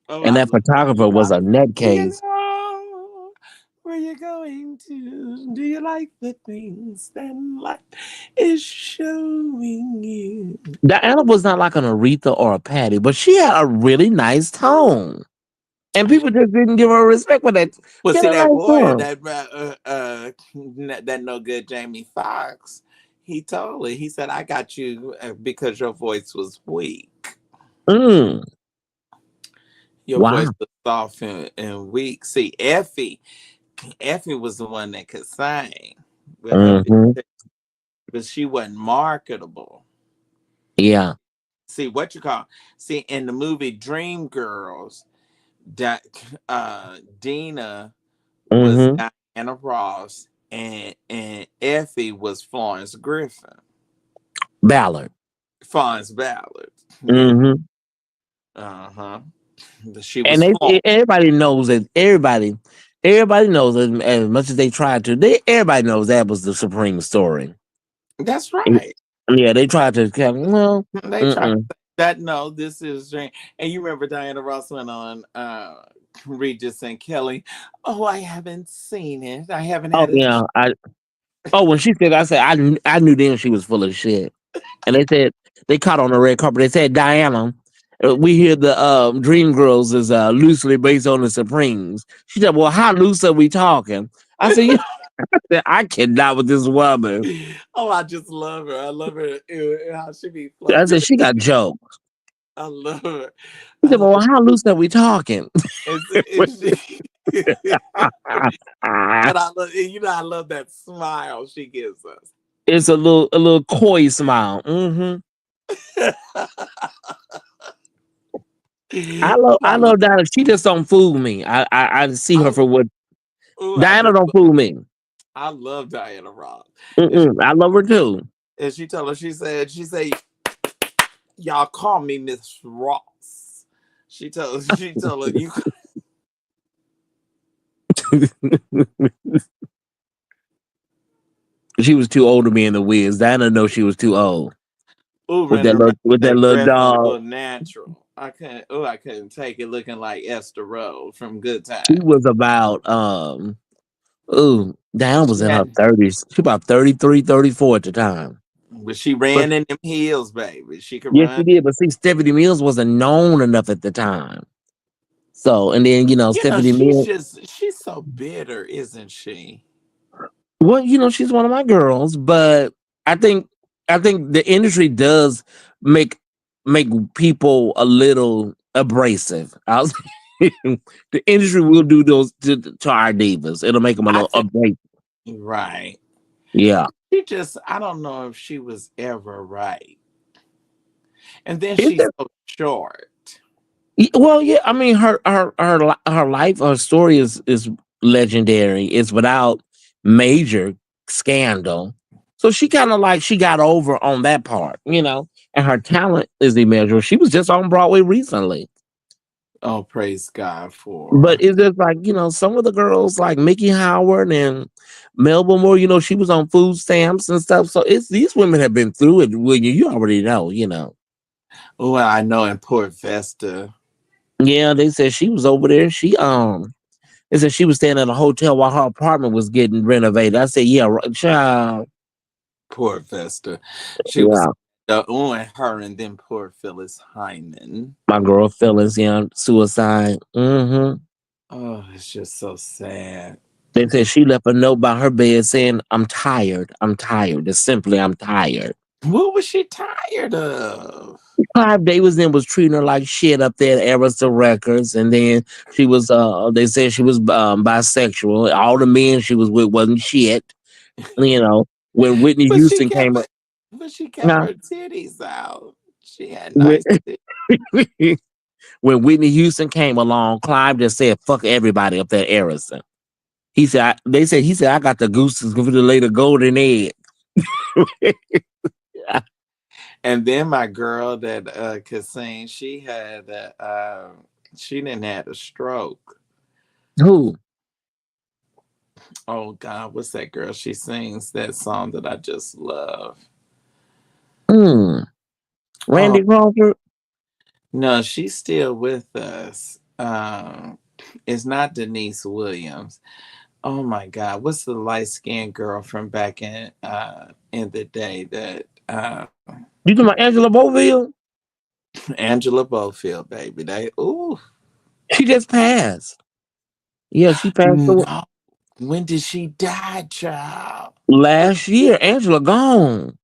Oh, and I that love photographer that. was a Do you nutcase. know where you're going to? Do you like the things that life is showing you? Diana was not like an Aretha or a Patty, but she had a really nice tone. And people just didn't give her respect for that. Well, She had see a that nice boy, tone. that no good Jamie Foxx. He told her. He said, "I got you because your voice was weak. Mm, Your voice wow. was soft and weak." See, Effie was the one that could sing with her, Hmm. but she wasn't marketable. Yeah. See what you call. See in the movie Dreamgirls, that Dina was Hmm. Diana Ross and Effie was Florence Griffin. Ballard. Florence Ballard. Yeah. Hmm. Uh-huh. She And was Florence. everybody knows that everybody knows as much as they tried to. Everybody knows that was the Supreme story. That's right. Yeah, they tried to. Well, They tried mm-mm. that. No, this is Dream. And you remember Diana Ross went on Regis and Kelly. Oh, I haven't seen it. I haven't Oh had it. yeah, when she said, I said, I knew then she was full of shit. And they said they caught on the red carpet. They said, Diana, we hear the Dream Girls is loosely based on the Supremes. She said, well, how loose are we talking? I said, I cannot with this woman. Oh, I just love her. I love her. How she be I flirting. said, she got jokes. I love her. She I said, love well, how loose are we talking? and I love, I love that smile she gives us. It's a little coy smile. I I, love Diana. She just don't fool me. I see her I, for what I Diana just, don't fool me. I love Diana Ross. And Mm-mm, I love her too. she told her, she said, y'all call me Miss Ross. She told her, you. She was too old to be in the Wiz. Diana know she was too old Ooh, with running that around little with with that that little dress on, dog. look natural. I couldn't take it looking like Esther Road from Good She Time. was about Diana was She in her had 30s. She about 33, 34 at the time. But she But ran in them heels, baby. She could yes, she run. did. But see, Stephanie Mills wasn't known enough at the time. So, and then You know, Stephanie Mills. she's so bitter, isn't she? Well, she's one of my girls, but I think I think the industry does make make people a little abrasive. The industry will do those to our divas. It'll make them a I little think abrasive. right. Yeah. I don't know if she was ever right. And then Is she's there? so short. Well, yeah. I mean, her life, her story is legendary. It's without major scandal. So she kind of like she got over on that part. And her talent is immeasurable. She was just on Broadway recently. Oh, praise God for. But it's just like, some of the girls like Mickey Howard and Melba Moore, she was on food stamps and stuff. So it's these women have been through it, William. You already know. Well, I know in Port Vesta. Yeah, they said she was over there. They said she was staying at a hotel while her apartment was getting renovated. I said, yeah, right, child. Port Vesta. She was Yeah. on her and then poor Phyllis Hyman. My girl Phyllis, yeah, suicide. Oh, it's just so sad. They said she left a note by her bed saying, I'm tired. I'm tired. Just simply, I'm tired. What was she tired of? Clive Davis then was treating her like shit up there at Arista Records, and then she was they said she was bisexual. All the men she was with wasn't shit. When Whitney But she Houston kept came up, it. But she kept nah, her titties out. She had when, nice titties. when Whitney Houston came along, Clive just said fuck everybody up there at Arista. He said I got the gooses for the lay the golden egg. And then my girl that could sing, she didn't had a stroke. Who? Oh God, what's that girl? She sings that song that I just love. Hmm. Oh Randy Crawford. no, she's still with us. It's not Denise Williams. Oh my God, what's the light skinned girl from back in the day that You talking about Angela Boville? Angela Bofield, baby. They ooh She just passed. Yeah, she passed away no. When did she die, child? last year. Angela gone.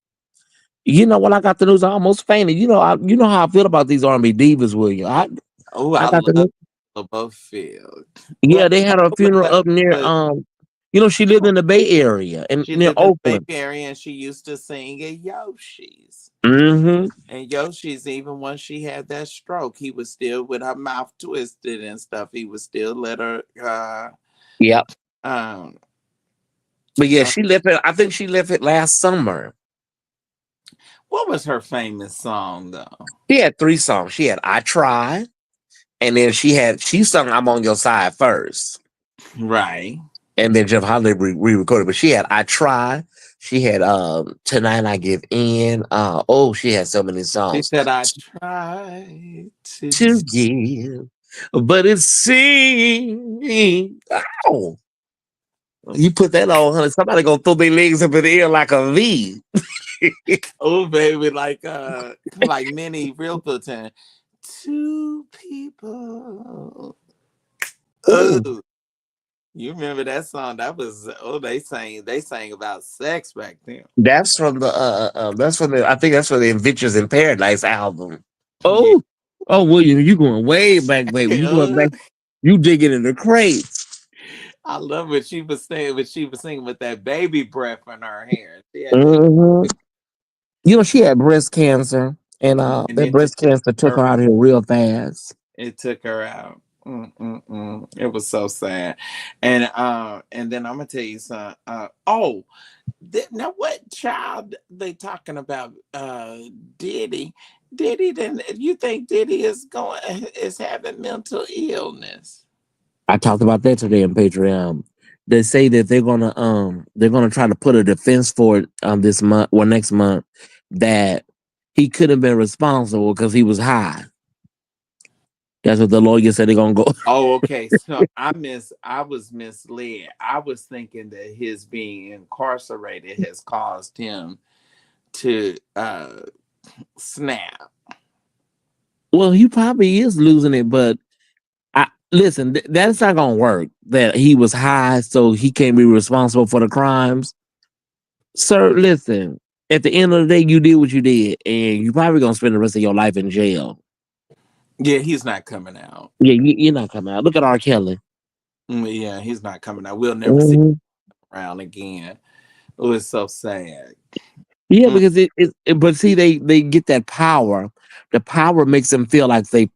When I got the news, I almost fainted. You know how I feel about these R&B divas, William. Oh, I I got the love news. Angela Bofield. Well, Yeah, they had a funeral up near. but She lived in the Bay Area and she near lived in the Bay Oakland. Area and she used to sing at Yoshi's. Mm-hmm. And Yoshi's, even when she had that stroke, he was still with her mouth twisted and stuff. He would still let her. Yep. Um, But yeah, uh, she left it. I think she left it last summer. what was her famous song though? She had 3 songs. She had "I Try," and then she sung "I'm on Your Side" first. Right. And then Jeff Holiday re-recorded. But she had "I Try." She had "Tonight I Give In." She had so many She songs said, "I tried to." to give, but it's singing. Oh, you put that on, honey. Somebody gonna throw their legs up in the air like a V. Oh, baby, like many real Fulton. Two people. Ooh, Oh, you remember that song? That was they sang about sex back then. that's from the I think that's from the Adventures in Paradise album. Yeah. Oh, William, you going way back, baby. You going Uh, back. You digging in the crates. I love what she was saying, what she was singing with that baby breath in her hair. She had that, hmm she had breast cancer, and and that breast cancer took her her out of here real fast. it took her out. It was so sad, and then I'm gonna tell you something. Now what child they talking about? Diddy. Diddy. Then you think Diddy is having mental illness? I talked about that today in Patreon. They say that they're gonna try to put a defense for it this month or next month that he could have been responsible because he was high. That's what the lawyer said they're gonna go. Oh, okay. So I was misled. I was thinking that his being incarcerated has caused him to snap. Well, he probably is losing it, but listen, that's not gonna work. That he was high, so he can't be responsible for the crimes. Sir, listen. At the end of the day, you did what you did, and you probably gonna spend the rest of your life in jail. Yeah, he's not coming out. Yeah, you're not coming out. Look at R. Kelly. Yeah, he's not coming out. We'll never see him Mhm. around again. Oh, it's so sad. Yeah, Mm. because but see, they get that power. The power makes them feel like they,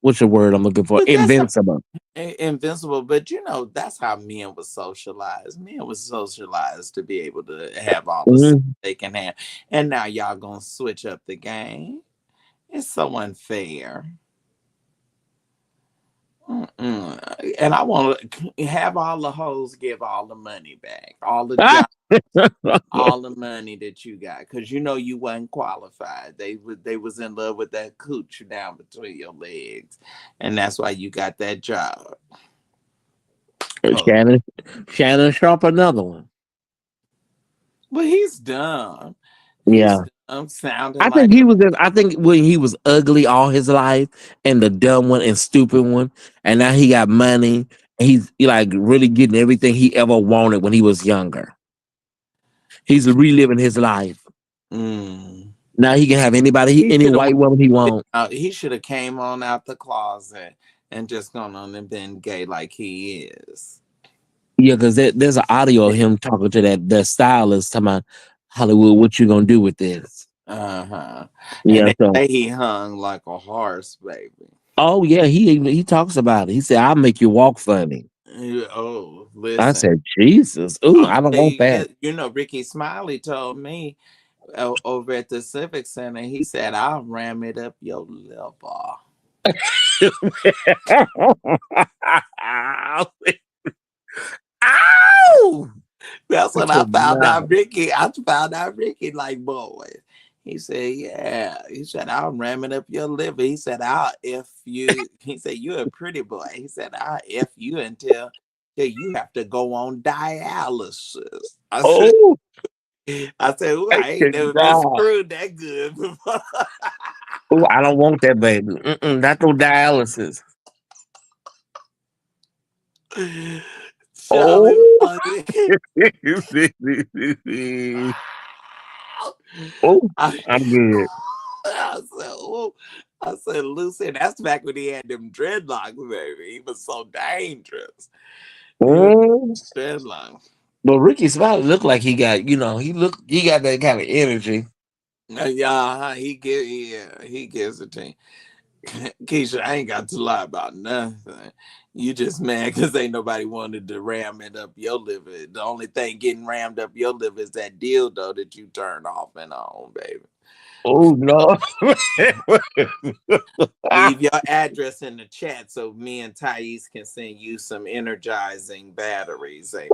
what's the word I'm looking for? But that's Invincible. invincible. But that's how men was socialized. Men was socialized to be able to have all the stuff Mhm. they can have. And now y'all gonna switch up the game. It's so unfair. Mm-mm. And I want to have all the hoes give all the money back, all the jobs, all the money that you got, because you wasn't qualified. They was in love with that cooch down between your legs, and that's why you got that job. Oh, Shannon Sharp, another one. but he's dumb. He's Yeah. dumb, sounding I like think he was. I think when he was ugly all his life, and the dumb one and stupid one, and now he got money. And he's like really getting everything he ever wanted when he was younger. He's reliving his life. mm, Now he can have he any should have. white woman he wants. He should have came on out the closet and just gone on and been gay like he is. Yeah, because there's an audio of him talking to that stylist, talking about Hollywood. What you gonna do with this? Uh-huh. And Yeah. they So, say he hung like a horse, baby. oh yeah, he talks about it. He said, "I'll make you walk funny." Oh, I listen. said, "Jesus, ooh, I'm I don't gonna tell want you that." this. Ricky Smiley told me over at the Civic Center, he said, I'll ram it up your liver. Ow! That's I when I could found not. out Ricky. I found out Ricky like, boy. He said, yeah. He said, I'll ram it up your liver. He said, I'll F you. He said, you're a pretty boy. He said, I'll F you until you have to go on dialysis. Oh, I said, ooh, I I ain't could never been not. screwed that good before. Oh, I don't want that, baby. Not no dialysis. Charlie Oh, funny. oh, I, I'm good. I said, oh, I said, Lucy, and that's back when he had them dreadlocks, baby. He was so dangerous. He was Mm. dreadlocks. But Ricky Smiley looked like he got, he got that kind of energy. Yeah, he gives it to you. Keisha, I ain't got to lie about nothing. You just mad because ain't nobody wanted to ram it up your liver. The only thing getting rammed up your liver is that dildo that you turned off and on, baby. Oh no. Leave your address in the chat so me and Thais can send you some energizing batteries. Amen.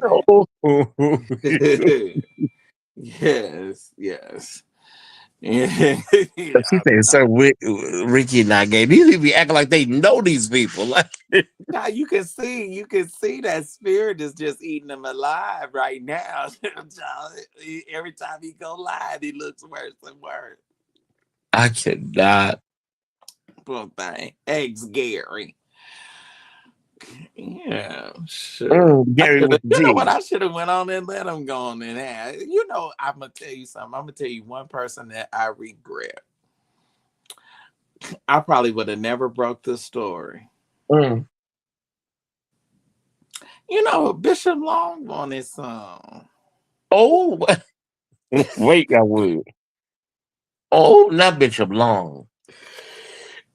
Yes, yes. Yeah. She said, "Sir, Ricky not gay." These people be acting like they know these people. Like, Now you can see that spirit is just eating him alive right now. Every time he go live, he looks worse and worse. I cannot. Poor thing. Ex Gary. Yeah, sure. Gary with the You know what? G. I should have went on and let him go on and have. I'm gonna tell you something. I'm gonna tell you one person that I regret. I probably would have never broke the story. Mm. Bishop Long on his song. Oh, wait, I would. Oh, not Bishop Long.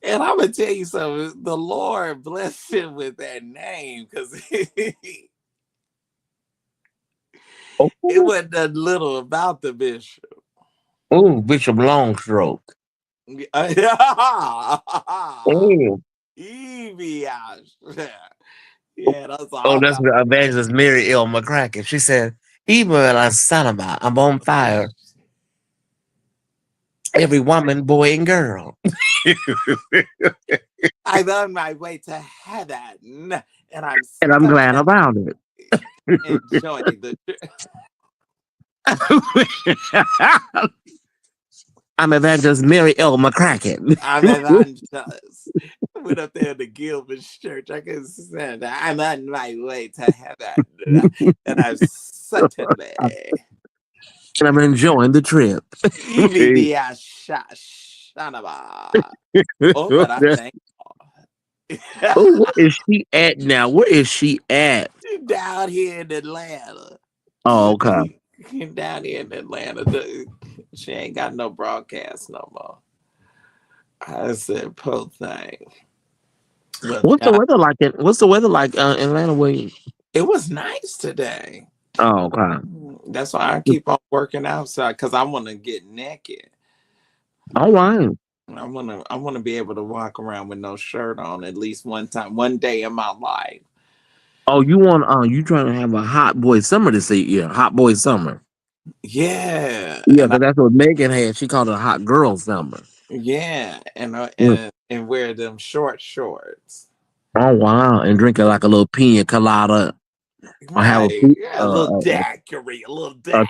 And I'm gonna tell you something. The Lord blessed him with that name because it Oh, wasn't a little about the bishop. oh, Bishop Longstroke. Oh, Evie out. Yeah, that's oh, all that's about the evangelist Mary L. McCracken. She said, "Even when I'm son about, I'm on fire. Every woman, boy, and girl." I'm on my way to heaven, and I'm And I'm glad studying, about it. enjoying the. I'm Evangelist Mary L. McCracken. I'm evangelist. I went up there to Gilbert Church. I can say that I'm on my way to heaven. And I'm certainly And I'm enjoying the trip. Ilibia Shanaba. Oh, but I thank Oh, God. where is she at now? Where is she at? Down here in Atlanta. Oh, okay. Down here in Atlanta. She ain't got no broadcast no more. I said, poor thing. But What's the weather like what's the weather like in Atlanta where you? it was nice today. Oh, okay. That's why I keep on working outside because I want to get naked. All right. I wanna be able to walk around with no shirt on at least one time, one day in my life. Oh, you trying to have a hot boy summer this year? Hot boy summer. Yeah, Yeah, and I, because that's what Megan had. She called it a hot girl summer. yeah, and Yeah. and wear them short shorts. Oh wow, and drinking like a little pina colada or have Right, yeah, a little a daiquiri.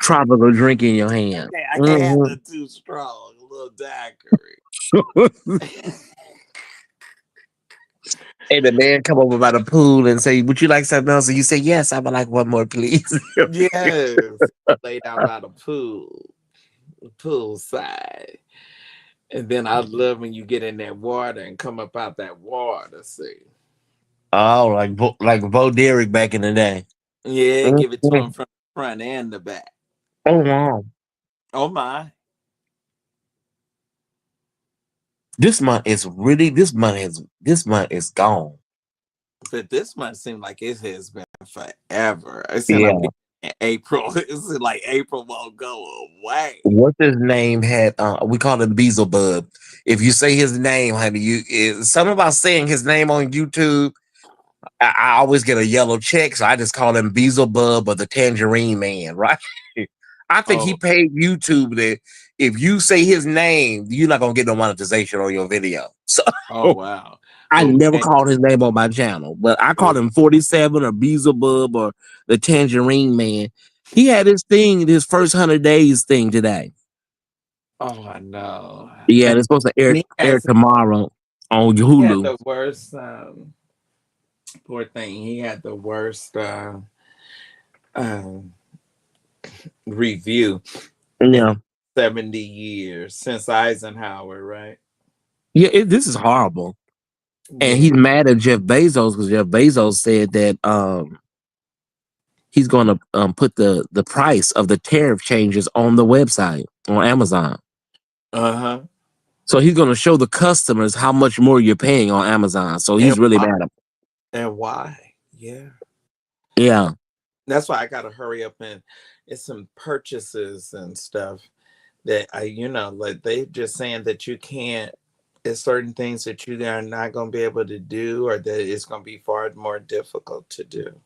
tropical drink in your hand. I can't have Hmm. it too strong. A little daiquiri. And the man come over by the pool and say, "Would you like something else?" And you say, "Yes, I would like one more, please." Yes, laid out by the pool side. And then I love when you get in that water and come up out that water. See, Oh, like Bo Derek back in the day. yeah, give it to Mhm. him from the front and the back. Oh wow, Oh my! this month is gone. But this month seemed like it has been forever. It seemed like Yeah. we in April. It seemed like April won't go away. What's his name had we call him Beelzebub. If you say his name, honey, something about saying his name on YouTube. I always get a yellow check, so I just call him Beelzebub or the Tangerine Man, right? I think he Oh, paid YouTube that if you say his name, you're not gonna get no monetization on your video. So oh wow! I Well, never man, called his name on my channel, but I called well, him 47 or Beelzebub or the Tangerine Man. He had his thing, his first 100 days thing today. oh, I know. Yeah, it's supposed to And air tomorrow on he had Hulu. the worst. Poor thing. He had the worst um, review in Yeah, 70 years since Eisenhower, right? yeah, this is horrible. And Yeah. he's mad at Jeff Bezos because Jeff Bezos said that he's going to put the price of the tariff changes on the website on Amazon. Uh huh. So he's going to show the customers how much more you're paying on Amazon. So And he's really why? mad at. And why? Yeah. Yeah. That's why I got to hurry up and it's some purchases and stuff that like they just saying that you can't. It's certain things that you are not going to be able to do, or that it's going to be far more difficult to do.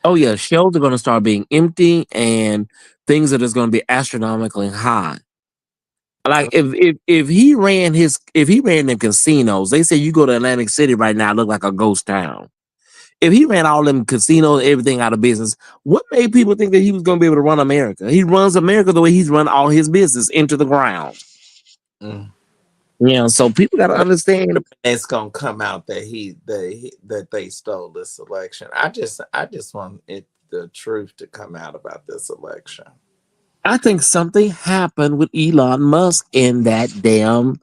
Oh yeah, shelves are going to start being empty and things that is going to be astronomically high. Like if he ran them casinos, they say you go to Atlantic City right now, it look like a ghost town. If he ran all them casinos, everything out of business, what made people think that he was going to be able to run America? He runs America the way he's run all his business into the ground. Mm. Yeah, so people got to understand. It's gonna come out that that they stole this election. I just want the truth to come out about this election. I think something happened with Elon Musk in that damn,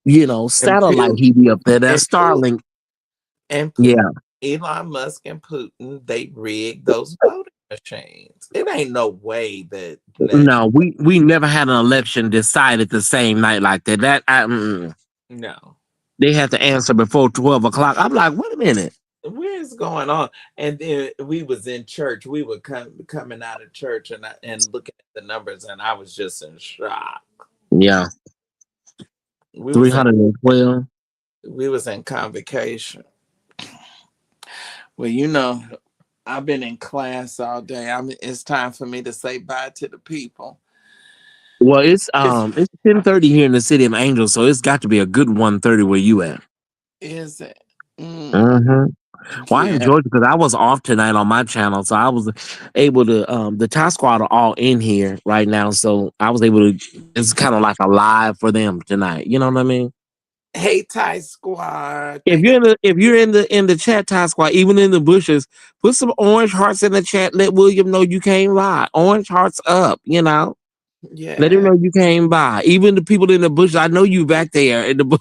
And satellite Putin he be up there. That and Putin Starlink. and Putin, Yeah. Elon Musk and Putin, they rigged those voting machines. It ain't no way that No, we never had an election decided the same night like that. no. They had to answer before 12 o'clock. I'm like, wait a minute. Where is going on? And then we was in church. We were coming out of church and looking at the numbers, and I was just in shock. Yeah, We was in 312. we was in convocation. Well, I've been in class all day. It's time for me to say bye to the people. Well, it's It's, um it's 10:30 here in the city of Angels, so it's got to be a good 1:30 where you at. is it? Mm. Mm-hmm. Well, I Yeah. enjoyed it because I was off tonight on my channel, so I was able to. The Tie Squad are all in here right now, so I was able to. It's kind of like a live for them tonight. You know what I mean? Hey, Thai Squad. If Thank you're in the chat, Tie Squad, even in the bushes, put some orange hearts in the chat. Let William know you came by. Orange hearts up. You know, you. let him Yeah. know you came by. Even the people in the bushes, I know you back there in the bush.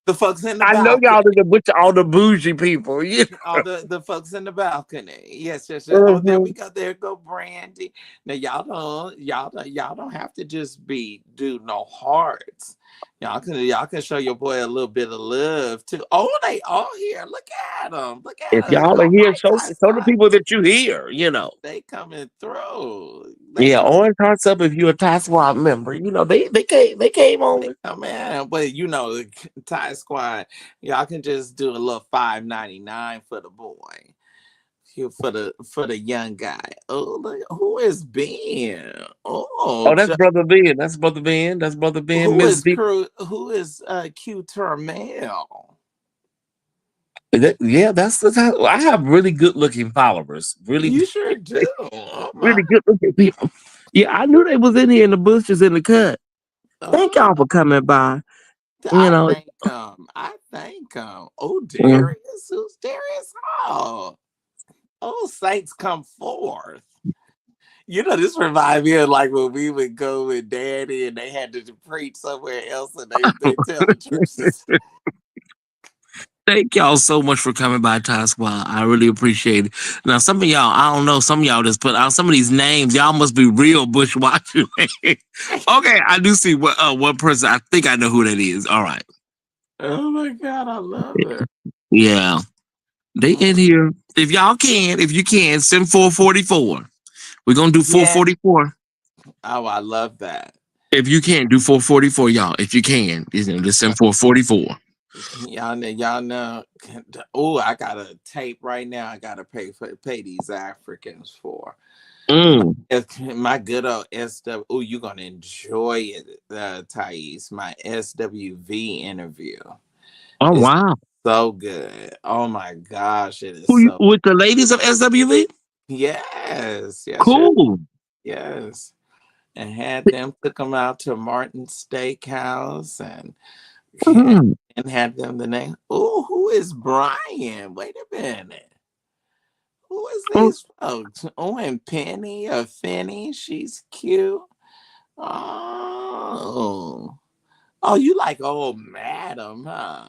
The folks in the I know balcony. y'all in the bush, all the bougie people. You All the folks in the balcony. Yes, yes, yes. Oh, there we know? go. There go Brandy. Now y'all don't have to just be do no hearts. Y'all can show your boy a little bit of love too. Oh, they all here. Look at them. Look If at them. y'all are All here, right, show Ty the Squad. people that you hear. You know. They coming through. They Yeah, coming. orange hearts up if you're a Tie Squad member. You know, they came They over. come in, but the Thai Squad, y'all can just do a little 5.99 for the boy. For the young guy. Oh, look, who is Ben? Oh, Oh, that's brother Ben. That's brother Ben. That's brother Ben. who Miss is B. crew? Who is Q Termel? Yeah, that's the time. I have really good looking followers. Really, You sure do. Oh my. really good looking people. Yeah, I knew they was in here in the bushes in the cut. Thank Oh, y'all for coming by. You I know, thank him. I thank him. Oh, mm, Darius, who's Darius? Oh, saints come forth. This reminded me of like when we would go with Daddy and they had to preach somewhere else and they tell the church this. thank y'all so much for coming by, Ty Squad. I really appreciate it. Now, some of y'all, I don't know, some of y'all just put out some of these names. Y'all must be real bushwhackers. Okay, I do see what one person. I think I know who that is. All right, Oh my God, I love it. yeah, they in here. If you can, send 444. We're gonna do Yeah. 444. Oh, I love that. If you can, do 444, y'all. If you can, just send 444. Y'all know. Oh, I got a tape right now. I gotta pay these Africans for my, Mm. my good old SW. Oh, you're gonna enjoy it, Thais. My SWV interview Oh is wow. so good. Oh my gosh, it is Who you so. with the ladies of SWV? Yes, yes, yes, Cool. yes. And had them took them out to Martin's Steakhouse and Mhm. and had them the name. Oh, who is Brian? Wait a minute. Who is Oh, these folks? Oh, and Penny or Finny. She's cute. Oh. Oh, you like old madam, huh?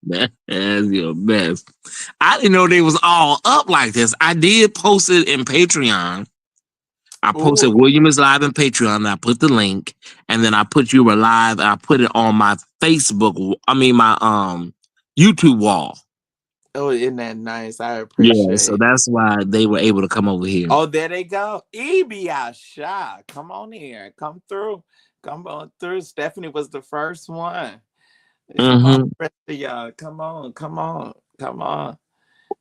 That's your best. I didn't know they was all up like this. I did post it in Patreon. I posted Oh, William is live in Patreon. And I put the link, and then I put you were live. And I put it on my Facebook. I mean my YouTube wall. oh, isn't that nice? I Yeah, so appreciate it. that's why they were able to come over here. Oh, there they go. Ibiasha. Come on here. Come through. Come on through. Stephanie was the first one. Come on, Hmm. rest of y'all. Come on, come on, come on.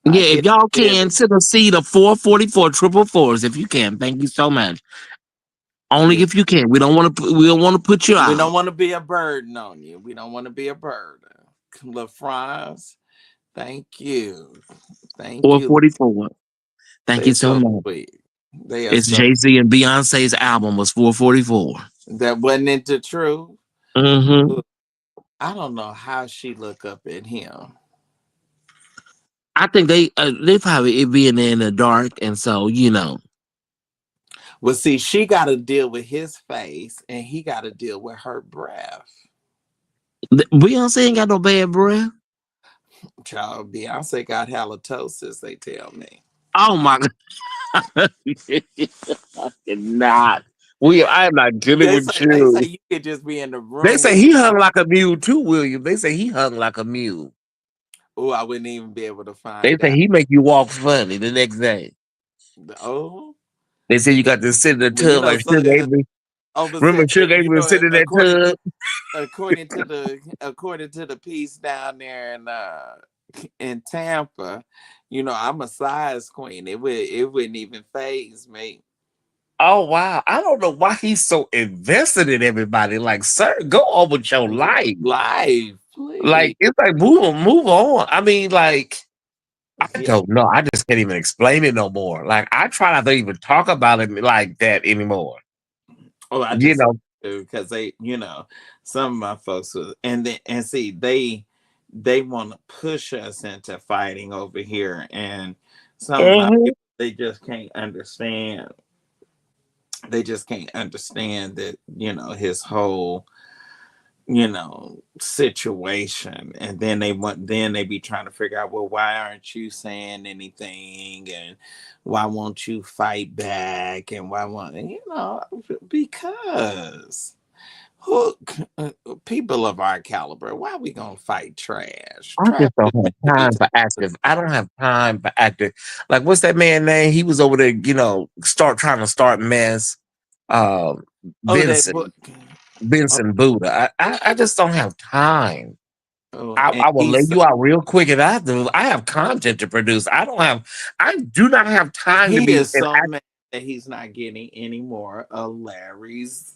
I Yeah, if get y'all it. can send a seed of 444 triple fours, if you can. Thank you so much. Only Yeah. if you can. We don't want to put you We don't out. want to be a burden on you. We don't want to be a burden. LaFrance, thank you. Thank you. 444. Thank you They're so so much. sweet. They are It's so. Jay-Z and Beyonce's album was 444. That wasn't into true. Mm-hmm. I don't know how she look up at him. I think they probably it being in the dark, and so Well, see, she got to deal with his face, and he got to deal with her breath. Beyonce ain't got no bad breath. Child, Beyonce got halitosis. They tell me. Oh my god, I cannot. I am not dealing They with say they say you. you could just be in the They room say with. he hung like a mule too, William. They say he hung like a mule. Oh, I wouldn't even be able to They find say out. he make you walk funny the next day. Oh, They say you got to sit in the well, tub like so Sugar Avery. Remember overseas, Sugar Avery was sitting in that tub? according to the piece down there in Tampa, I'm a size queen. It wouldn't even phase me. Oh wow. I don't know why he's so invested in everybody. Like, sir, go on with your life. Life, Like it's like move on. I mean, like I Yeah. don't know. I just can't even explain it no more. Like I try not to even talk about it like that anymore. Oh, I You just know. because they, some of my folks was, and see they want to push us into fighting over here, and some of my Mhm. people they just can't understand. They just can't understand that his whole situation, and then they be trying to figure out, well, why aren't you saying anything, and why won't you fight back, and why won't because who people of our caliber, why we gonna fight trash? I Trash just don't is have meant to be time for toxic. active. I don't have time for active. Like, what's that man name? He was over there, start trying to start mess. Um, Oh, that Vincent, book. Oh, Vincent Buddha. I just don't have time. oh, I, and I will lay he's you out real quick, and I have content to produce. I do not have time to he be. is so mad that he's not getting any more of Larry's,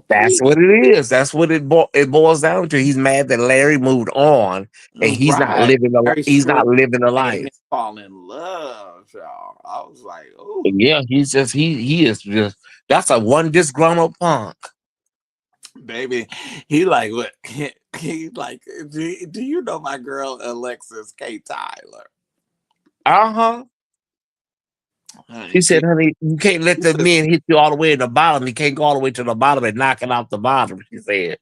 That's piece. what it is. That's what it boils down to. He's mad that Larry moved on, and Right. Very he's not short living a made him life. fall in love, y'all. I was like, oh, Yeah, he is just that's a one disgruntled punk. baby. He like what he like, do you know my girl Alexis K. Tyler? Uh huh. Honey, He said, "Honey, you can't let she the said men hit you all the way in the bottom. You can't go all the way to the bottom and knock it off the bottom." She said,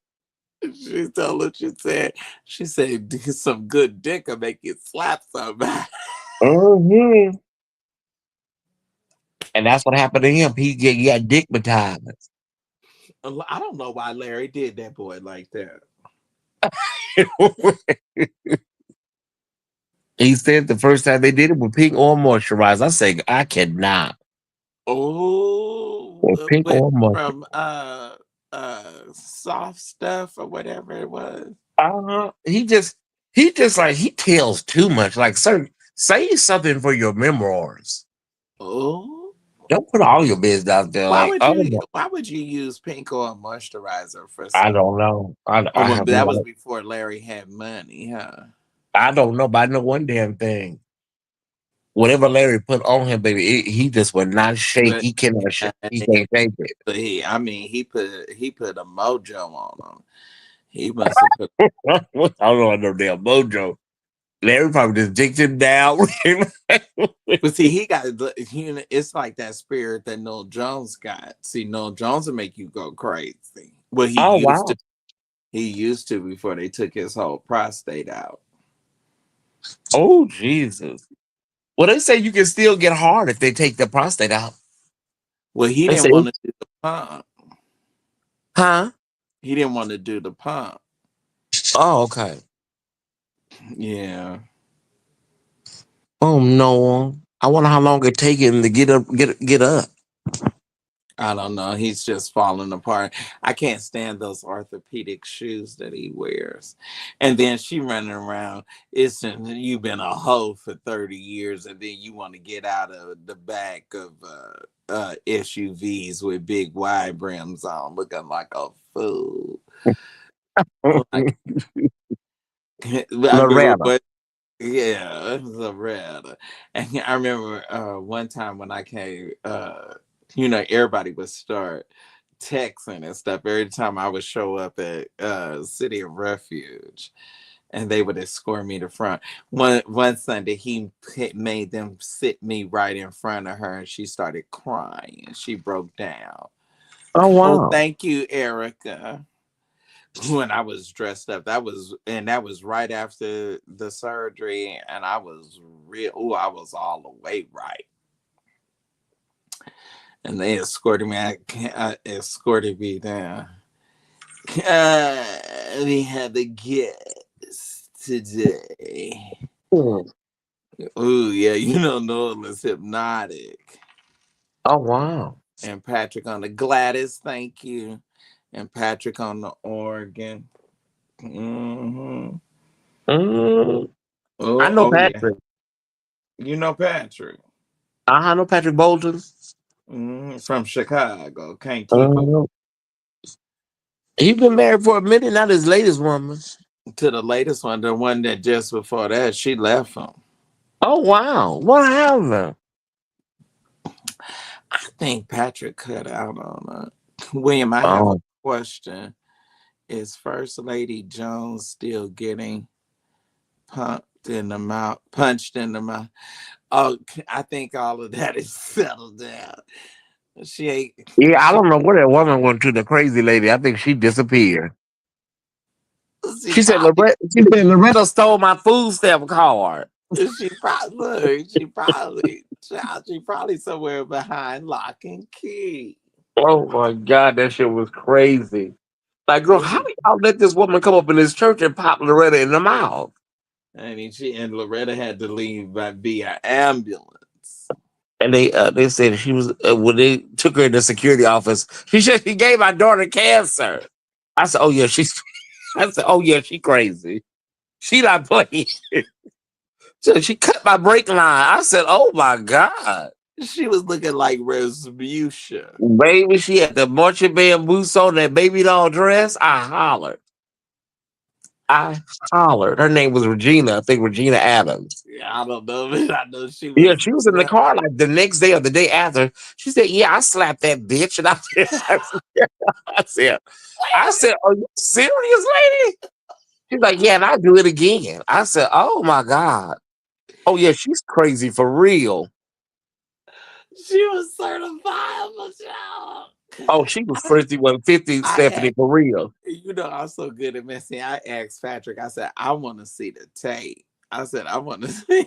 she told her, she said some good dick will make you slap somebody. "Hmm." And that's what happened to him. He got dickmatized. I don't know why Larry did that boy like that. He said the first time they did it with pink or moisturizer. I say I cannot Oh, with pink with or moisturizer. from soft stuff or whatever it was. Uh-huh. He just like he tells too much. Like, sir, say something for your memoirs. Oh, Don't put all your business out there. why Like, would oh, you? no, Why would you use pink oil moisturizer for I some? don't know. Oh, I well, have no. that was before Larry had money, huh? I don't know, but I know one damn thing. Whatever Larry put on him, baby, he just would not shake. But He cannot shake. He yeah, can't take it. but I mean, he put a mojo on him. He must have put. I don't know no damn mojo. Larry probably just dicked him down. But see, he got it's like that spirit that Noel Jones got. See, Noel Jones will make you go crazy. Well, he Oh used to. wow. He used to before they took his whole prostate out. Oh Jesus. Well, they say you can still get hard if they take the prostate out. Well, he They didn't say, want to do the pump. huh? He didn't want to do the pump. Oh, okay. Yeah. Oh no. I wonder how long it take him to get up. I don't know. He's just falling apart. I can't stand those orthopedic shoes that he wears. And then she running around. You've been a hoe for 30 years, and then you want to get out of the back of SUVs with big wide brims on, looking like a fool. Like, I mean, Loretta. what? Yeah, it was a red. And I remember one time when I came, everybody would start texting and stuff every time I would show up at City of Refuge, and they would escort me to front. One Sunday, made them sit me right in front of her, and she started crying. She broke down. Oh Oh, wow. thank you, Erica. When I was dressed up. That was right after the surgery, and I was real. Oh, I was all the way right. And they escorted me down. We had the guests today. Hmm. Oh yeah, Noel is hypnotic, Oh wow. and Patrick on the Gladys. Thank you, and Patrick on the organ. Hmm. Mm, I Oh, know oh yeah, Patrick. Patrick. I know Patrick Bolton. From Chicago. Can't keep up. Uh, he been married for a minute. Not his latest woman. To the latest one, the one that just before that, she left him. Oh wow, what happened? I think Patrick cut out on it. William, I have a Oh question. Is First Lady Jones still getting punched in the mouth? Oh, I think all of that is settled down. She ain't. yeah, I She, don't know where that woman went to. The crazy lady, I think she disappeared. she probably. She said Loretta stole my food stamp card. She probably. Look, she probably. Child, she probably somewhere behind lock and key. Oh my god, that shit was crazy. Like, girl, how And do y'all let this woman come up in this church and pop Loretta in the mouth? she and Loretta had to leave by via ambulance. And they said she was when they took her in the security office. She said she gave my daughter cancer. I said, oh yeah, she's. I said, oh yeah, she crazy. She not playing. So she cut my brake line. I said, oh my god, She was looking like Respucia. baby, she had the marching band boots on, that baby doll dress. I hollered. I hollered. Her name was Regina. I think Regina Adams. Yeah, I don't know, but I know she Yeah, was. she was in the car like the next day or the day after. She said, "Yeah, I slapped that bitch," and I said, "I said, I said, are you serious, lady?" She's like, "Yeah, and I do it again." I said, "Oh my god, oh yeah, she's crazy for real." She was certifiable, child. Oh, she was 50, I Stephanie, asked, for real. I'm so good at messing. I asked Patrick. I said, I want to see the tape. I said, I want to see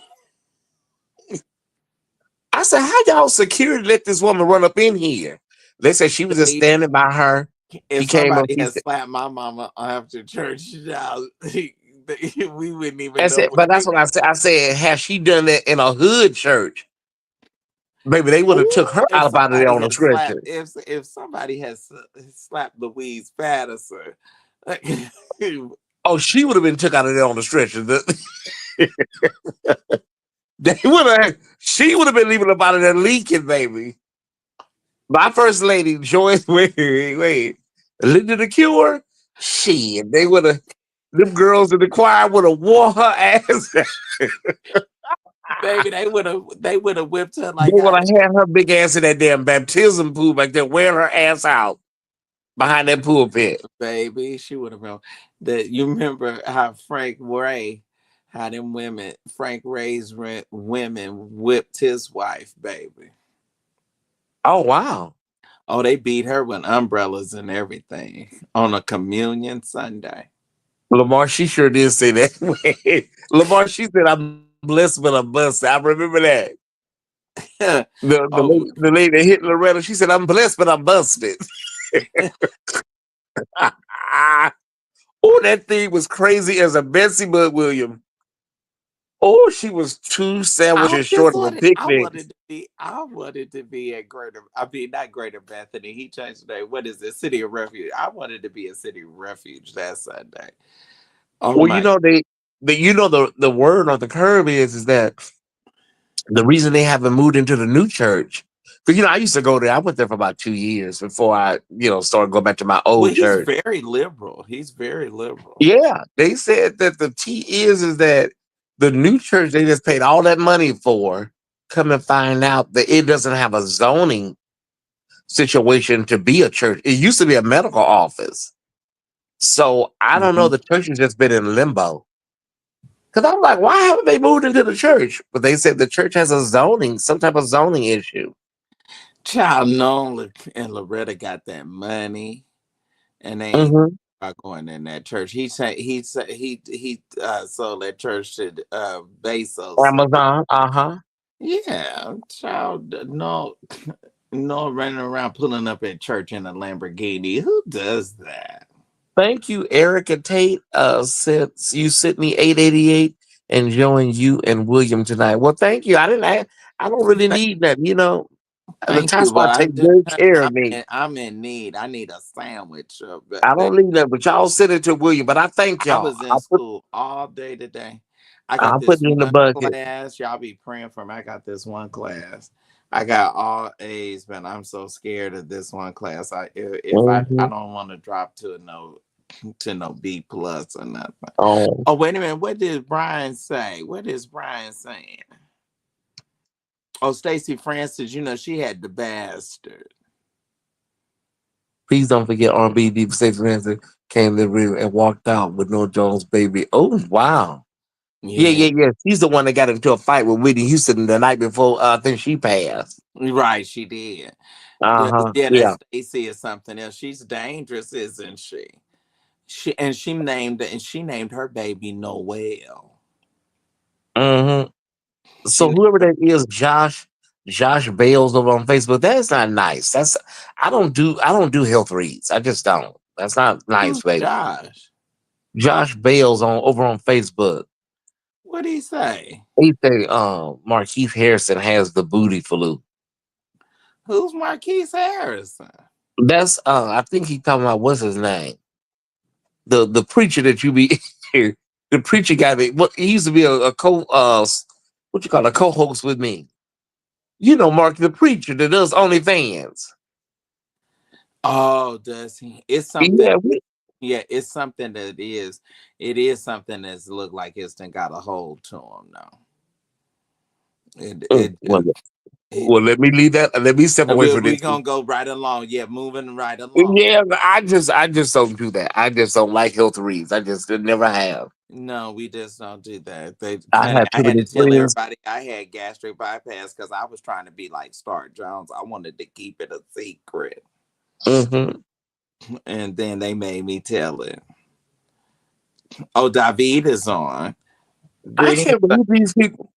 I said, "How y'all security let this woman run up in here?" They said she was just the standing by her. She if came up. somebody She had said, slapped my mama after church, child, we wouldn't even I know said, what but that's they. what I said. I said, "Has she done that in a hood church? Baby, they would have took Ooh, her if out of there somebody on a had stretcher." slapped, if somebody has slapped Louise Patterson, Oh, she would have been took out of there on the stretcher. They would have. She would have been leaving up out of there leaking, baby. My first lady, Joyce. Wait. Linda the Cure. Shit, they would have. Them girls in the choir would have wore her ass. baby, they would have whipped her They like would I have had her big ass in that damn baptism pool back there, wearing her ass out behind that pulpit. baby. She would have been that. You remember how Frank Ray, how them women, Frank Ray's women whipped his wife, baby. Oh wow, Oh, they beat her with umbrellas and everything on a communion Sunday. Lamar, she sure did say that. Lamar, she said, "I'm blessed with a bus." I remember that. Oh, The lady that hit Loretta, she said, "I'm blessed, but I'm busted." Oh, that thing was crazy as a Betsy Bud William. Oh, she was two I sandwiches just short of a wanted. I picnic. wanted to be. I wanted to be at Greater. I mean, not Greater Bethany. He changed the name. What is it? City of Refuge. I wanted to be a City of Refuge that Sunday. Oh Well, you my. know the word on the curb is that the reason they haven't moved into the new church, because I used to go there. I went there for about 2 years before I started going back to my Well, old he's church. very liberal. He's very liberal. Yeah, they said that the T is that the new church they just paid all that money for. Come and find out that it doesn't have a zoning situation to be a church. It used to be a medical office. So I don't know. Mhm. The church has just been in limbo. Because I'm like, why haven't they moved into the church? But they said the church has some type of zoning issue. Child known and Loretta got that money, and they ain't Hmm. about going in that church. He sold that church to Bezos. Amazon, uh-huh. Yeah, child, no, no running around pulling up at church in a Lamborghini. Who does that? Thank you, Erica Tate. Since you sent me 888 and joined you and William tonight. Well, thank you. I don't really Th- need that. The Thank Top you, but Spot I take just, good care I'm of me. I'm in need. I need a sandwich. I don't need that, but y'all send it to William. But I thank I y'all. was in school all day today. I got I'll put this it in the one bucket. class. Y'all be praying for me. I got this one class. I got all A's, but I'm so scared of this one class. I if I Mhm. don't want to drop to a no to no B plus or nothing. Oh, Oh, wait a minute. What did Brian say? What is Brian saying? Oh, Stacey Francis, she had the bastard. please don't forget R&B Deep State Francis came to the room and walked out with no Jones baby. Oh wow. Yeah, Yeah, yeah, yeah. She's the one that got into a fight with Whitney Houston the night before I think she passed. right. She did. Uh-huh. Yeah, that Yeah. Stacey is something else. She's dangerous, isn't she? She named her baby Noel. Hmm. She So whoever that is, Josh Bales over on Facebook, that is not nice. I don't do health reads. I just don't. That's not nice, Who's baby. Josh? Josh Bales on over on Facebook. What did he say? He say Markeith Harrison has the booty flu. Who's Marquise Harrison? That's I think he talking about what's his name? The preacher that you be the preacher guy that what he used to be a co what you call a co-host with me. You know Mark the preacher that does OnlyFans. Oh, does he? It's something. Yeah, Yeah, it's something that is. It is something that's looked like it's done got a hold to him now. It it well, do. It. well, let me leave that. Let me step away from We this. gonna go right along. Yeah, moving right along. Yeah, I just don't do that. I just don't like health reads. I just never have. No, we just don't do that. I Honey, have I too had many to tell friends. everybody I had gastric bypass because I was trying to be like Stark Jones. I wanted to keep it a secret, Hmm. and then they made me tell it. Oh, David is on. I Greetings. can't believe these people.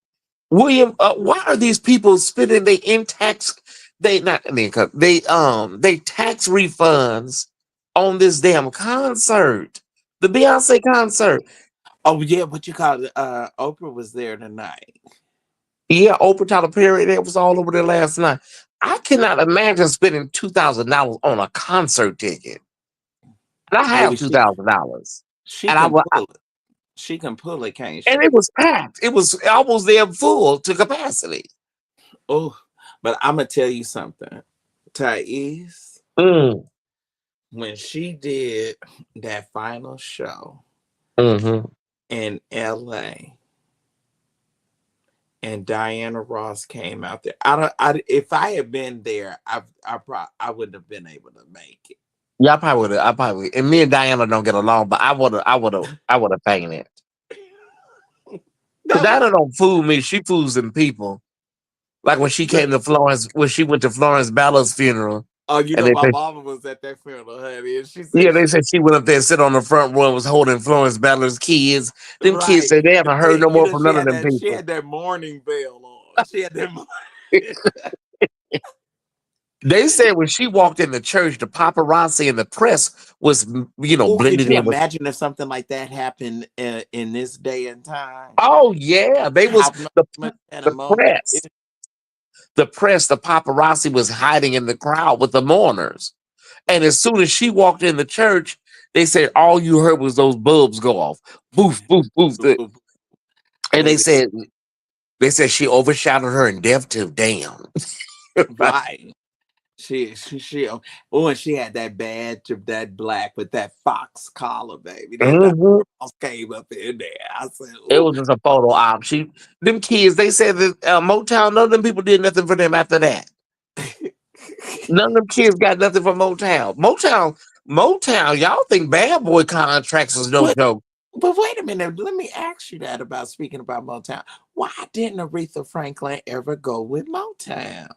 William, why are these people spending their in tax? They not in income. They tax refunds on this damn concert, the Beyonce concert. Oh yeah, what you call it? Oprah was there tonight. Yeah, Oprah Tyler Perry, that was all over there last night. I cannot imagine spending $2,000 on a concert ticket. And I have Baby, $2,000, she and I can wa- pull it. She can pull it, can't and she? it was packed. It was almost there full to capacity. Oh, but I'm gonna tell you something, Thais. Mm, When she did that final show hmm. in LA and Diana Ross came out there. I don't if I had been there, I wouldn't have been able to make it. Yeah, I probably would have. I probably and me and Diana don't get along, but I would have painted. Cause That was Diana don't fool me. She fools them people. Like when she came to Florence, when she went to Florence Balla's funeral, oh, and they my said, mama was at that funeral, honey, and she yeah, said they said she went up there and sit on the front row and was holding Florence Balla's kids. Them kids right. said they haven't heard no more from She none of had them that people. morning bell on. She had that They said when she walked in the church, the paparazzi and the press was, Oh, could blended you in with. imagine if something like that happened in this day and time? Oh yeah, they was How much the pandemonium? press. The paparazzi was hiding in the crowd with the mourners. And as soon as she walked in the church, they said all you heard was those bulbs go off. Boof, boof, boof. And they Baby, said she overshadowed her in death too. Damn. right. Oh, and she had that badge of that black with that fox collar, baby. That Mhm. Ross came up in there. I said, It oh, was just a photo op. Them kids, they said that Motown, none of them people did nothing for them after that. None of them kids got nothing from Motown. Motown, y'all think bad boy contracts was no but joke. but wait a minute. Let me ask you that about speaking about Motown. Why didn't Aretha Franklin ever go with Motown?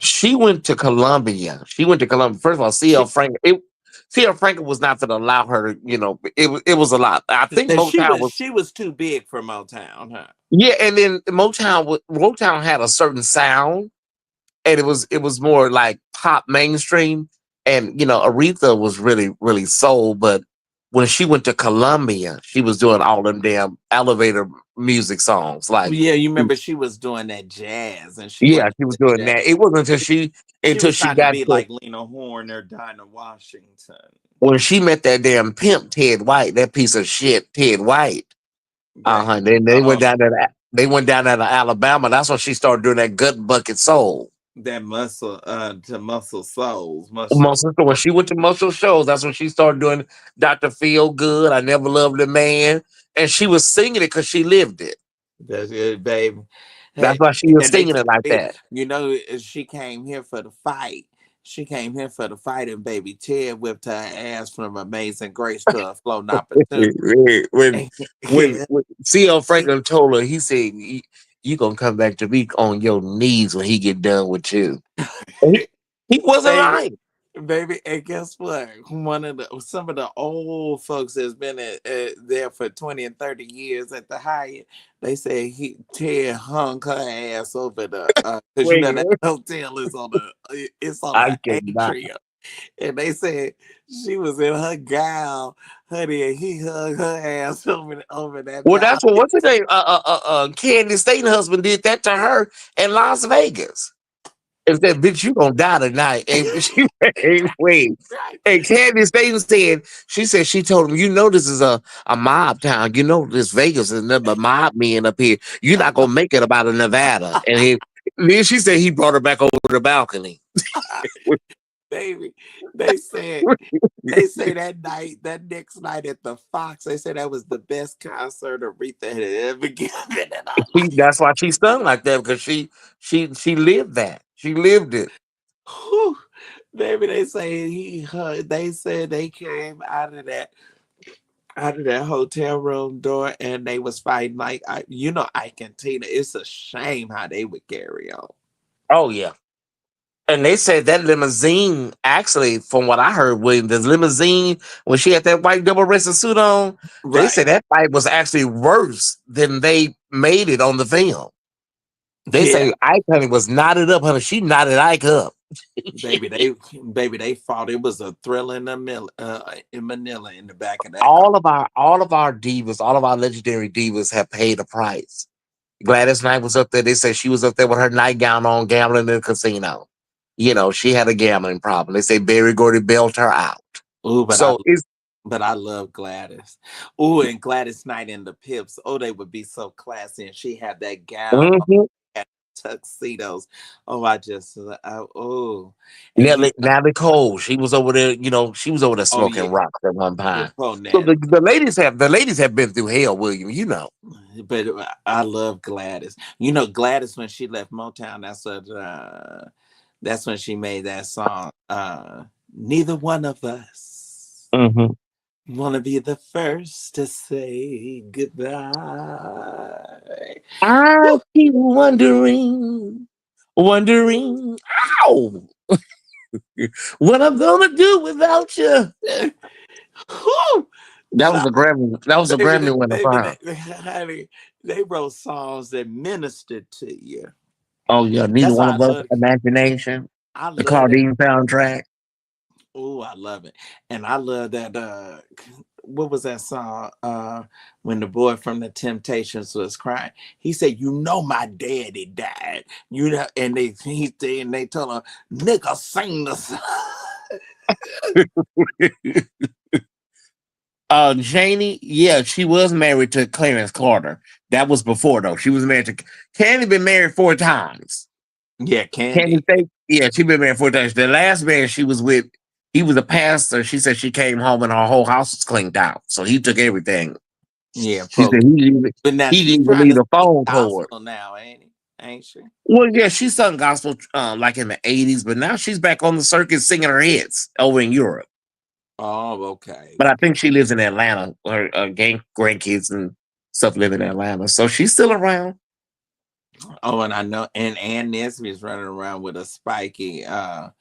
She went to Columbia. She went to Columbia. First of all, She CL Franklin was not going to allow her. It was a lot. I think that Motown was. she was too big for Motown, huh? Yeah, and then Motown had a certain sound, and it was more like pop mainstream, and Aretha was really really soul. But when she went to Columbia, she was doing all them damn elevator music songs. Like, Yeah, you remember she was doing that jazz, and she yeah, wasn't she was into doing jazz. that. It wasn't until she She until was she trying to got be to like Lena Horne or Dinah Washington, when she met that damn pimp Ted White, that piece of shit Ted White. baby. Then they Oh, went down to Alabama. That's when she started doing that gut bucket soul. that muscle to muscle souls, muscle. Muscle. So when she went to Muscle Shows, that's when she started doing Dr. Feel Good. I Never Loved a Man, and she was singing it because she lived it. That's good, baby. That's Hey, why she was and they singing it tell like me, that. she came here for the fight. She came here for the fight, and baby Ted whipped her ass from Amazing Grace to a floating opportunity. when Yeah. when C.L. Franklin told her, he said, "You gonna come back to me on your knees when he get done with you." And he wasn't Baby, lying. baby, and guess what? Some of the old folks that's been there for 20 and 30 years at the Hyatt, they say Ted hung her ass over the because you Wait, know that hotel is on it's on I the cannot. atrium, and they said she was in her gown, honey, and he hung her ass over that Well, that's what balcony. what's her name? Candy Staten husband did that to her in Las Vegas. If that bitch, you gonna die tonight. And she wait. Right. And Candy Staten said, she said she told him, you know this is a mob town. You know this Vegas is nothing but mob men up here. You're not gonna make it about a Nevada. Then she said he brought her back over the balcony. Baby, they said they say that night, that next night at the Fox, they said that was the best concert Aretha had ever given in her life. That's why she stung like that because she lived that. She lived it. Whew. Baby, they say they said they came out of that hotel room door and they was fighting like Ike and Tina. It's a shame how they would carry on. Oh yeah. And they said that limousine, actually, from what I heard, William, the limousine, when she had that white double breasted suit on, they Right. said that fight was actually worse than they made it on the film. They Yeah. say Ike, honey, was knotted up, honey. She knotted Ike up. Baby, they fought. It was a thrill in Manila in the back of that car. All of our divas, all of our legendary divas have paid a price. Gladys Knight was up there. They said she was up there with her nightgown on, gambling in the casino. She had a gambling problem. They say Barry Gordy bailed her out. Ooh, So it's but I love Gladys. Ooh, and Gladys Knight and the Pips. Oh, they would be so classy. And she had that gown, mhm. had tuxedos. Oh, oh, and Natalie Cole, she was over there, she was over there oh yeah, smoking rocks at one time. pro So Nat. the ladies have been through hell, William, But I love Gladys. Gladys when she left Motown. That's when she made that song. Neither one of us hmm want to be the first to say goodbye. I keep wondering, ow, what I'm gonna do without you. Whew. That was a Grammy. That was a Baby, Grammy winner for her. honey, they wrote songs that ministered to you. Oh yeah, neither That's one why I of us. love. Imagination, I the love that. Claudine soundtrack. Oh, I love it, and I love that. What was that song? When the boy from the Temptations was crying, he said, "You know my daddy died." And they told him, "Nigga, sing the song." Janie, yeah, she was married to Clarence Carter. That was before though. She was married to Candy. Been married 4 times. Yeah, Candy Candy. State, yeah, she been married 4 times. The last man she was with, he was a pastor. She said she came home and her whole house was cleaned out. So he took everything. Yeah, She pro. said But now he she's didn't even trying leave to the sing phone cord. gospel now, ain't she? Well, yeah, she sung gospel like in the 80s, but now she's back on the circuit singing her hits over in Europe. Oh, okay. But I think she lives in Atlanta. Her grandkids and stuff live in Atlanta. So she's still around. Oh, and I know, and Ann Nesby is running around with a spiky, God.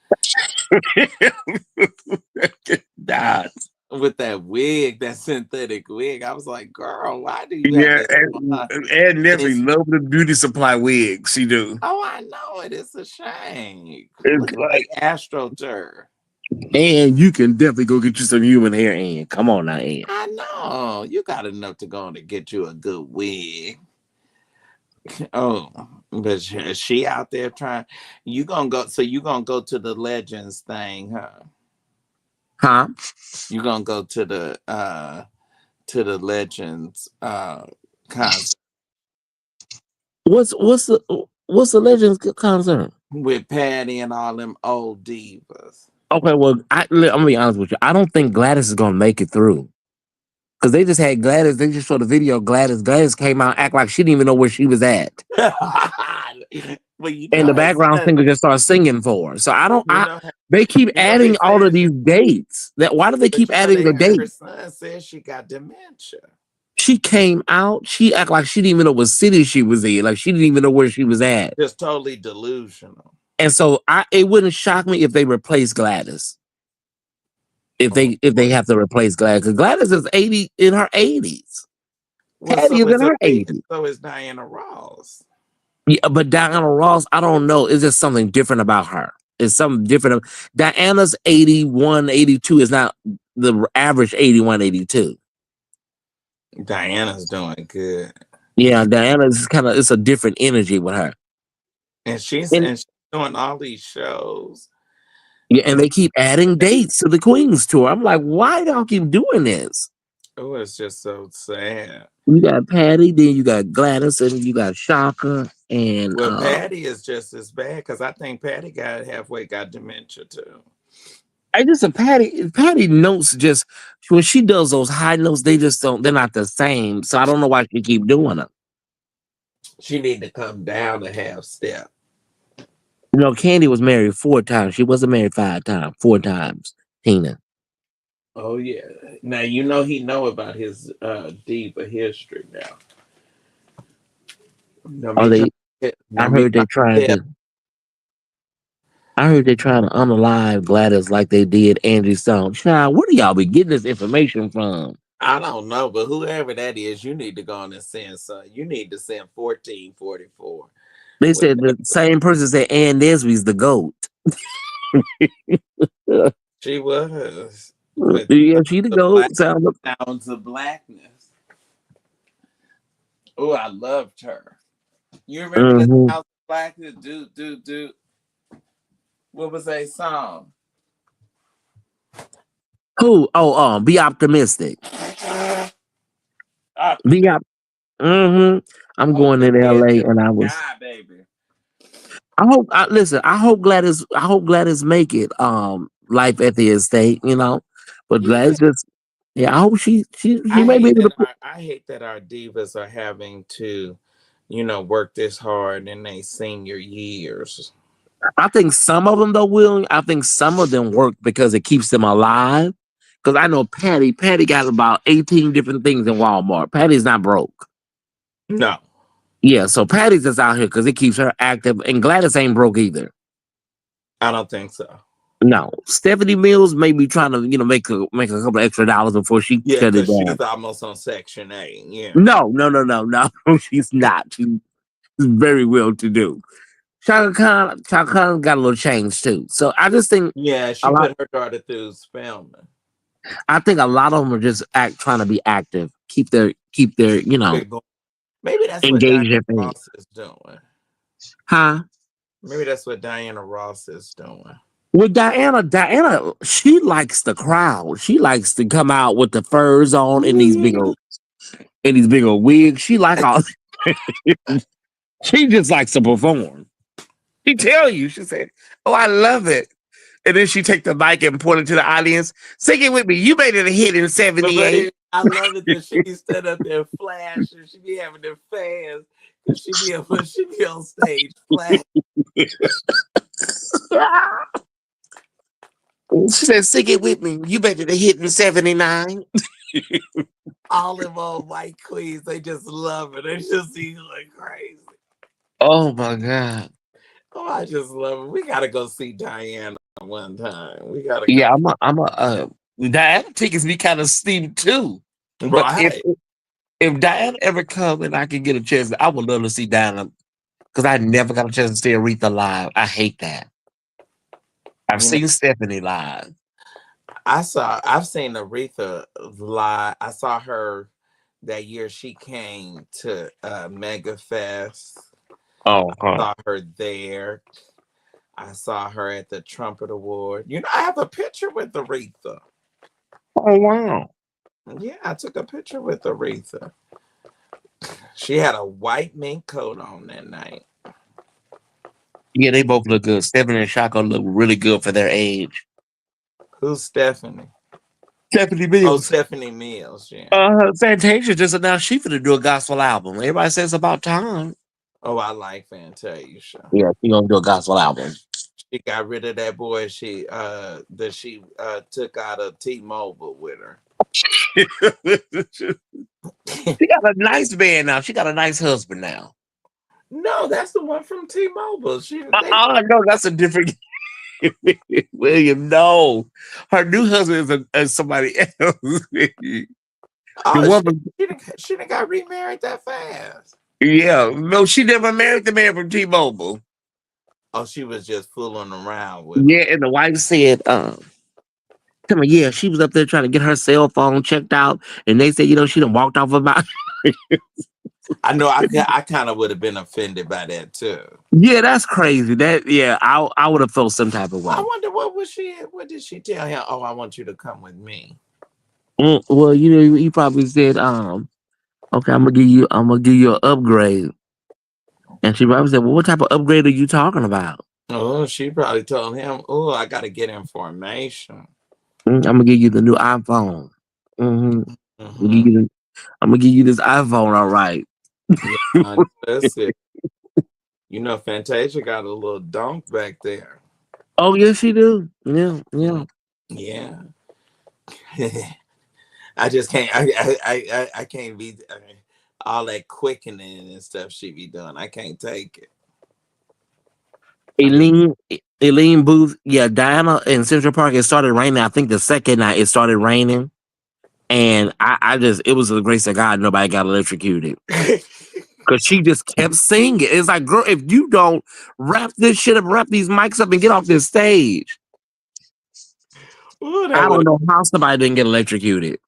with that wig, that synthetic wig. I was like, girl, why do you have Yeah, that on? and And Nestle it's, love the beauty supply wigs. She do. oh, I know it. It's a shame. It's Looking like, like AstroTurf. and you can definitely go get you some human hair, and come on now, and I know. You got enough to go on to get you a good wig. Oh, but she out there trying. You gonna go? So you gonna go to the Legends thing, huh? huh? You gonna go to the Legends concert? What's the Legends concert? with Patty and all them old divas. Okay, well, I'm gonna be honest with you. I don't think Gladys is gonna make it through because they just had Gladys. They just showed the video of Gladys. Gladys came out act like she didn't even know where she was at, But you and know, the background singer just started singing for her. So I don't. you know, They keep you know, they adding all of said, these dates. That why do they but keep you know, adding they the her date? son said she got dementia. She came out. She act like she didn't even know what city she was in. Like she didn't even know where she was at. Just totally delusional. And so it wouldn't shock me if they replace Gladys. Oh If they boy. have to replace Gladys, because Gladys is 80 in her 80s. Well, Patty is in her 80s. so is Diana Ross. Yeah, but Diana Ross, I don't know. It's just something different about her. It's something different. Diana's 81, 82 is not the average 81, 82. Diana's doing good. Yeah, Diana's kind of, it's a different energy with her. And And she's doing all these shows. yeah, and And they keep adding dates to the Queens tour. I'm like, why y'all keep doing this? oh, it's just so sad. You got Patty, then you got Gladys, and you got Shaka, and Well, Patty is just as bad because I think Patty got dementia too. I just a Patty notes just when she does those high notes, they just don't. They're not the same. So I don't know why she keep doing them. She need to come down a half step. You know, Candy was married 4 times. She wasn't married 5 times, 4 times. Tina. Oh yeah. Now you know he know about his diva history now. Let Are me try they? I let me heard try they trying to to. I heard they trying to unalive Gladys like they did Angie Stone. Child, where do y'all be getting this information from? I don't know, but whoever that is, you need to go on and send son. You need to send 1444 They with said the same person said Ann Nesby's the goat. she was with Yeah, she the the black goat. Sound. sounds of blackness. Oh, I loved her. You remember the Mm-hmm. sounds of blackness? Do. What was that song? Who? Oh, be optimistic. Be Optimism. op. Mm-hmm. I'm Oh, going the to head LA, to and I the was. sky, baby. I hope. Listen. I hope Gladys. I hope Gladys make it. Life at the estate. You know, but Yeah. Gladys just. Yeah, I hope she may be able to. I hate that our divas are having to, work this hard in their senior years. I think some of them though will. I think some of them work because it keeps them alive. Because I know Patty. Patty got about 18 different things in Walmart. Patty's not broke. No, Yeah, so Patty's just out here because it keeps her active, and Gladys ain't broke either. I don't think so. No, Stephanie Mills may be trying to, make a couple extra dollars before she Yeah, shut it because down. she's almost on Section 8. Yeah. No, no, no, no, no. She's not. She's very well to do. Shaka Khan got a little change too. So I just think Yeah, a she lot. put her daughter through Spelman. I think a lot of them are just trying to be active, keep their Big boy. Maybe that's what Diana engaged their fans. Ross is doing. Huh? Maybe that's what Diana Ross is doing. With Diana, she likes the crowd. She likes to come out with the furs on and these bigger wigs. She like all. She just likes to perform. She tell you, she said, "Oh, I love it," and then she take the mic and point it to the audience. Sing it with me. You made it a hit in '78. I love it that she be standing up there flashing. She be having them fans because she be on stage flash. She said, "Sing it with me. You made it a hit in '79." All them old white queens, they just love it. They just be like crazy. Oh my god. Oh, I just love it. We gotta go see Diana one time. We gotta go. Yeah, Diana tickets be kind of steep too. But Right. if Diana ever come and I can get a chance, I would love to see Diana because I never got a chance to see Aretha live. I hate that. I've You know, seen Stephanie live. I've seen Aretha live. I saw her that year she came to Mega Fest. Oh, I saw her there. I saw her at the Trumpet Award. I have a picture with Aretha. oh wow. Yeah, I took a picture with Aretha. She had a white mink coat on that night. Yeah, they both look good. Stephanie and Shaka look really good for their age. Who's Stephanie? Stephanie Oh, Mills. Stephanie Mills. Yeah. Fantasia just announced she finna do a gospel album. Everybody says about time. Oh, I like Fantasia. Yeah, she gonna do a gospel album. She got rid of that boy that she took out of T-Mobile with her. She got a nice man now. She got a nice husband now. No, that's the one from T-Mobile. No, that's a different William. No, her new husband is somebody else. The Oh, woman, she done got remarried that fast. yeah, no, she never married the man from T-Mobile. Oh, she was just fooling around with Yeah, him. and the wife said, tell me, yeah, she was up there trying to get her cell phone checked out, and they said, she done walked off about. I know. I kind of would have been offended by that too. Yeah, that's crazy. I would have felt some type of I way. wonder what did she tell him? Oh, I want you to come with me. Well, he probably said, okay, I'm gonna give you an upgrade, and she probably said, well, what type of upgrade are you talking about? Oh, she probably told him, "Oh, I got to get information." I'm gonna give you the new iPhone. Hmm Mm-hmm. I'm gonna give you this iPhone. All right. Yeah, I know that's it. Fantasia got a little dunk back there. Oh yes, she do. Yeah, yeah. Mm, yeah. I just can't. I can't be all that quickening and stuff she be doing. I can't take it. I just Aileen Booth. Yeah, Diana in Central Park. It started raining. I think the second night it started raining, and I just it was the grace of God nobody got electrocuted. Cause she just kept singing. It's like, girl, if you don't wrap this shit up, wrap these mics up, and get off this stage, Ooh, I that don't would know how somebody didn't get electrocuted.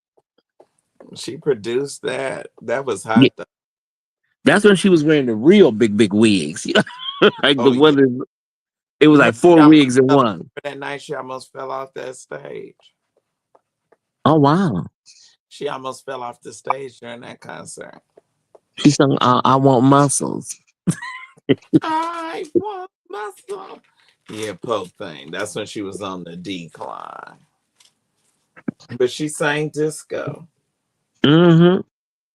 she produced that. That was Yeah, hot though. that's when she was wearing the real big wigs. Like the Oh yeah. one it was like She four almost wigs in fell, one. that night she almost fell off that stage. Oh wow. She almost fell off the stage during that concert. She sung I Want Muscles. I want muscle. Yeah, Pope thing. That's when she was on the decline. But she sang disco. Mm-hmm.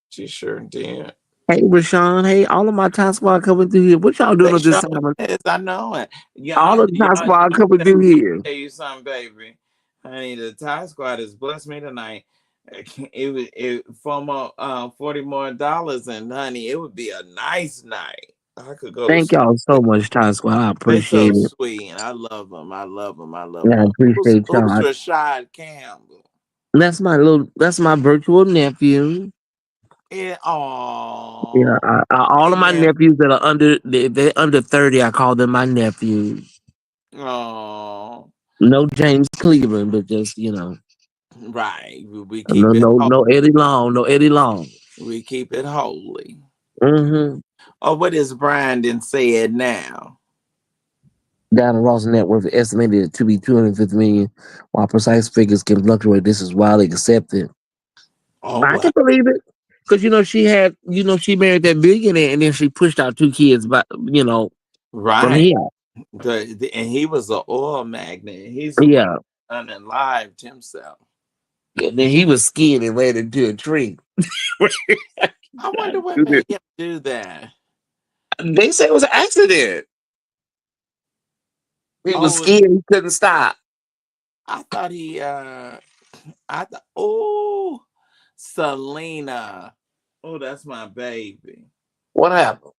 She sure did. Hey Rashawn, hey, all of my top squad coming through here. What y'all doing They at this sure time? is. I know it. All of the top squad coming through here. Tell you something, baby. Honey, the Thai squad has blessed me tonight. For more, $40 more, and honey, it would be a nice night. I could go to Thank sleep. y'all so much, top squad. I They're so appreciate it. sweet, and I love them. I love them. I love Yeah, I them. appreciate Who's y'all. Rashad Campbell? That's my virtual nephew. Yeah, Yeah, oh, all hey of my nephew. nephews that are they're under 30, I call them my nephews. Oh, No James Cleveland, but just right. We no keep it. no Eddie Long, no Eddie Long. We keep it holy. Mm-hmm. Oh, what is Brandon said now? Data Ross net worth estimated to be 250 million, while precise figures can fluctuate. This is widely accepted. Oh, I can what? believe it. Because she married that billionaire and then she pushed out two kids from Right. here. And he was an oil magnate. He's the one Yeah. unalived himself. And then he was skiing and ran into a tree. I wonder what made him do that. They say it was an accident. He was Oh, skiing, he couldn't stop. I thought oh, Selena. Oh, that's my baby. What happened?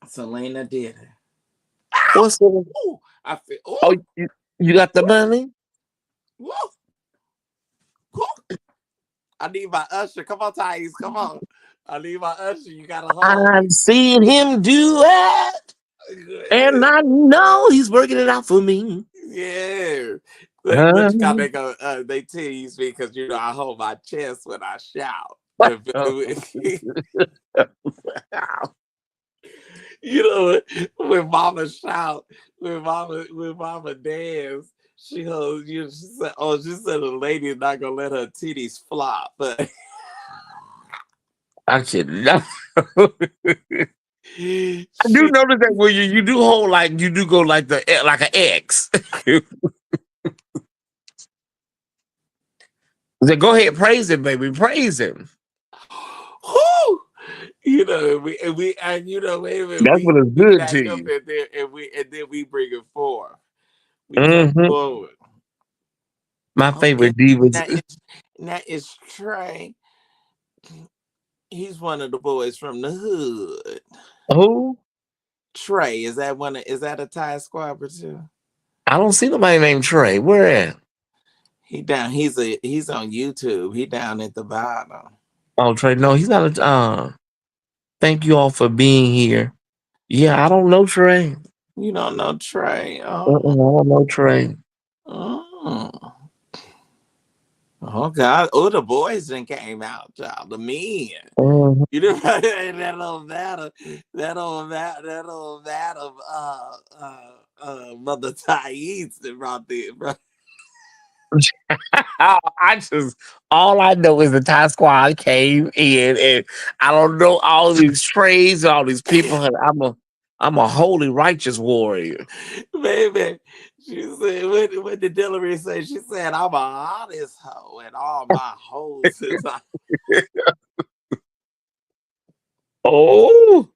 Selena did it. What's the Oh, I feel. Oh, Oh, you got the money? whoa, whoa. I need my usher. Come on, Thais. Come on. I need my usher. You gotta hold I've seen him do it. And me. I know he's working it out for me. Yeah. Uh, But you gotta go, they tease me because I hold my chest when I shout. When mama shout, when mama dance, she holds you. She said the lady is not gonna let her titties flop. But I should know. I do She, notice that when you do hold like you do go like like an X. Say, go ahead, praise him, baby, praise him. whoo, you know, and you know, wait a minute, That's what is we good back to up you. and then we bring it forward. We come Hmm. forward. My Okay, favorite divas. now it's Trey. He's one of the boys from the hood. Who? Trey, is that a Thai squabber too? I don't see nobody named Trey. Where at? He's on YouTube. He down at the bottom. Oh, Trey. No, he's not a. Thank you all for being here. Yeah, I don't know Trey. You don't know Trey. I don't know Trey. Oh. Oh God! Oh, the boys then came out, child. The men. Mhm. You know that old matter, that old matter of Mother Thais that brought the bro. I just all I know is the Thai squad came in, and I don't know all these trades, all these people. And I'm a holy righteous warrior. Baby. She said, what did Dillary say? She said, I'm a honest hoe, and all my hoes is Oh,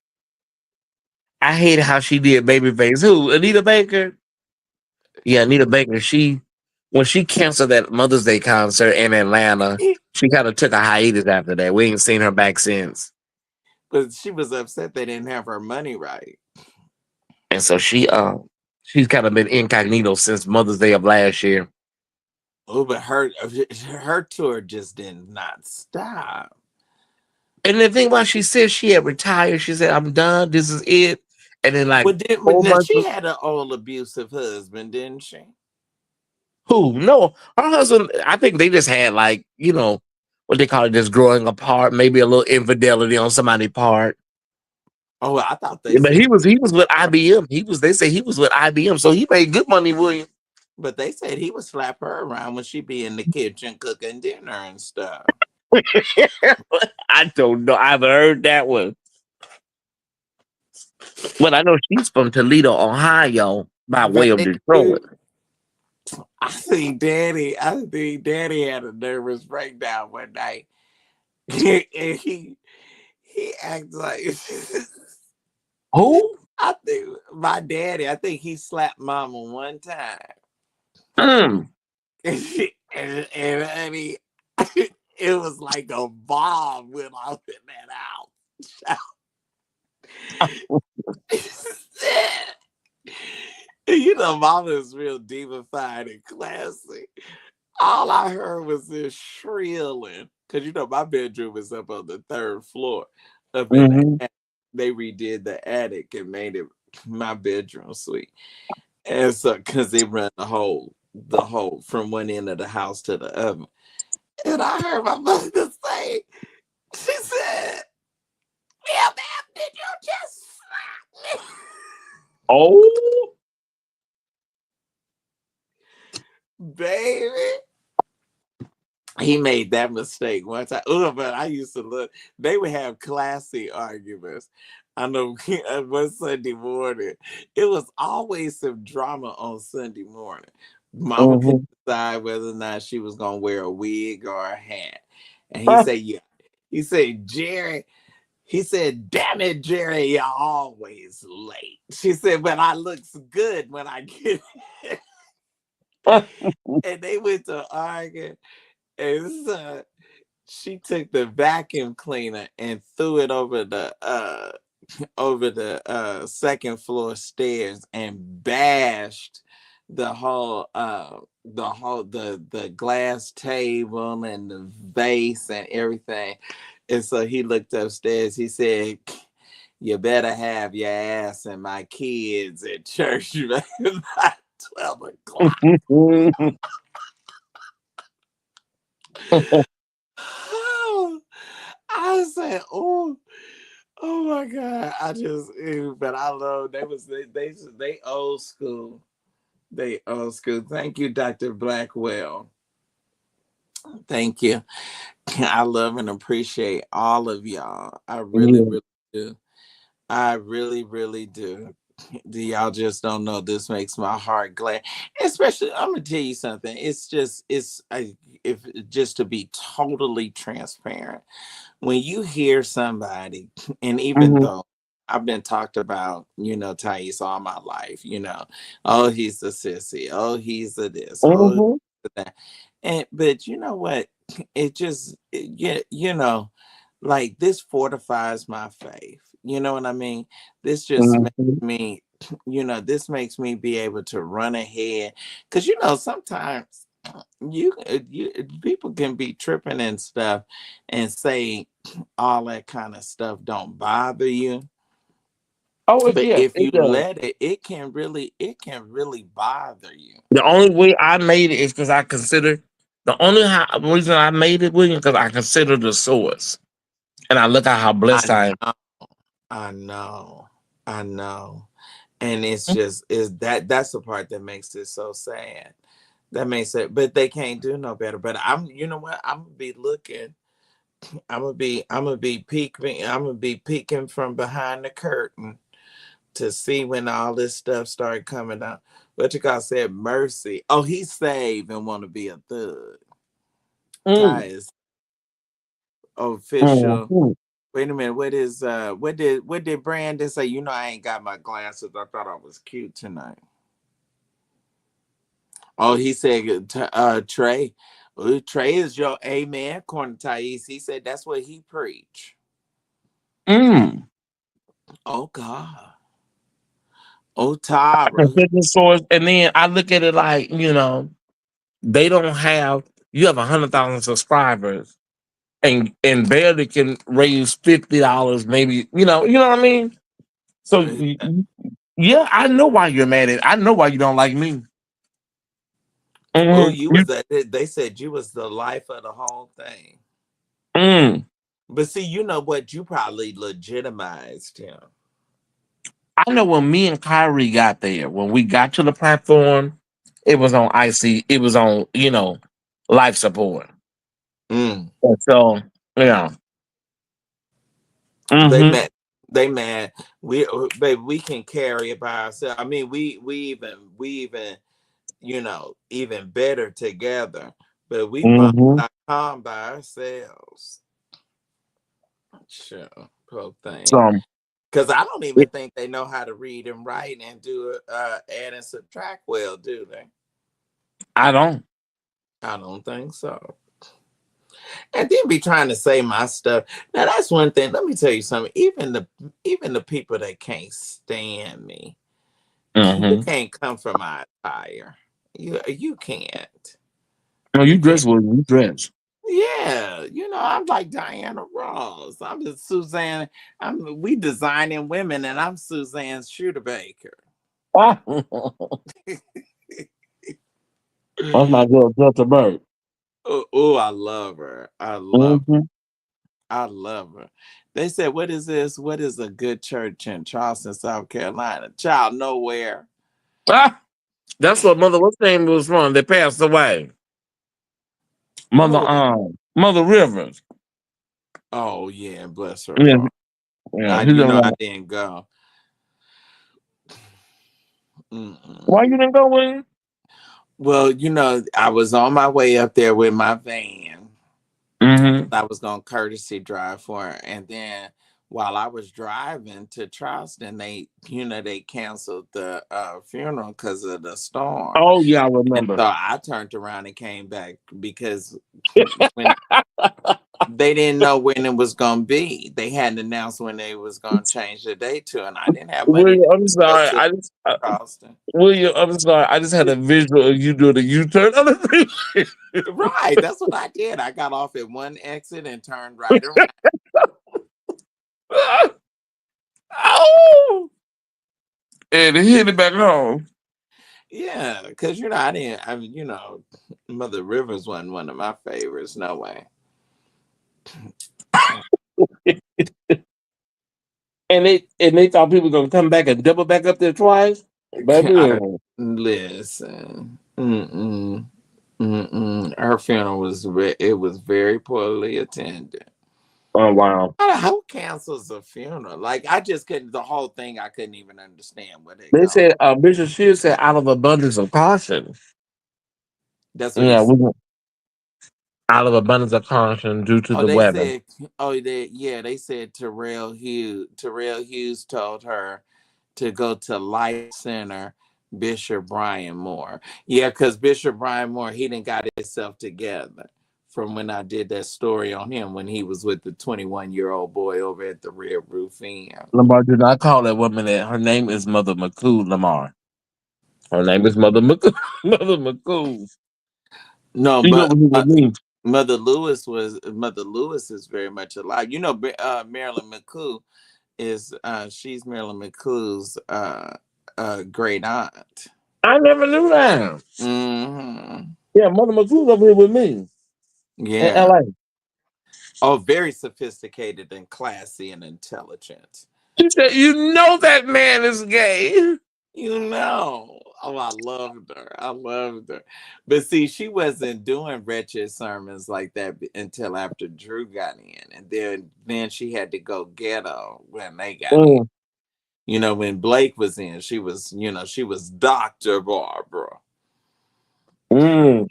I hate how she did Babyface. Who? Anita Baker? Yeah, Anita Baker. She when she canceled that Mother's Day concert in Atlanta, she kind of took a hiatus after that. We ain't seen her back since. but she was upset they didn't have her money right. And so she's kind of been incognito since Mother's Day of last year. Oh, but her tour just did not stop. And the thing about she said she had retired. She said, I'm done. This is it. And then like But 4 months she had an old abusive husband, didn't she? who? No, her husband, I think they just had like, what they call it, just growing apart, maybe a little infidelity on somebody's part. Oh, I thought they Yeah, but said, he was with IBM. They say he was with IBM, so he made good money, William. but they said he would slap her around when she be in the kitchen cooking dinner and stuff. I don't know. I've heard that one. Well, I know she's from Toledo, Ohio, by way of Baby, Detroit. I think Daddy had a nervous breakdown one night. And he acts like Who? I think my daddy, I think he slapped mama one time. Mm. And I mean it was like a bomb went off in that house. You know, mama is real divified and classy. All I heard was this shrilling. Cause you know my bedroom is up on the third floor. Up in the Hmm. attic. They redid the attic and made it my bedroom suite. And so cause they run the whole from one end of the house to the other. And I heard my mother say, she said, "Yeah, ma'am, did you just slap me?" Oh. Baby. He made that mistake one time. Oh, but I used to look. They would have classy arguments. I know one Sunday morning, it was always some drama on Sunday morning. Mama couldn't Hmm. decide whether or not she was gonna wear a wig or a hat. And he said, "Yeah." He said, "Jerry." He said, "Damn it, Jerry, you're always late." She said, "But I looks good when I get." And they went to argue. And so she took the vacuum cleaner and threw it over the second floor stairs and bashed the glass table and the vase and everything. And so he looked upstairs. He said, "You better have your ass and my kids at church by 12 o'clock." I said, "Oh, oh my God!" But I love they old school. They old school. Thank you, Dr. Blackwell. Thank you. I love and appreciate all of y'all. I really, Yeah. really do. I really, really do. Y'all just don't know. This makes my heart glad. Especially, I'm gonna tell you something. It's just, if just to be totally transparent, when you hear somebody, and even Mm-hmm. though I've been talked about, Thais all my life, oh, he's a sissy, oh, he's a this, oh, Mm-hmm. that, and but you know what? It just, yeah, like this fortifies my faith. You know what I mean? This just makes Mm-hmm. me, this makes me be able to run ahead, because sometimes you people can be tripping and stuff and say all that kind of stuff don't bother you, Oh, but yeah, if it you does. let it, it can really bother you. The only way I made it is because I consider the only reason I made it, William, because I consider the source, and I look at how I blessed I am. know, I know, I know. And it's just, is that's the part that makes it so sad. That makes it, but they can't do no better. But you know what, I'm gonna be looking. I'm gonna be peeking. I'm gonna be peeking from behind the curtain to see when all this stuff started coming out. What you call said mercy. Oh, he's saved and want to be a thug. Ty Mm, is official. mhm. Wait a minute. What did Brandon say? I ain't got my glasses. I thought I was cute tonight. Oh, he said, Trey. Trey is your amen, according to Thais. He said that's what he preach. Mm. Oh God. Oh I Tara. consider the source, and then I look at it like they don't have. You have 100,000 subscribers, and barely can raise $50. Maybe you know what I mean. So yeah, I know why you're mad at. I know why you don't like me. Oh, Mm-hmm. you was that. They said you was the life of the whole thing. Mm. But see, you know what? You probably legitimized him. I know when me and Kyrie got there, when we got to the platform, it was on IC, it was on, life support. Mm. And so, yeah. They Mm-hmm. met. They mad. Baby, we can carry it by ourselves. I mean, we even even better together. But we Mm-hmm. bomb.com by ourselves. Sure, poor thing. So Because I don't even it, think they know how to read and write and do add and subtract well, do they? I don't. I don't think so. And then be trying to say my stuff. Now that's one thing. Let me tell you something. Even the people that can't stand me, you Mm-hmm. can't come for my attire. You can't. No, you You can't. dress well, you dress. Yeah, I'm like Diana Ross. I'm just Suzanne. We designing women, and I'm Suzanne Studebaker. Ah, that's my girl, Delta Bird. Oh, I love her. I love her. Mm-hmm. I love her. They said, "What is this? What is a good church in Charleston, South Carolina?" Child, nowhere. Ah, that's what Mother, what's name was from? They passed away. Who? Mother Rivers. Oh yeah, bless her Yeah, heart. yeah. I, He's you the know, I one. didn't go. Mm-mm. Why you didn't go with him? Well, I was on my way up there with my van. Mm-hmm. I was going to courtesy drive for her, and then while I was driving to Charleston, they canceled the funeral because of the storm. Oh yeah, I And remember. so I turned around and came back because when they didn't know when it was going to be, they hadn't announced when they was going to change the date to, and I didn't have money William, to I'm go sorry. to Charleston. William, I'm sorry. I just had a visual of you doing a U-turn on the freeway. Right, that's what I did. I got off at one exit and turned right around. Oh, and he hit it back home. Yeah, because I didn't. I mean, Mother Rivers wasn't one of my favorites. No way. And they thought people were gonna come back and double back up there twice. Baby, I listen. Mm-mm. Mm-mm. Her funeral was it was very poorly attended. Oh wow. Who cancels a funeral? Like I just couldn't. The whole thing, I couldn't even understand what it They go. said Bishop Shear said out of abundance of caution. That's what he Yeah, said. out of abundance of caution due to Oh, the they weather. said. Oh, they said Terrell Hughes told her to go to Life Center. Bishop Brian Moore. Yeah, because Bishop Brian Moore, he didn't got himself together from when I did that story on him when he was with the 21-year-old boy over at the Red Roof Inn. Lamar, do not call that woman that. Her name is Mother McCool Lamar. Her name is Mother McCool. Mother McCool. No, You know but what he would mean. Mother Lewis is very much alive. You know, Marilyn McCoo is she's Marilyn McCool's great aunt. I never knew that. Hmm. Yeah, Mother McCool over here with me in Yeah. LA. Oh, very sophisticated and classy and intelligent. She said, "You know that man is gay." You know. Oh, I loved her. I loved her. But see, she wasn't doing wretched sermons like that until after Drew got in. And then she had to go ghetto when they got in. Mm, You know, when Blake was in, she was Dr. Barbara. mm,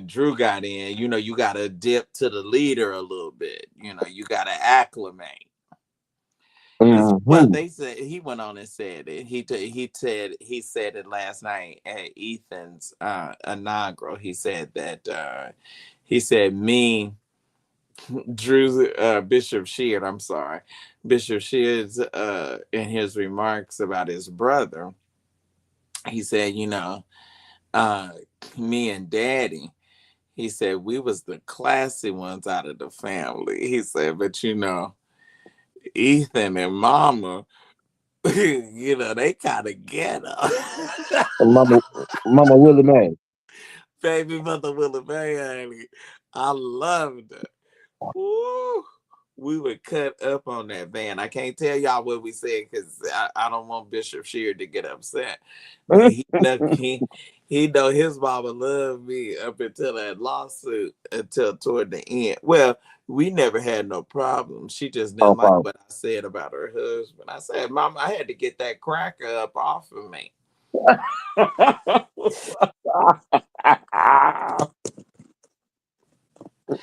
Drew got in, you gotta dip to the leader a little bit. You gotta acclimate. Because what mm, they said, he went on and said it. He said it last night at Ethan's inaugural. He said that he said me, Drew, Bishop Sheard. I'm sorry, Bishop Sheard's in his remarks about his brother. He said, uh, me and Daddy. He said we was the classy ones out of the family. He said, but Ethan and Mama, they kind of ghetto. Mama, Mama Willie Mae. Baby mother Willa May, honey. I loved it. Woo. We would cut up on that van. I can't tell y'all what we said because I don't want Bishop Sheard to get upset. But he know his mama loved me up until that lawsuit until toward the end. Well, we never had no problem. She just didn't like Oh, what I said about her husband. I said, Mama, I had to get that cracker up off of me.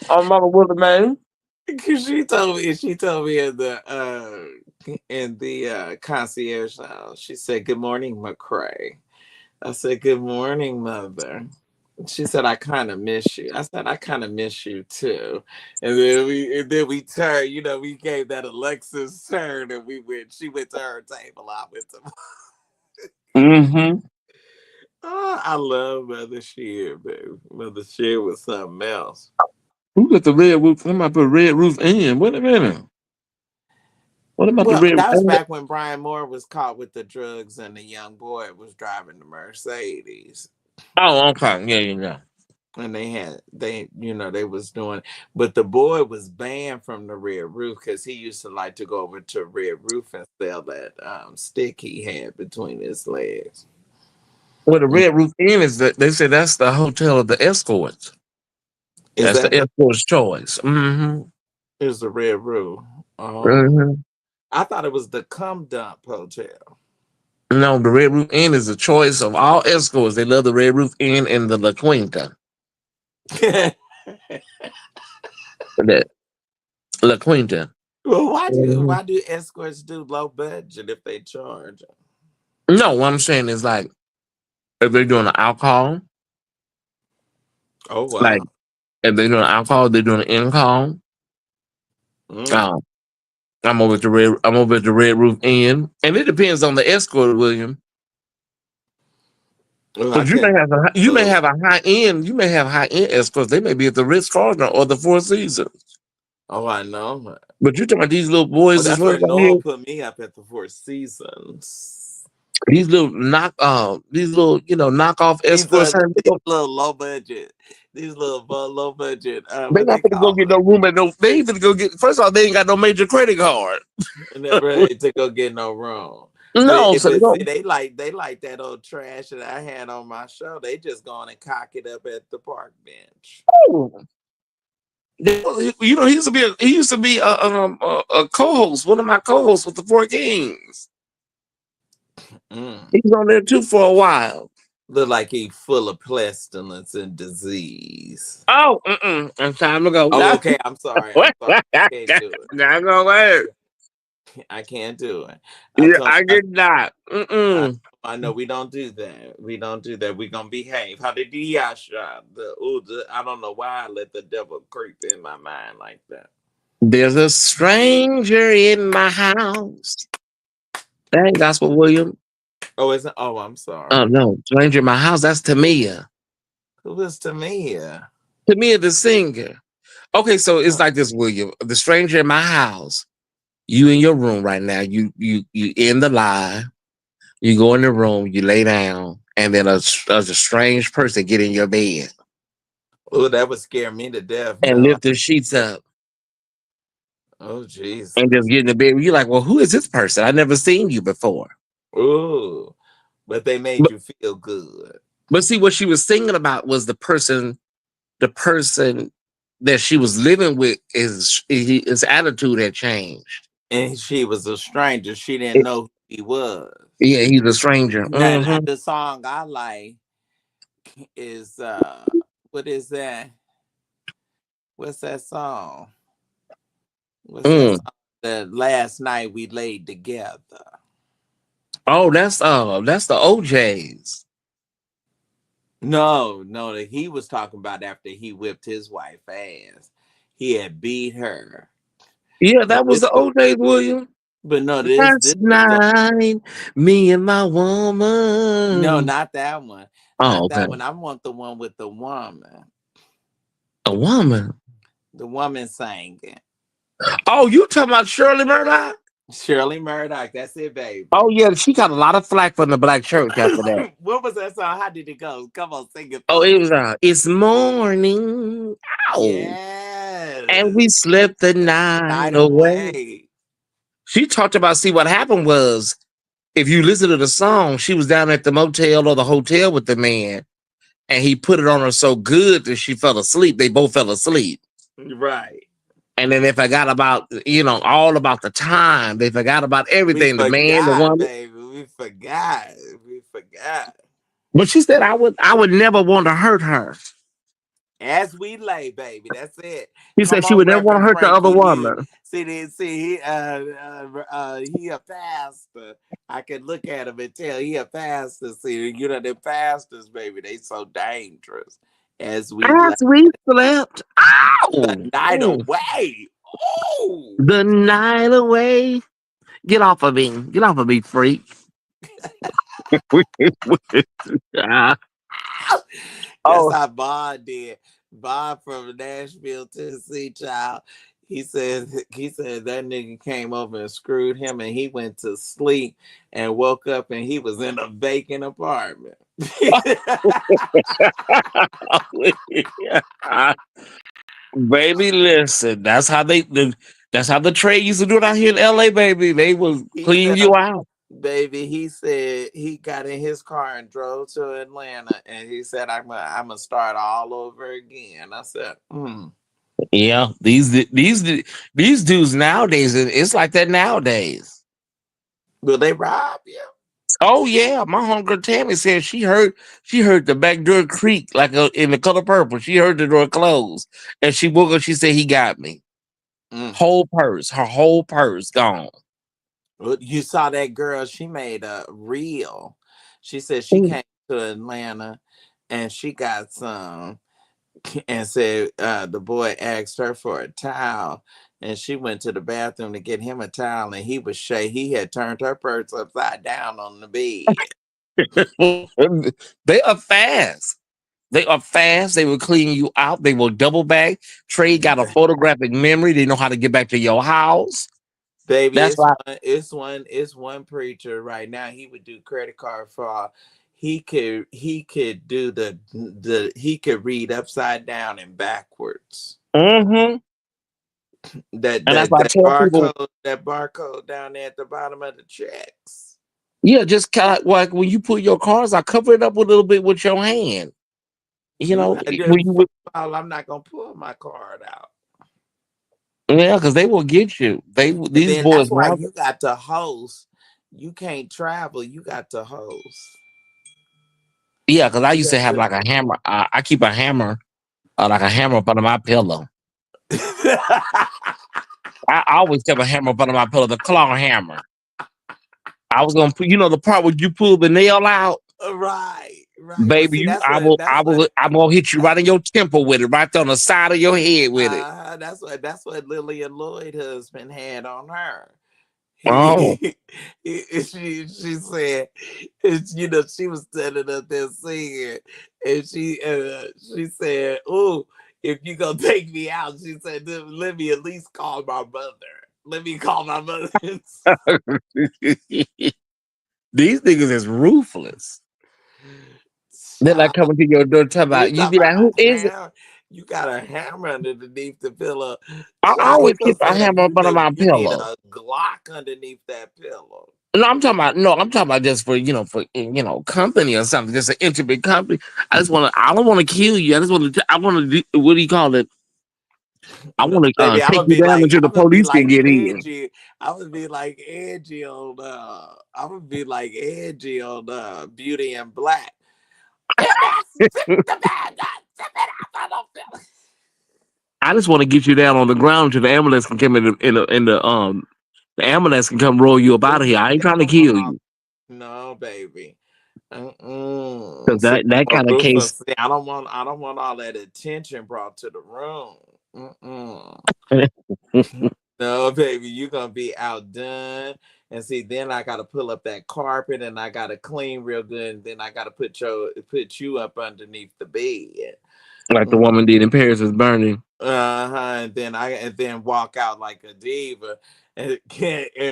oh, Mama Willie Mae. Cause she told me in the concierge lounge. She said, "Good morning, McCray." I said, "Good morning, Mother." She said, "I kind of miss you." I said, "I kind of miss you too." And then we turned. We gave that Alexis turn, and we went. She went to her table. I went to. Mm-hmm. Oh, I love Mother Shear, baby. Mother Shear was something else. Who got the red roof? Somebody put red roof in. Wait a minute. What about the Well, red? that was back when Brian Moore was caught with the drugs and the young boy was driving the Mercedes. Oh, okay. Yeah, yeah, yeah. And they was doing, but the boy was banned from the Red Roof because he used to like to go over to Red Roof and sell that stick he had between his legs. Well, the Mm. red roof inn is that they say that's the hotel of the escorts. Is That's that the escort's choice. Mm-hmm. is the Red Roof? Oh, Mm-hmm. I thought it was the Cum Dump Hotel. No, the red roof inn is the choice of all escorts. They love the red roof inn and the La Quinta. That La Quinta. Well, why do Mhm. why do escorts do low budget if they charge? No, what I'm saying is like if they're doing alcohol, Oh like wow. if they're doing alcohol, they're doing an in call. Mm. Um, I'm over at the Red Roof Inn, and it depends on the escort, William. Well, I Because can't. you may So, have a high end, you may have high end escorts. They may be at the Ritz Carlton or the Four Seasons. oh, I know. But you're talking about these little Oh, boys that's that's running where out here. Noel put me up at the Four Seasons. These little knockoff These escorts. these little low budget, these little low budget. They What not they gonna go call get no room at no. They ain't gonna go get. First of all, they ain't got no major credit card. them? Never ready to go get no room. But No, if so they it see, don't. they like that old trash that I had on my show. They just going and cock it up at the park bench. You know, he used to be a co-host, one of my co-hosts with the Four Kings. Mm. He was on there too for a while. Look like he full of pestilence and disease. Oh, it's time to go. Oh, okay. I'm sorry. I'm sorry. I can't do it. Not gonna work. I can't do it. I Yeah, told I I, did not. I know we don't do that. We don't do that. We gonna behave. How did Yasha? I don't know why I let the devil creep in my mind like that. There's a stranger in my house. That ain't Gospel William. Oh, is it? Oh, I'm Oh sorry. no, stranger in my house. That's Tamia. Who is Tamia? Tamia the singer. Okay, so it's Oh, like this, William. The stranger in my house. You in your room right now. You in the live. You go in the room. You lay down, and then a strange person get in your bed oh, that would scare me to death. and No. lift the sheets up Oh, and just Jesus. get in the bed. You're like, well, who is this person? I never seen you before. Ooh, but they made But you feel good. but see, what she was singing about was the person that she was living with is his attitude had changed. And she was a stranger. She didn't know who he was. Yeah, he's a stranger. Now Hmm. the song I like is what is that? What's that song? What's that Mm. song? The last night we laid together. Oh, that's the OJs. No, no, that he was talking about after he whipped his wife ass. He had beat her. Yeah, But that was this the was OJs, William. but no, this Last was the night, me and my no, woman. not that one. Oh, Not okay. that one. I want the one with the woman. A woman. The woman sang it. Oh, you talking about Shirley Murdoch? Shirley Murdoch. That's it, baby. Oh yeah, she got a lot of flack from the black church after that. What was that song? How did it go? Come on, sing it Oh, for it me. was it's morning. Ow. And Yes. we slept the The night night away. away. She talked about, see, what happened was, if you listen to the song, she was down at the motel or the hotel with the man, and he put it on her so good that she fell asleep. They both fell asleep. Right. And then they forgot about, all about the time. They forgot about We everything, the man, the forgot, woman. baby. We forgot. We forgot. But she said, I would never want to hurt her. As we lay, baby. That's it. He said Come she on, would never want to Reverend hurt the Frankie. other You woman. see this? See he a pastor. I can look at him and tell he a pastor. See, you know the pastors, baby. They so dangerous. As we As lay we slept, ow, the night away. Oh, the night away. Get off of me. Get off of me, freak. Ah, that's oh, how Bob did. Bob from Nashville, Tennessee, child. He said that nigga came over and screwed him, and he went to sleep and woke up, and he was in a vacant apartment. yeah. Baby, listen. That's how the trade used to do it out here in LA, baby. They will He clean said, you out. "Baby," he said he got in his car and drove to Atlanta, and he said, I'm gonna start all over again." I said, Yeah, these dudes nowadays, it's like that nowadays. "Will they rob you?" Oh yeah, my homegirl Tammy said she heard the back door creak like in the color purple. She heard the door close, and she woke up. She said he got me. Mm. Her whole purse gone. Well, you saw that girl, she made a reel. She said she Mm. came to Atlanta and she got some and said the boy asked her for a towel and she went to the bathroom to get him a towel and he had turned her purse upside down on the bed. They are fast. They are fast. They will clean you out. They will double back. Trey got a photographic memory. They know how to get back to your house. Baby, That's why. it's one preacher right now. He would do credit card fraud. He could do he could read upside down and backwards. Hmm. That And that's that why I that tell people, barcode down there at the bottom of the checks. yeah, just kind of like when you put your cards, I cover it up a little bit with your hand. You I When did you I'm not gonna pull my card out. Yeah, because they will get you. And These then boys that's why now. you got to host. You can't travel. You got to host. Yeah, because I You used to got have like a hammer. I keep a hammer, like a hammer up under my pillow. to. I always kept a hammer up under my pillow, the claw hammer. I was gonna put, the part where you pull the nail out, Right, right. But baby. see, You, that's what that's what I'm gonna hit you right in your temple with it, right there on the side of your head with it. that's what Lillian Lloyd husband had on her. Oh, She said, she was standing up there singing, and she said, "Oh, if you gonna take me out," she said, "let me at least call my mother. Let me call my mother." these niggas is ruthless. They're like Child, coming to your door, talking you about you. talking Be like, about who is it? ham? You got a hammer underneath the pillow. I Child, he always keep gonna a say that hammer up under my you need pillow. a Glock underneath that pillow. No, I'm talking about just for company or something, just an intimate company. I don't want to kill you. I want to what do you call it? I No, want to baby, take you down until the I'm gonna be police can like get in. Angie. I'm gonna be like Angie on I'm gonna be like Angie on Beauty and Black. Spit the bag up, spit it out, I don't feel it. I just want to get you down on the ground until the ambulance can come the ambulance can come roll you up Roll out of you here. I ain't trying to down kill off. you No, baby. because See, that I'm a kind of case. ruthless. See, I don't want all that attention brought to the room. Mm-mm. No, baby, you're gonna be outdone. And see, then I gotta pull up that carpet and I gotta clean real good, and then I gotta put you up underneath the bed. Like the woman did in Paris is burning. Uh-huh. And then walk out like a diva and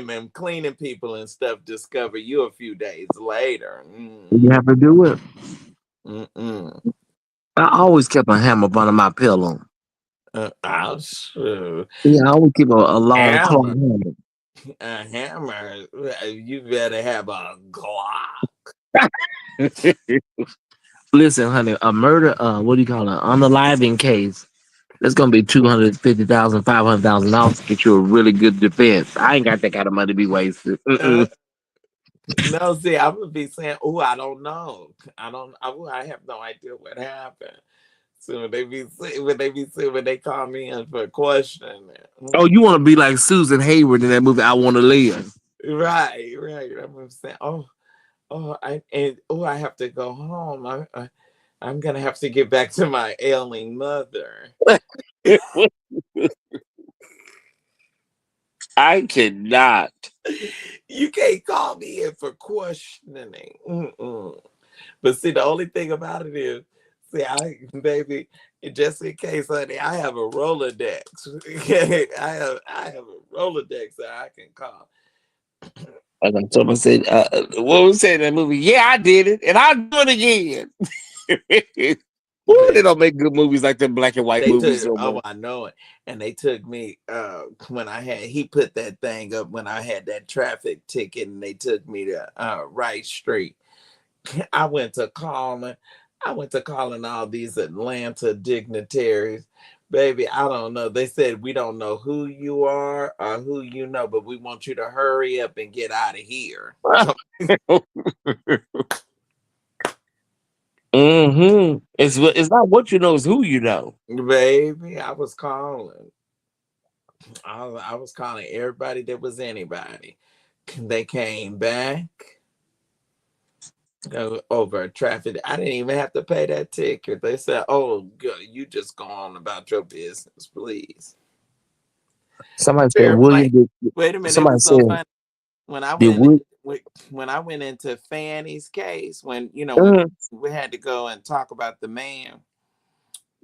then cleaning people and stuff discover you a few days later. You have to do it. Mm-mm. I always kept a hammer under my pillow. I'll shoot. Yeah, I always keep a long claw Hammer. hammer. A hammer. You better have a Glock. Listen, honey, a murder, what do you call it? Unaliving case. That's gonna be $250,000, $500,000 to get you a really good defense. I ain't got that kind of money to be wasted. Uh, Mm-mm. no, see, I would be saying, "Oh, I don't know. I don't. I have no idea what happened." So when they call me in for questioning, Oh, you want to be like Susan Hayward in that movie? I Want to Live. right, right. I'm saying, I have to go home. I'm gonna have to get back to my ailing mother. I cannot. You can't call me in for questioning. Mm-mm. But see, the only thing about it is, see, baby, just in case, honey, I have a Rolodex. I have a Rolodex that I can call. And someone said, what was said in that movie? Yeah, I did it, and I'll do it again. Ooh, they Baby, don't make good movies like them black and white they movies took. no Oh, more. I know it. And they took me when I had. He put that thing up when I had that traffic ticket, and they took me to Rice Street. I went to calling. I went to calling all these Atlanta dignitaries. Baby, I don't know. They said we don't know who you are or who you know, but we want you to hurry up and get out of here. It's not what you know, it's who you know. Baby, I was calling. I was calling everybody that was anybody. They came back over traffic. I didn't even have to pay that ticket. They said, "Oh, good, you just go on about your business, please." Somebody said Sheriff William Lane. did. Wait a minute, it Somebody was so said funny when I did went in, Will. when I went into Fanny's case, when Mm, we had to go and talk about the man.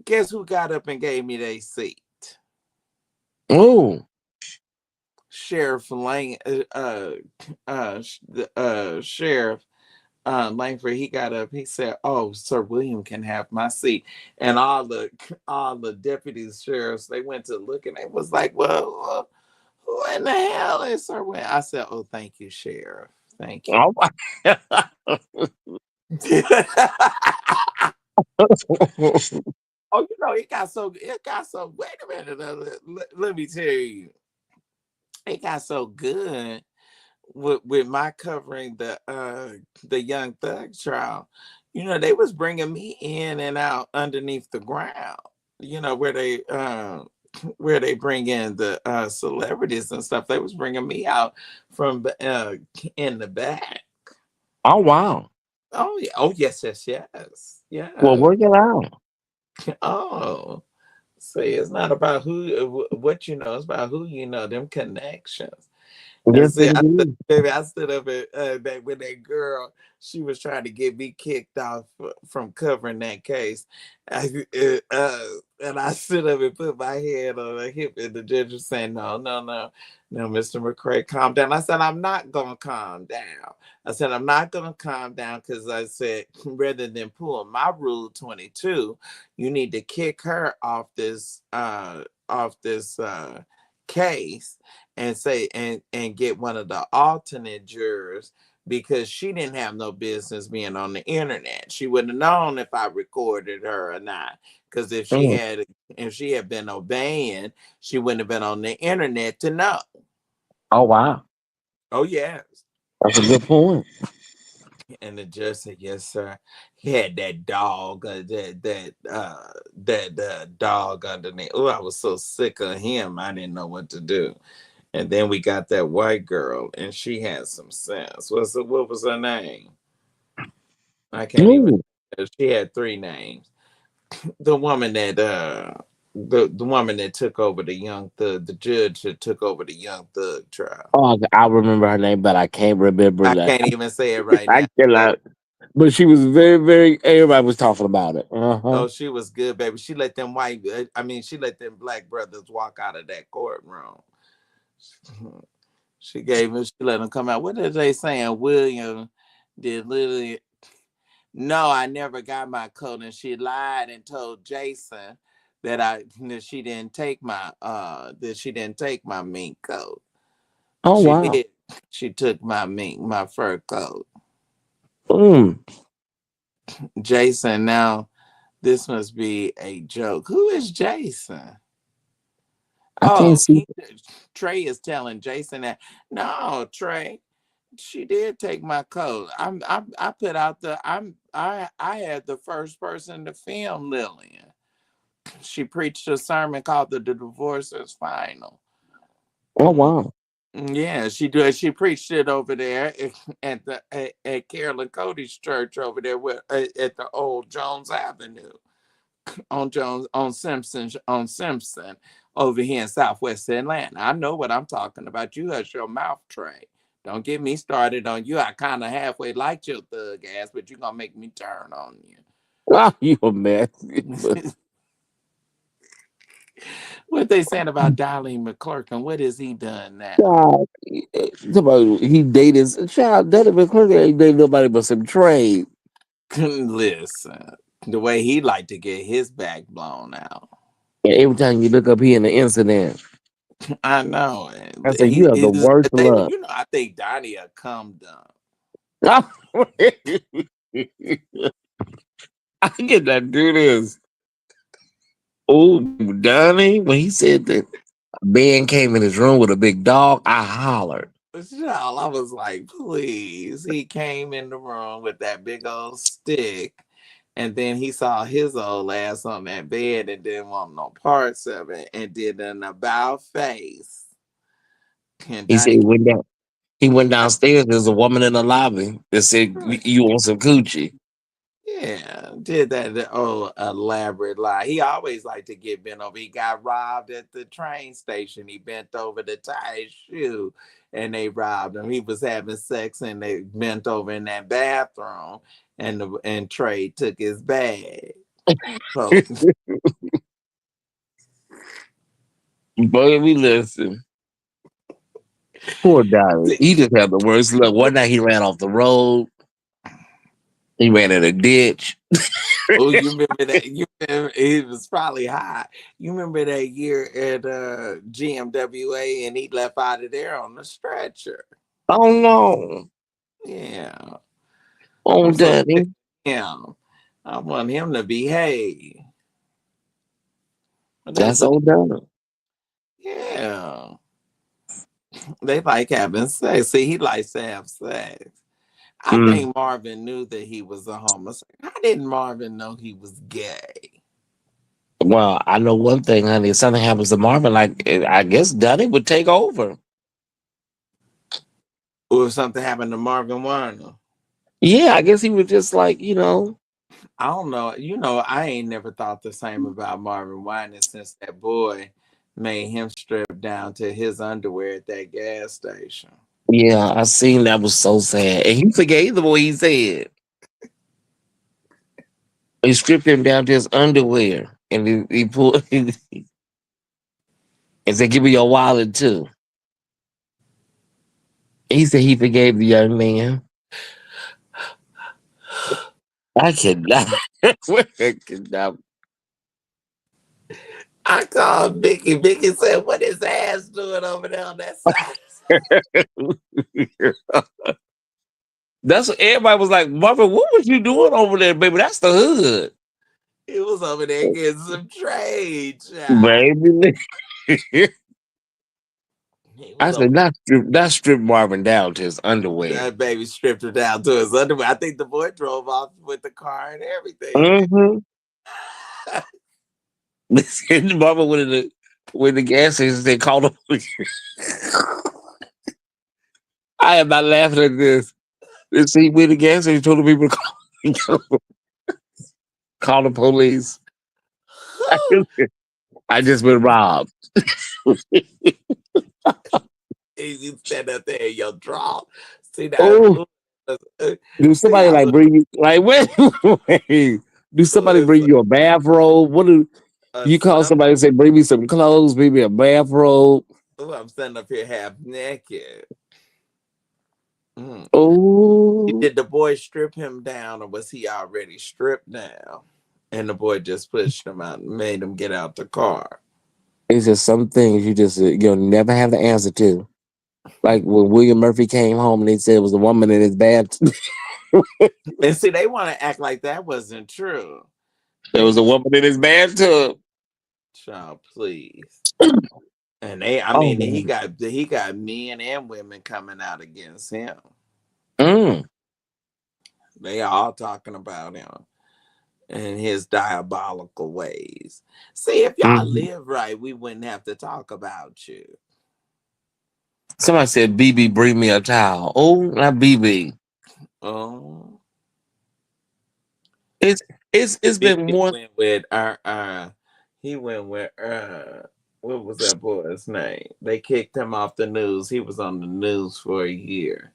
Guess who got up and gave me their seat? oh, Sheriff Lane, Sheriff Langford. He got up. He said, "Oh, Sir William can have my seat." And all the deputies, sheriffs, they went to look and they was like, "Well, who in the hell is Sir William?" I said, "Oh, thank you, Sheriff. Thank you." oh my. Oh, it got so. Wait a minute. Let me tell you, it got so good with my covering the Young Thug trial. They was bringing me in and out underneath the ground. Where they bring in the celebrities and stuff. They was bringing me out from in the back. Oh wow. Oh yeah. Oh yes, yes, yes, Well, yeah. work it out. Oh, see, it's not about what you know. It's about who you know. Them connections. And Yes, see, it is. baby, I stood up at that when that girl, she was trying to get me kicked off from covering that case. And I stood up and put my head on her hip, and the judge was saying, "No, no, no, no, Mr. McCray, calm down." I said, "I'm not gonna calm down." I said, "I'm not gonna calm down because I said rather than pull my rule 22, you need to kick her off this case." And say and get one of the alternate jurors because she didn't have no business being on the internet. She wouldn't have known if I recorded her or not. Because Mm. if she had been obeying, she wouldn't have been on the internet to know. Oh wow. Oh yes. That's a good point. And the judge said, "Yes, sir." He had that dog, that dog underneath. Oh, I was so sick of him. I didn't know what to do. And then we got that white girl, and she had some sense. What was her name? I can't even. Mm. She had three names. The woman that the woman that took over the young thug, the judge that took over the young thug trial. Oh, I remember her name, but I can't remember I that. can't even say it right I now. cannot. But she was very, very. Everybody was talking about it. Uh huh. Oh, she was good, baby. She let them she let them black brothers walk out of that courtroom. She let them come out. What are they saying? William did literally. No, I never got my coat, and she lied and told Jason that she didn't take my mink coat. Oh She wow. did. She took my fur coat. Mm. Jason, now this must be a joke. Who is Jason? I can't Oh, see. Trey is telling Jason that no, Trey, she did take my coat. I put out I had the first person to film Lillian. She preached a sermon called "The Divorce is Final." Oh Mm, wow. yeah, she did. She preached it over there at Carolyn Cody's church over there at the old Jones Avenue on Simpson over here in Southwest Atlanta. I know what I'm talking about. You hush your mouth, Trey. Don't get me started on you. I kind of halfway liked your thug ass, but you're gonna make me turn on Oh, you a mess. you. What they saying about Darlene McClurkin? What has he done now? God, he dated child. Daddy McClurkin ain't dated nobody but some trade. Listen, the way he like to get his back blown out. And every time you look up, he in the incident. I know. I And said, you have the worst luck. I think Donnie a cum dump. I cannot do this. Oh, Donnie, when he said that a man came in his room with a big dog, I hollered. Child, I was like, please. He came in the room with that big old stick, and then he saw his old ass on that bed and didn't want no parts of it, and did an about face. And He said Donnie, he went downstairs. There's a woman in the lobby that said, you want some coochie. yeah, did that elaborate lie. He always liked to get bent over. He got robbed at the train station. He bent over to tie his shoe, and they robbed him. He was having sex, and they bent over in that bathroom, and Trey took his bag. So Boy, we listen. Poor Donnie. He just had the worst luck. One night he ran off the road. He ran in a ditch. oh, you remember that? You remember, it was probably hot. You remember that year at GMWA, and he left out of there on the stretcher. Oh no. Yeah. Oh, I'm so sick Donnie. of him. I want him to behave. They That's look, so dumb. yeah, they like having sex. See, he likes to have sex. I Mm. think Marvin knew that he was a homosexual. How didn't Marvin know he was gay? Well, I know one thing, honey. If something happens to Marvin, like I guess Dunny would take over. Or if something happened to Marvin Warner. Yeah, I guess he would just like, you know. I don't know. You know, I ain't never thought the same about Marvin Wine since that boy made him strip down to his underwear at that gas station. Yeah, I seen that was so sad. And he forgave the boy, he said. He stripped him down to his underwear. And he pulled and said, give me your wallet too. He said he forgave the young man. I cannot. I cannot. I called Vicky. Vicky said, "What is ass doing over there on that side?" That's what everybody was like, Marvin, what was you doing over there, baby? That's the hood. He was over there getting some trade, child. Baby. He I was over said, not strip Marvin down to his underwear. that baby stripped him down to his underwear. I think the boy drove off with the car and everything. Mm-hmm. Marvin went in the gas station, they called him. I am not laughing at this. This he went to the gas station, told the people to call the police. I just been robbed. You stand up there in your draw. See that? Oh, do See somebody how like bring you like wait, wait. Do somebody bring you a bathrobe? What do you call some. somebody and say, bring me some clothes, bring me a bathrobe? I'm standing up here half naked. Mm. Oh, Did the boy strip him down, or was he already stripped down? And the boy just pushed him out and made him get out the car. it's just some things you just you'll never have the answer to. Like when William Murphy came home and they said it was a woman in his bath. And see, they want to act like that wasn't true. There They was a want, woman in his bathtub. child, please. And they, I Oh mean, man. he got men and women coming out against him. Mm. They all talking about him and his diabolical ways. See, if y'all Mhm. live right, we wouldn't have to talk about you. Somebody said, BB, bring me a towel. Oh, not BB. Oh, It's it's been BB more. went with he went with what was that boy's name? They kicked him off the news. He was on the news for a year.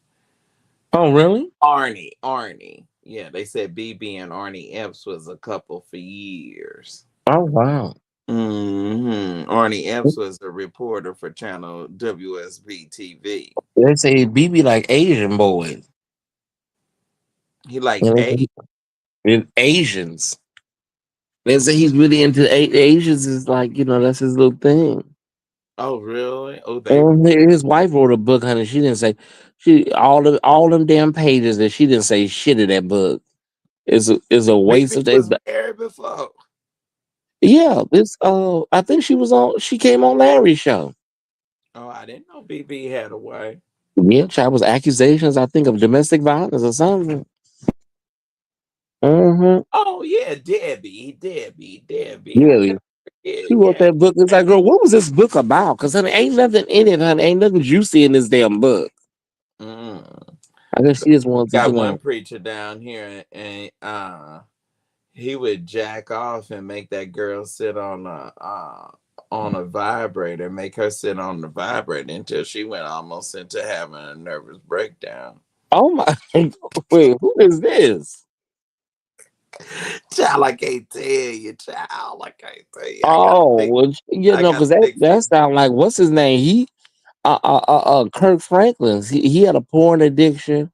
Oh, really? Arnie. Yeah, they said BB and Arnie Epps was a couple for years. Oh, wow. Arnie Epps was a reporter for channel WSB TV. They say BB like Asian boys. He like You know, A. and Asians. They say he's really into Asians. Is like that's his little thing. Oh, really? Oh, they And his wife wrote a book, honey. She didn't say she all them damn pages that she didn't say shit in that book. Is a waste BB of days. was married before. Yeah, it's I think she was on. She came on Larry's show. Oh, I didn't know BB had a wife. Yeah, child was accusations. I think of domestic violence or something. Mm-hmm. Oh yeah, Debbie. How Yeah, could I she forget? wrote Yeah. that book. It's like, girl, what was this book about? Because honey, ain't nothing in it, honey. Ain't nothing juicy in this damn book. Mm. I guess she just wants to, Got one preacher down here, and he would jack off and make that girl sit on a vibrator, make her sit on the vibrator until she went almost into having a nervous breakdown. oh my, wait, who is this? Child, I can't tell you, child. I can't tell you. Oh, well, I gotta because that fix that it. sound like what's his name? Kirk Franklin. He had a porn addiction,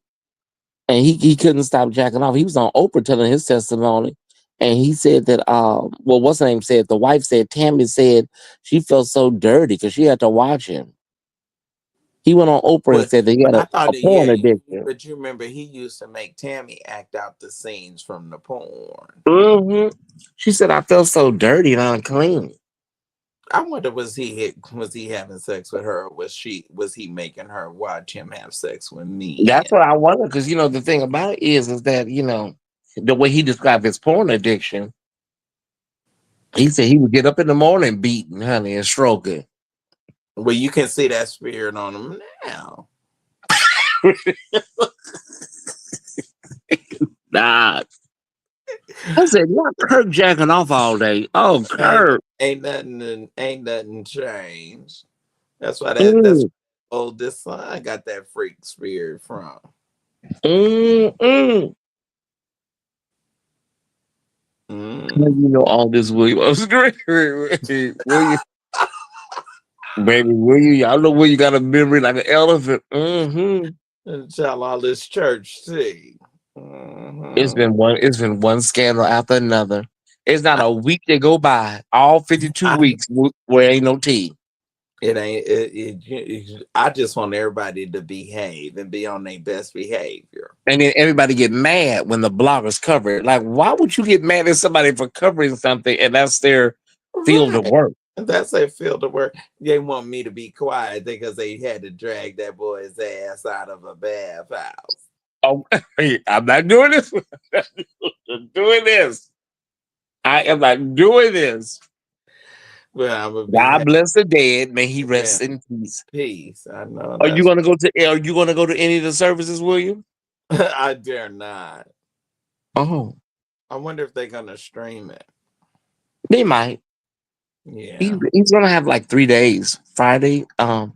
and he couldn't stop jacking off. He was on Oprah telling his testimony, and he said that well, what's her name said the wife said Tammy said she felt so dirty because she had to watch him. He went on Oprah and But said that he had I thought a that porn addiction. but you remember he used to make Tammy act out the scenes from the porn. Hmm. She said I felt so dirty and unclean. I wonder was he having sex with her, or was he making her watch him have sex with me? That's what I wonder because the thing about it is that the way he described his porn addiction, he said he would get up in the morning beating honey and stroking. Well, you can see that spirit on him now. Nah, I said not Kirk jacking off all day. Oh, Ain't Kirk. ain't nothing changed. That's Mm, oldest son got that freak spirit from. mm. How Mm. you know all this, William? I was great. William, baby, William, y'all know where you got a memory like an elephant. And tell all this church see. It's Hmm. been one scandal after another. It's not a week that go by, all 52 I weeks where ain't no tea. it ain't I just want everybody to behave and be on their best behavior. And then everybody get mad when the bloggers cover it. Like, why would you get mad at somebody for covering something and that's their field of Right. work? That's their field of work. They want me to be quiet because they had to drag that boy's ass out of a bathhouse. Oh, I'm not doing this. I'm doing this. I am not doing this. Well, I'm gonna be God bless the dead. May he having rest in peace. peace. I know Are you that's gonna go to any of the services, William? I dare not. Oh, I wonder if they're gonna stream it. they might. Yeah. He's gonna have like 3 days. Friday,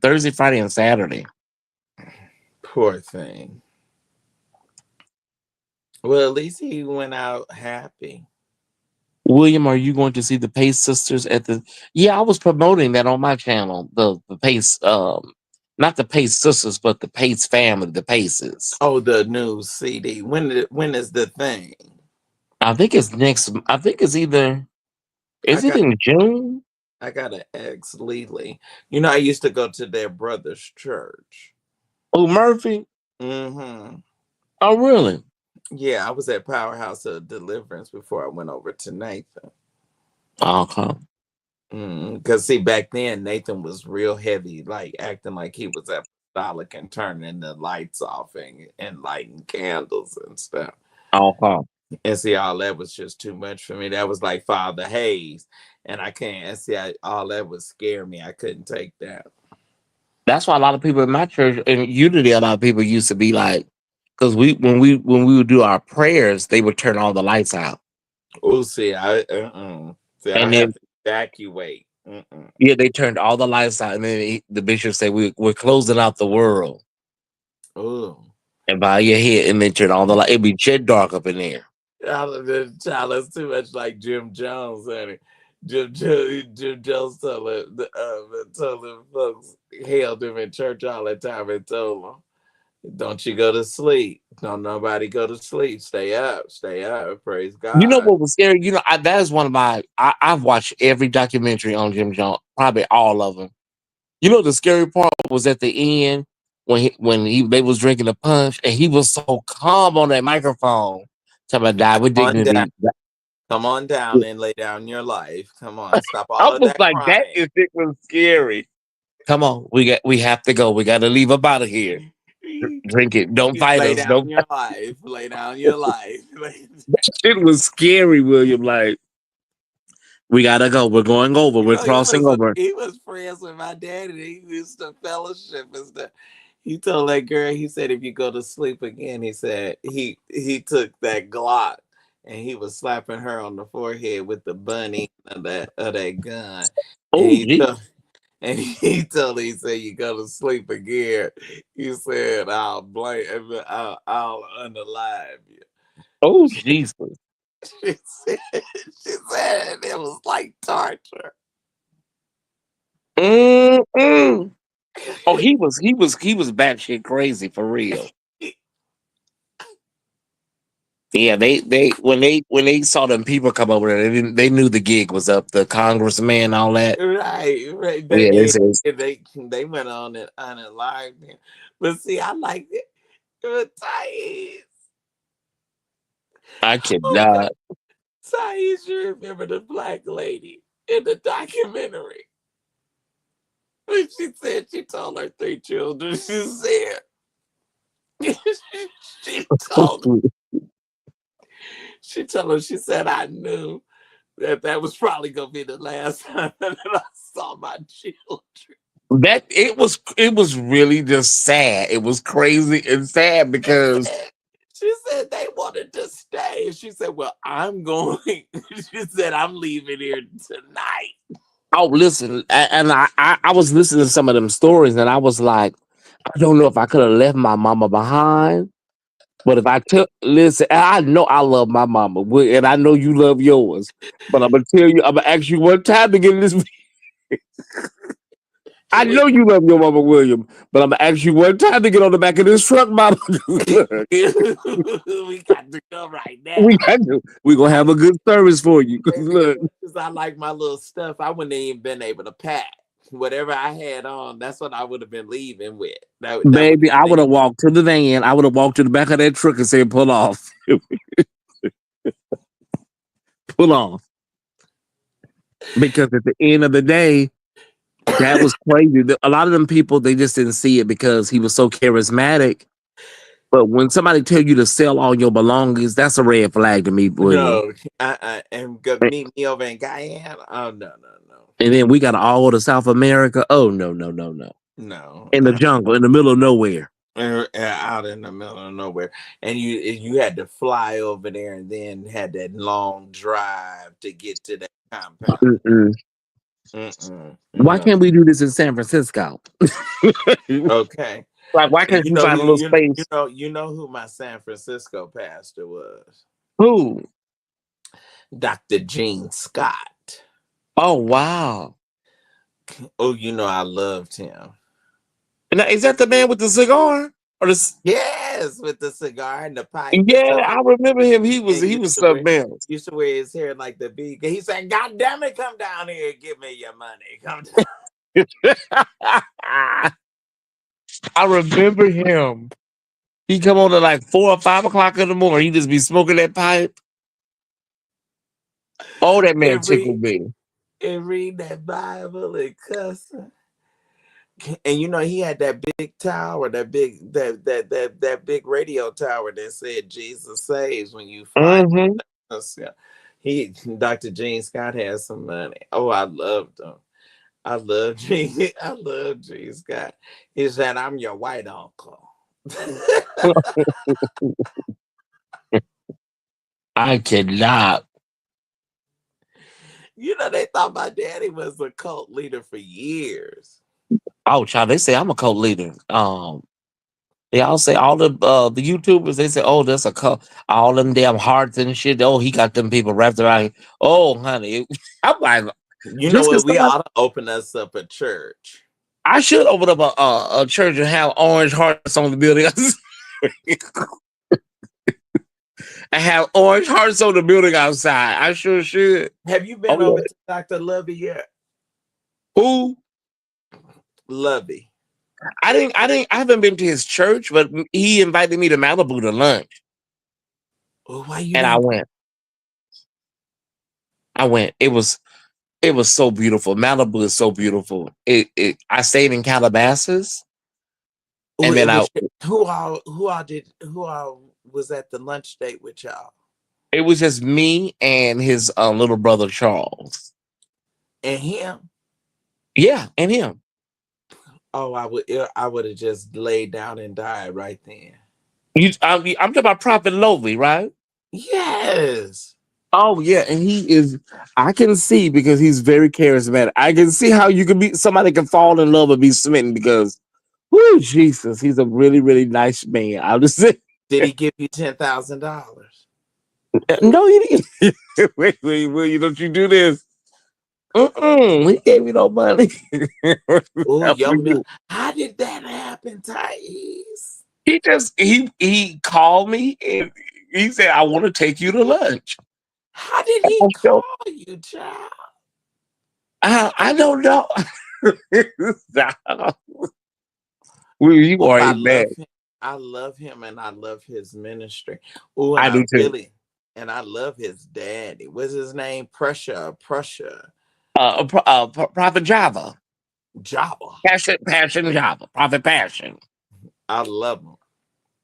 Thursday, Friday, and Saturday. Poor thing. Well, at least he went out happy. William, are you going to see the Pace sisters at the? Yeah, I was promoting that on my channel. The Pace, not the Pace sisters, but the Pace family, the Paces. Oh, the new CD. When is the thing? I think it's next. I think it's either. I Is it got in June? I got an ex Lily. You know, I used to go to their brother's church. Oh, Murphy. Mm-hmm. Oh, really? Yeah, I was at Powerhouse of Deliverance before I went over to Nathan. Okay. Because see, back then Nathan was real heavy, like acting like he was apostolic and turning the lights off and lighting candles and stuff. Okay. And see, all that was just too much for me. That was like Father Hayes, and I can't see. All that would scare me. I couldn't take that. That's why a lot of people in my church and Unity, a lot of people used to be like, because when we would do our prayers, they would turn all the lights out, Oh, see, I and have then to evacuate. Mm-mm. yeah, they turned all the lights out, and then the bishop said we're closing out the world, Oh, and bow your head, and then turn all the light. It'd be jet dark up in there. child, that's too much like Jim Jones, honey. Jim Jones told them folks held him in church all the time and told them, "Don't you go to sleep? Don't nobody go to sleep. Stay up. Praise You know God." what was scary? That is one of my. I've watched every documentary on Jim Jones, probably all of them. The scary part was at the end when they was drinking the punch and he was so calm on that microphone. Talking about die with On down, dignity. come on down and lay down your life. Come on, stop I all of was that like, that crying. is it was scary. Come on, we have to go. We got to leave up out of here. Drink it. Don't fight Lay us. down Don't. your life. Lay down your life. It was scary, William. Like we gotta go. We're going over. You We're know, crossing over. he was friends with my daddy. He used to fellowship and stuff. He told that girl, he said, if you go to sleep again, he said he took that Glock and he was slapping her on the forehead with the bunny of that gun. And Oh, he gee. told he told her, he said, you go to sleep again. He said, I'll unalive you. Oh, Jesus. She said it was like torture. Mm-mm. Oh, he was batshit crazy for real. Yeah, they when they saw them people come over there, they knew the gig was up. The congressman, all that. Right. Yeah, they said, They went on and unalived him. But see, I like it. Thais. I Oh God, cannot. Thais, you remember the black lady in the documentary? She said she told her 3 children. She said she told she told her, she said, I knew that was probably gonna be the last time that I saw my children. That it was really just sad. It was crazy and sad She because said, she said they wanted to stay. She said, well, I'm going. She said, I'm leaving here tonight. oh listen, and I was listening to some of them stories and I was like, I don't know if I could have left my mama behind. But if I took listen, and I know I love my mama, and I know you love yours. But I'm gonna tell you, I'm gonna ask you one time to get in this. I We, know you love your mama, William, but I'm gonna ask you one time to get on the back of this truck, mama. Look, we got to go right we now. got to. We gonna have a good service for you. 'Cause Baby, as look, much as I like my little stuff, I wouldn't have even been able to pack. Whatever I had on, that's what I would have been leaving with. That would baby, have I would been have walked to the van. I would have walked to the back of that truck and said, "Pull off, pull off." Because at the end of the day, that was crazy. A lot of them people they just didn't see it because he was so charismatic. But when somebody tell you to sell all your belongings, that's a red flag to me, William. no. And go meet me over in Guyana. Oh no, no, no, And then we got to all go to South America. Oh no, no, no, no. no. In the jungle, in the middle of nowhere. Out in the middle of nowhere, and you had to fly over there, and then had that long drive to get to that compound. Mm-mm. Why No. can't we do this in San Francisco? Okay. Like, why And can't you find a little space? you know who my San Francisco pastor was? Who? Dr. Gene Scott. Oh wow! Oh, you know I loved him. Now, is that the man with the cigar? Or the? Yes, with the cigar and the pipe and Yeah, stuff. I remember him. He was And he was something else. used to wear his hair like the big. He said, "God damn it, come down here and give me your money. Come down." I remember him. He come on at like 4 or 5 o'clock in the morning. He just be smoking that pipe. Oh, that man and tickled read me. and read that Bible and cuss. And you know he had that big tower, that big radio tower that said Jesus saves when you find Hmm. us. Yeah. He Dr. Gene Scott had some money. Oh, I loved him. I love Gene. I love Gene Scott. He said, "I'm your white uncle." I cannot. You know they thought my daddy was a cult leader for years. Oh, child, they say I'm a cult leader. They all say all the YouTubers. They say, oh, that's a cult. All them damn hearts and shit. Oh, he got them people wrapped around. Oh, honey, I'm like, You know just because what? We ought to open us up a church. I should open up a church and have orange hearts on the building. I have orange hearts on the building outside. I sure should. Have you been Oh over yeah. to Dr. Lovey yet? Who? Lovey. I haven't been to his church, but he invited me to Malibu to lunch. Oh, why you And I didn't? went. I went. It was so beautiful. Malibu is so beautiful. I stayed in Calabasas Oh, and then it I was who all was at the lunch date with y'all it was just me and his little brother Charles. and him? Yeah, and him. Oh, I would have just laid down and died right then. I'm talking about Prophet Lovey, right? Yes. Oh yeah, and he is. I can see because he's very charismatic. I can see how you can be somebody can fall in love and be smitten because, whoo, Jesus, he's a really really nice man. I'll just say, Did he give you $10,000? no, he didn't. Wait, William, don't you do this? He gave me no money. Oh, That was good. how did that happen, Thais? He called me and he said, "I want to take you to lunch." How did he So, call you, child? I don't know. Well, you Oh, are I a man. love him. I love him and I love his ministry. Oh, I do too. and I love his daddy. What's his name? Prussia. Prophet Java. Java. Passion Java, Prophet Passion. I love them.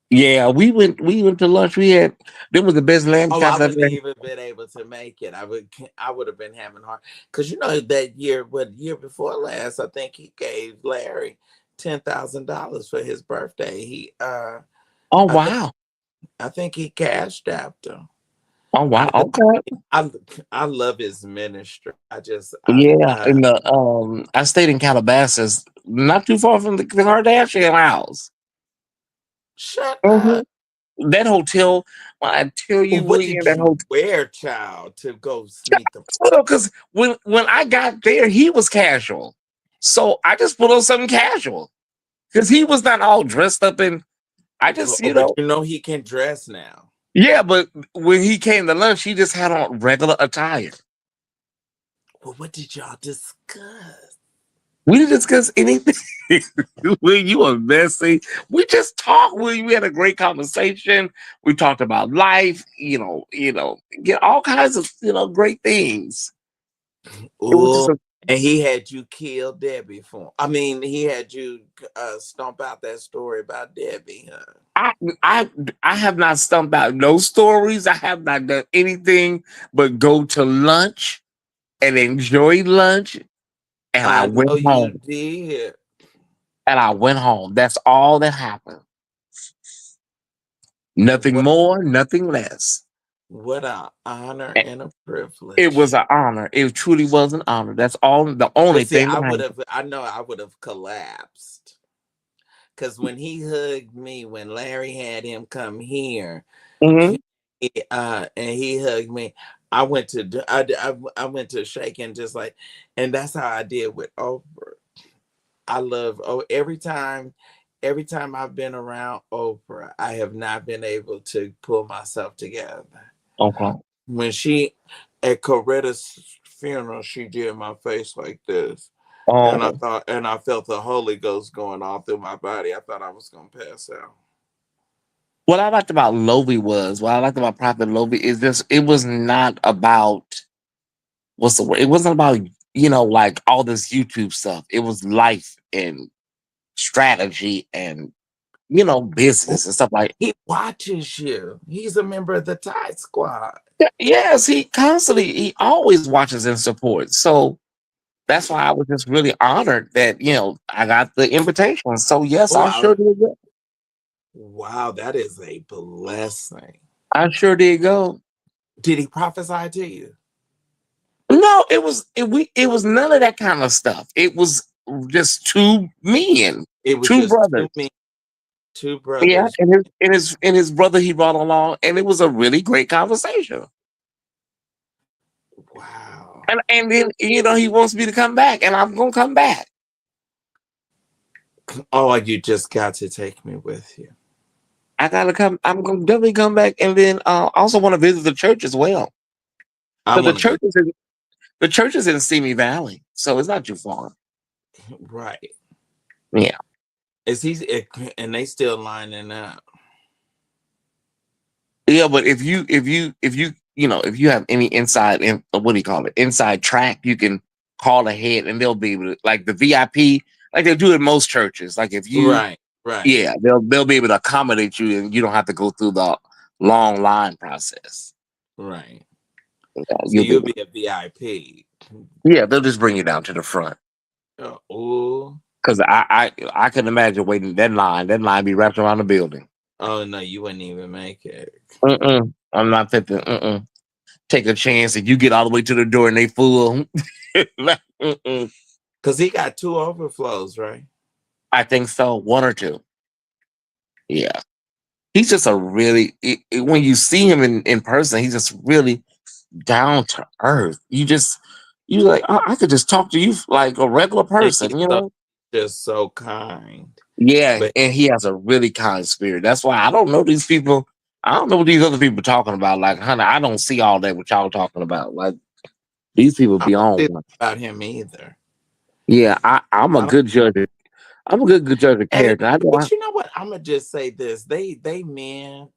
Yeah, we went to lunch. We had them was the best lamb Oh, I chops I've wouldn't ever. even been able to make it. I would have been having hard because you know that year, what year before last, I think he gave Larry $10,000 for his birthday. Oh I think wow. I think he cashed after. Oh wow. I Okay. I I love his ministry. Yeah, in the I stayed in Calabasas, not too far from the Kardashian house. shut hmm up. That hotel, when I tell you, What William, did that you hotel. wear, child, to go meet the? Because when I got there, he was casual, so I just put on something casual because he was not all dressed up in. I just, But you know he can dress now. yeah. But when he came to lunch, he just had on regular attire. Well, what did y'all discuss? We didn't discuss anything. When you were messy, we just talked. We had a great conversation. We talked about life. Get all kinds of great things. It was just Oh, and he had you kill Debbie for him. I mean, he had you stomp out that story about Debbie, huh? I I I have not stumped out no stories. I have not done anything but go to lunch and enjoy lunch, and I I went know you home. did. And I went home. That's all that happened. Nothing What more, nothing less. what a honor A- and a It was privilege. an honor. It truly was an honor. That's all. The But only see, thing that happened. I know I would have collapsed. Cause when he hugged me, when Larry had him come here, hmm and he hugged me, I went to I went to shaking just like, and that's how I did with Oprah. I love every time I've been around Oprah, I have not been able to pull myself together. Okay. When she at Coretta's funeral, she did my face like this. Oh, And I felt the Holy Ghost going all through my body. I thought I was gonna pass out. what I liked about Lovey was what I liked about Prophet Lovey is just it was not about what's the word. It wasn't about like all this YouTube stuff. It was life and strategy and Oh, business and stuff like. he watches you. He's a member of the Tide Squad. Yes, he always watches and supports. So that's why I was just really honored that I got the invitation. So yes, Oh, I sure did. wow, that is a blessing. I sure did go. Did he prophesy to you? No, it was none of that kind of stuff. It was just two men, It was two just brothers. two Yeah, brothers. and his brother he brought along, and it was a really great conversation. Wow. And then he wants me to come back, and I'm gonna come back. Oh, you just got to take me with you. I gotta come. I'm gonna definitely come back, and then I also want to visit the church as well. I So want to go. the church is in Simi Valley, so it's not too far. Right. Yeah. Is he? And they still lining up. Yeah, but if you have any inside in what do you call it? Inside track, you can call ahead and they'll be able to like the VIP, like they do in most churches. Like if you Right. Right. yeah, they'll be able to accommodate you and you don't have to go through the long line process. Right. Yeah, So you'll be you'll able be a VIP. yeah, they'll just bring you down to the front. Oh. Cause I can imagine waiting that line be wrapped around the building. Oh no, you wouldn't even make it. I'm not thinking take a chance that you get all the way to the door and they full. Like, Cause he got two overflows, right? I think so, one or two. Yeah, he's just a really. When you see him in person, he's just really down to earth. You like I could just talk to you like a regular And he's person, so just so kind. Yeah, But and he has a really kind spirit. That's why I don't know these people. I don't know what these other people talking about. Like, honey, I don't see all that what y'all talking about. Like these people I be don't on. see that about him either. Yeah, I'm a I don't. good judge. I'm a good judge of And character. I know. but you know what? I'm gonna just say this: they men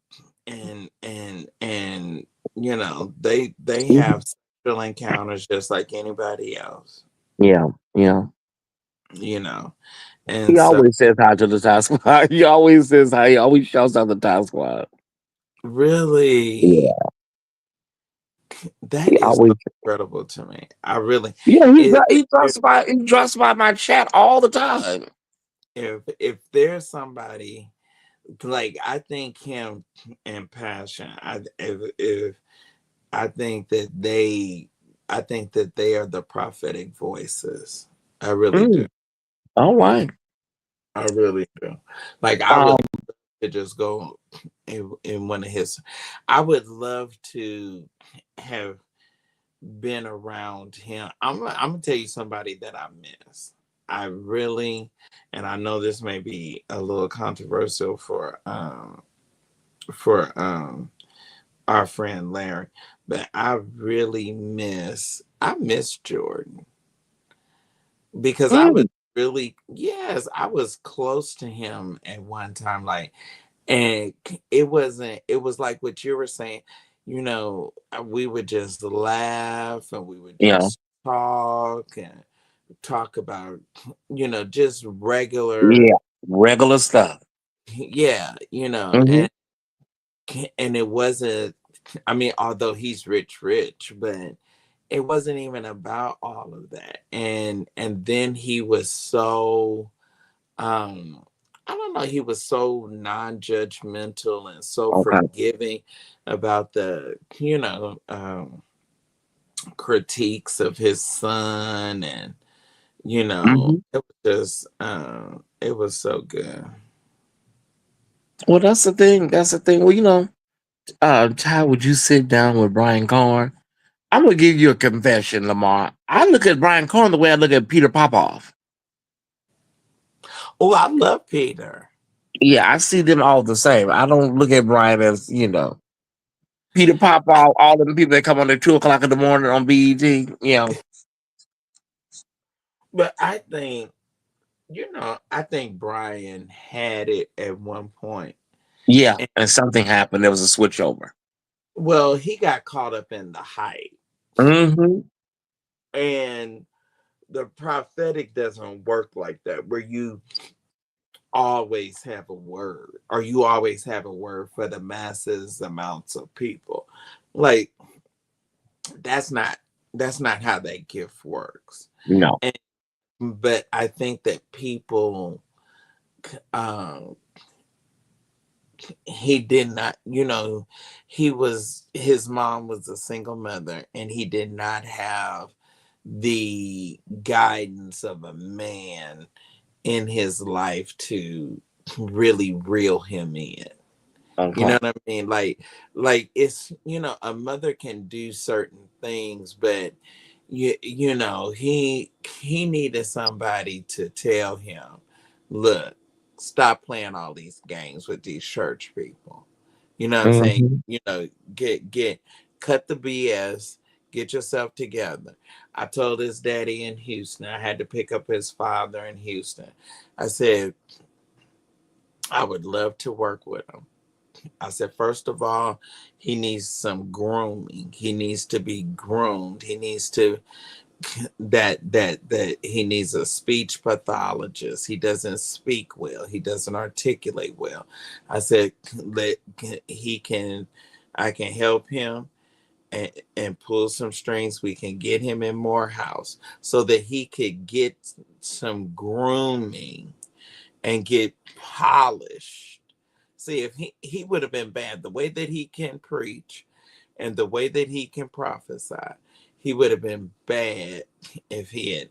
and they Mhm. have sexual encounters just like anybody else. Yeah, yeah. you know. He And so always says hi to the task squad. He always says hi. He always shouts out the task squad. really, Yeah, that he is so always. incredible to me. I really Yeah, it, he drops by my chat all the time. if there's somebody like I think him and Passion, if I think that they are the prophetic voices. I really do. Mm, all right. I really do. Like I Um. would to just go in one of his. I would love to have been around him. I'm gonna tell you somebody that I miss. I really, and I know this may be a little controversial for our friend Larry, but I miss Jordan because I was Mm, really, yes, I was close to him at one time, like, and it was like what you were saying, we would just laugh and we would yeah. just talk and talk about, just regular, Yeah. Regular stuff. yeah, Hmm. and it wasn't, I mean, although he's rich, but it wasn't even about all of that. And then he was so um I don't know, he was so non-judgmental and so Okay. forgiving about the, critiques of his son, and Hmm. it was just it was so good. Well, that's the thing. That's the thing. Well, Ty, would you sit down with Brian Carn? I'm gonna give you a confession, Lamar. I look at Brian Carn the way I look at Peter Popoff. Oh, I love Peter. Yeah, I see them all the same. I don't look at Brian as Peter I, Popoff, all them people that come on at 2 o'clock in the morning on BET. but I think Brian had it at one point. Yeah, And, and something happened. There was a switch over. well, he got caught up in the hype. Hmm. And the prophetic doesn't work like that, where you always have a word, or you always have a word for the masses amounts of people. Like, that's not how that gift works. No. And but I think that people, um he did not, his mom was a single mother, and he did not have the guidance of a man in his life to really reel him in. You know Okay. what I mean? Like it's, a mother can do certain things, but he needed somebody to tell him, look, stop playing all these games with these church people. You know what I'm saying? Hmm. Get cut the BS, get yourself together. I told his daddy in Houston, I had to pick up his father in Houston. I said, I would love to work with him. I said, first of all, he needs some grooming. He needs to be groomed. He needs to that he needs a speech pathologist. He doesn't speak well. He doesn't articulate well. I said, let he can I can help him and pull some strings. We can get him in Morehouse so that he could get some grooming and get polished. See, if he would have been bad, the way that he can preach and the way that he can prophesy, he would have been bad if he had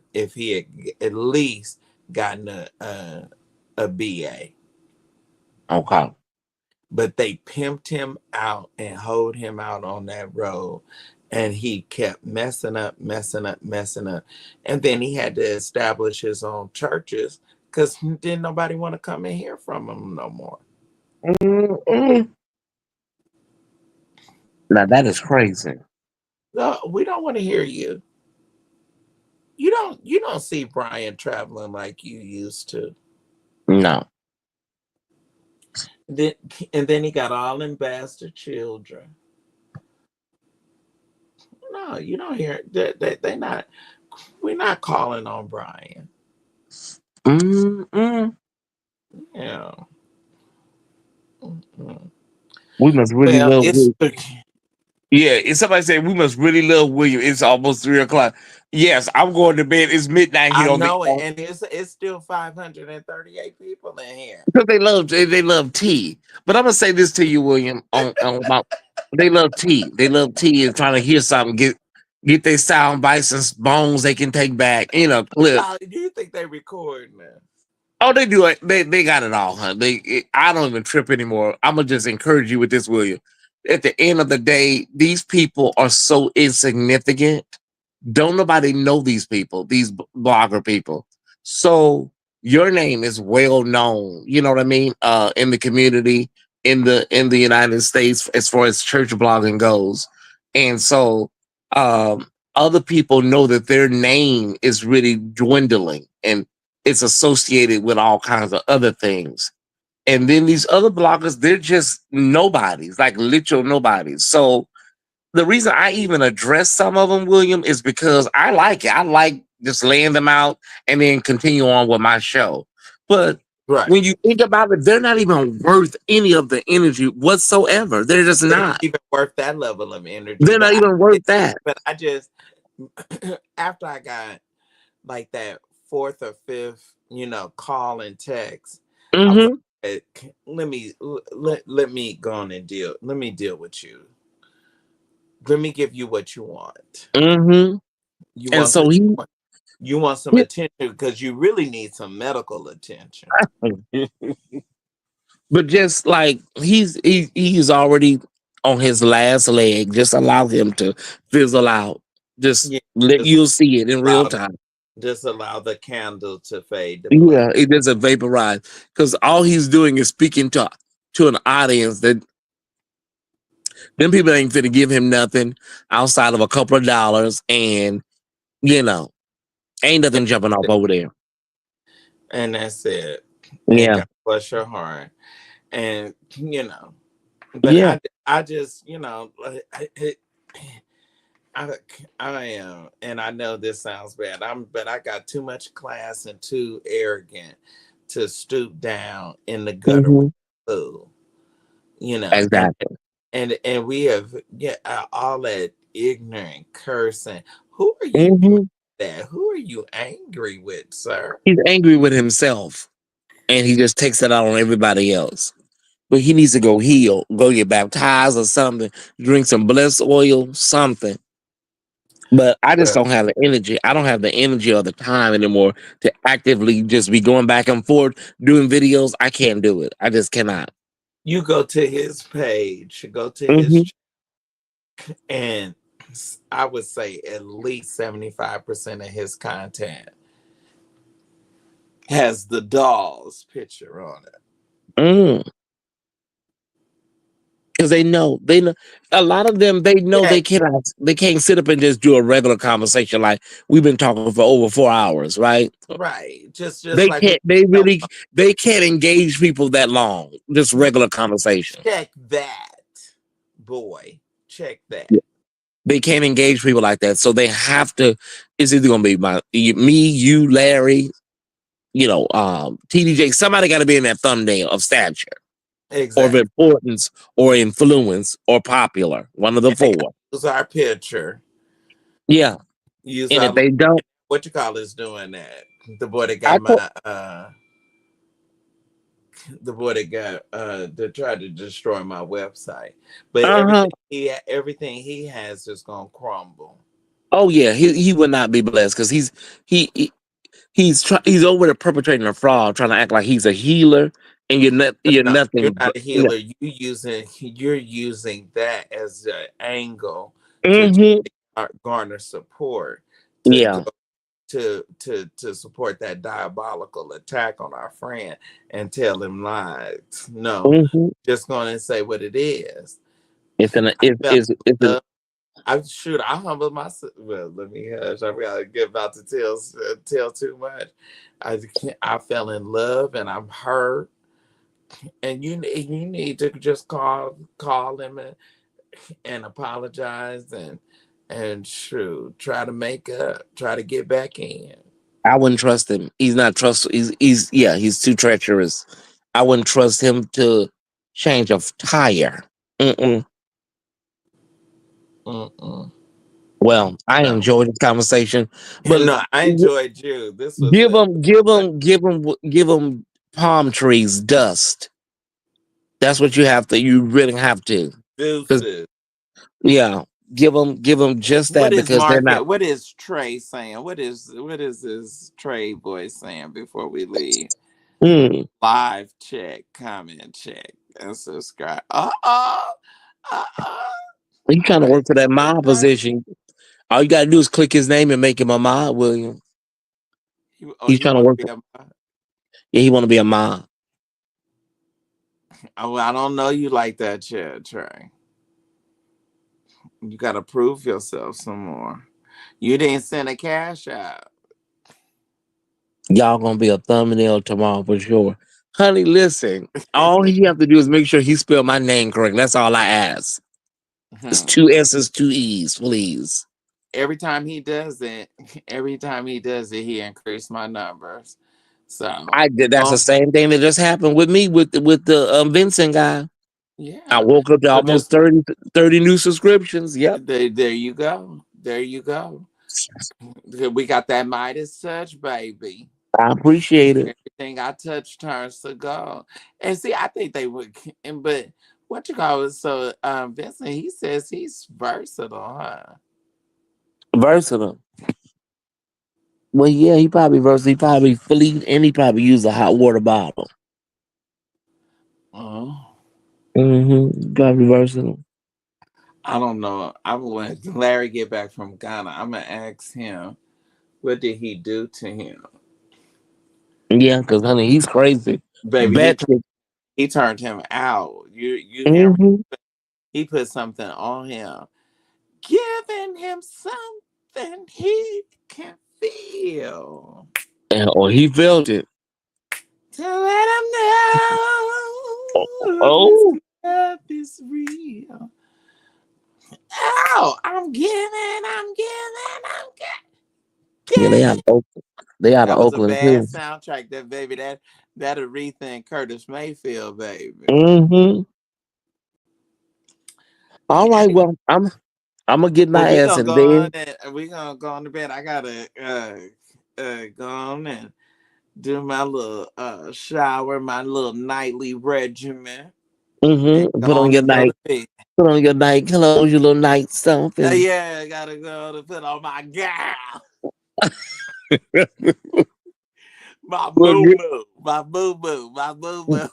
at least gotten a BA. Okay. But they pimped him out and hoed him out on that road. And he kept messing up, messing up, messing up. And then he had to establish his own churches because didn't nobody want to come and hear from him no more. Mm-mm. Now that is crazy. No, we don't want to hear you. You don't see Brian traveling like you used to. No. Then and then he got all them bastard children. No, you don't hear they not we're not calling on Brian. Mm-mm. Yeah. Mhm. We must really Well, love it's William. Yeah, if somebody say we must really love William, it's almost 3 o'clock. Yes, I'm going to bed. It's midnight I here on the know it, and it's still 538 people in here. because they love tea. But I'm gonna say this to you, William, on about they love tea. They love tea and trying to hear something, get their sound bites and bones they can take back, clips. Do you think they record now? Oh, they do it. They got it all, huh? I don't even trip anymore. I'm gonna just encourage you with this, William. At the end of the day, these people are so insignificant. Don't nobody know these people, these blogger people. So your name is well known. You know what I mean? In the community, in the United States, as far as church blogging goes, and so other people know that their name is really dwindling, and it's associated with all kinds of other things. And then these other bloggers, they're just nobodies, like literal nobodies. So the reason I even address some of them, William, is because I like it. I like just laying them out and then continue on with my show. But Right. when you think about it, they're not even worth any of the energy whatsoever. They're just They're not not. even worth that level of energy. They're not even worth that. But I just after I got like that fourth or fifth, call and text, I was Hmm. like, let me go on and deal. Let me deal with you. Let me give you what you want. Hmm. You And want some. so he, You want some attention because you really need some medical attention. but just like he's already on his last leg. Just allow him to fizzle out. Just Yeah, let just you'll see it in real allow time. just allow the candle to fade to black. Yeah, it doesn't vaporize because all he's doing is speaking to an audience that them people ain't finna give him nothing outside of a couple of dollars, and you know, ain't nothing jumping off over there. And that's it. And Yeah, God bless your heart. And but yeah. I just like, I I am, and I know this sounds bad. But I got too much class and too arrogant to stoop down in the gutter with Hmm. food. And Exactly. we have all that ignorant cursing. Who are you doing Hmm. that? Who are you angry with, sir? He's angry with himself, and he just takes it out on everybody else. But he needs to go heal, go get baptized or something, drink some blessed oil, something. But I just Well, don't have the energy. I don't have the energy or the time anymore to actively just be going back and forth doing videos. I can't do it. I just cannot. you go to his page, go to his, Hmm. and I would say at least 75% of his content has the doll's picture on it. Mm. Because they know a lot of them. They know Yeah, they can't sit up and just do a regular conversation like we've been talking for over 4 hours, right? right. Just They like we can't. They tell really they can't engage people that long. Just them, regular conversation. check that, boy. Check that. They can't engage people like that. So they have to. It's either gonna be me, you, Larry, TDJ. Somebody got to be in that thumbnail of stature or of Exactly. importance or influence or popular. One of the And they got four. to use our picture. Yeah. Use And our if they don't, what you call is doing that. The boy that I got told. my the boy that tried to destroy my website. But Uh huh. everything he has is gonna crumble. Oh yeah, he would not be blessed because he, he he's over there perpetrating a fraud, trying to act like he's a healer, and you're No, you're nothing not but a healer. You're using that as an angle to hmm garner support to go yeah. to support that diabolical attack on our friend and tell him lies. No, Hmm. just gonna say what it is. I It's felt it's an love. I humbled myself. Well, let me hush. I gotta get about to tell too much. I fell in love and I'm hurt. And you need to just call him and apologize and try to make up, try to get back in. I wouldn't trust him. He's not trust. He's yeah. He's too treacherous. I wouldn't trust him to change a tire. Mm-mm. Mm-mm. Well, I No. enjoyed this conversation, but No, I g- enjoyed you. This was give a him, give him, give him, give him palm trees dust. That's what you have to. You really have to, because deuces. yeah, give them just What that is because they're not. Market? What is Trey saying? What is this Trey boy saying before we leave? Mm, Live check, comment check, and subscribe. Uh. you All trying to right. work for that Good mob night. position. All you gotta do is click his name and make him a mob, William. He's He trying to want work to be for. a. Yeah, he want to be a mob. Oh, I don't know you like that yet, Trey. You got to prove yourself some more. You didn't send a cash out. Y'all gonna be a thumbnail tomorrow for sure. Honey, listen. All he have to do is make sure he spell my name correct. That's all I ask. It's Hmm. two S's, two E's, please. Every time he does it, every time he does it, he increased my numbers. So, I did. That's the oh same thing that just happened with me with the Vincent guy. I yeah. woke up to So almost just 30 new subscriptions. Yep. there you go. There you go. We got that Midas touch, baby. I appreciate it. Everything I touch turns to gold. And see, I think they would, but what you call it? So, Vincent, he says he's versatile, huh? Versatile. Well, yeah, he probably versatile. He probably fully and he probably used a hot water bottle. Oh, Probably versatile. I don't know. I when Larry get back from Ghana, I'm gonna ask him what did he do to him, Yeah, because honey, he's crazy. baby. Bet. He turned him out. You hear me? Mm-hmm. He put something on him, giving him something he can feel. Or he felt it. To let him know this Oh, love is real. Oh, I'm yeah, they out giving. of Oakland. They out of That was a Oakland bad too. soundtrack, that baby. That Aretha and Curtis Mayfield, baby. Mm-hmm. All right, Anyway, well, I'm gonna get well, my ass in bed. we gonna go on to bed. I gotta go on and do my little shower, my little nightly regimen, and Mm-hmm. go on and go to bed. Put on your night clothes, your little night stuff, and Yeah, I gotta go to put on my gown, my well, boo boo, my boo boo, my boo boo.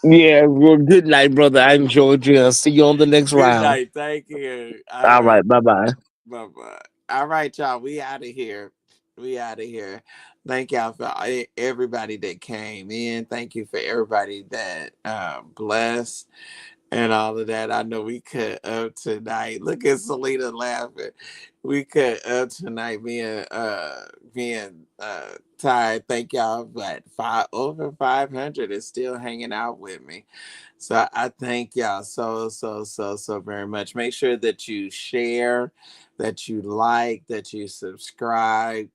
yeah, well, good night, brother. I enjoyed you. I'll see you on the next Good round. night. Thank you. All All right. right, bye bye. Bye bye. All right, y'all. We out of here. We out of here. Thank y'all for everybody that came in. Thank you for everybody that blessed and all of that. I know we cut up tonight. Look at Selena laughing. We cut up tonight being tired. Thank y'all, but over 500 is still hanging out with me. So I thank y'all so very much. Make sure that you share, that you like, that you subscribe,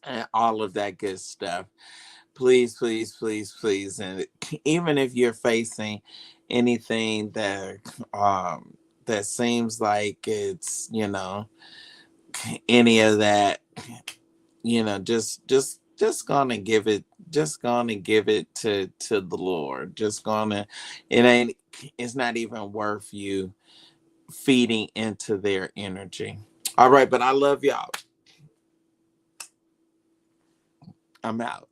and all of that good stuff. Please, please, please, please. And even if you're facing anything that seems like it's, any of that, just gonna give it, to the Lord. Just gonna, it ain't, it's not even worth you feeding into their energy. All right, but I love y'all. I'm out.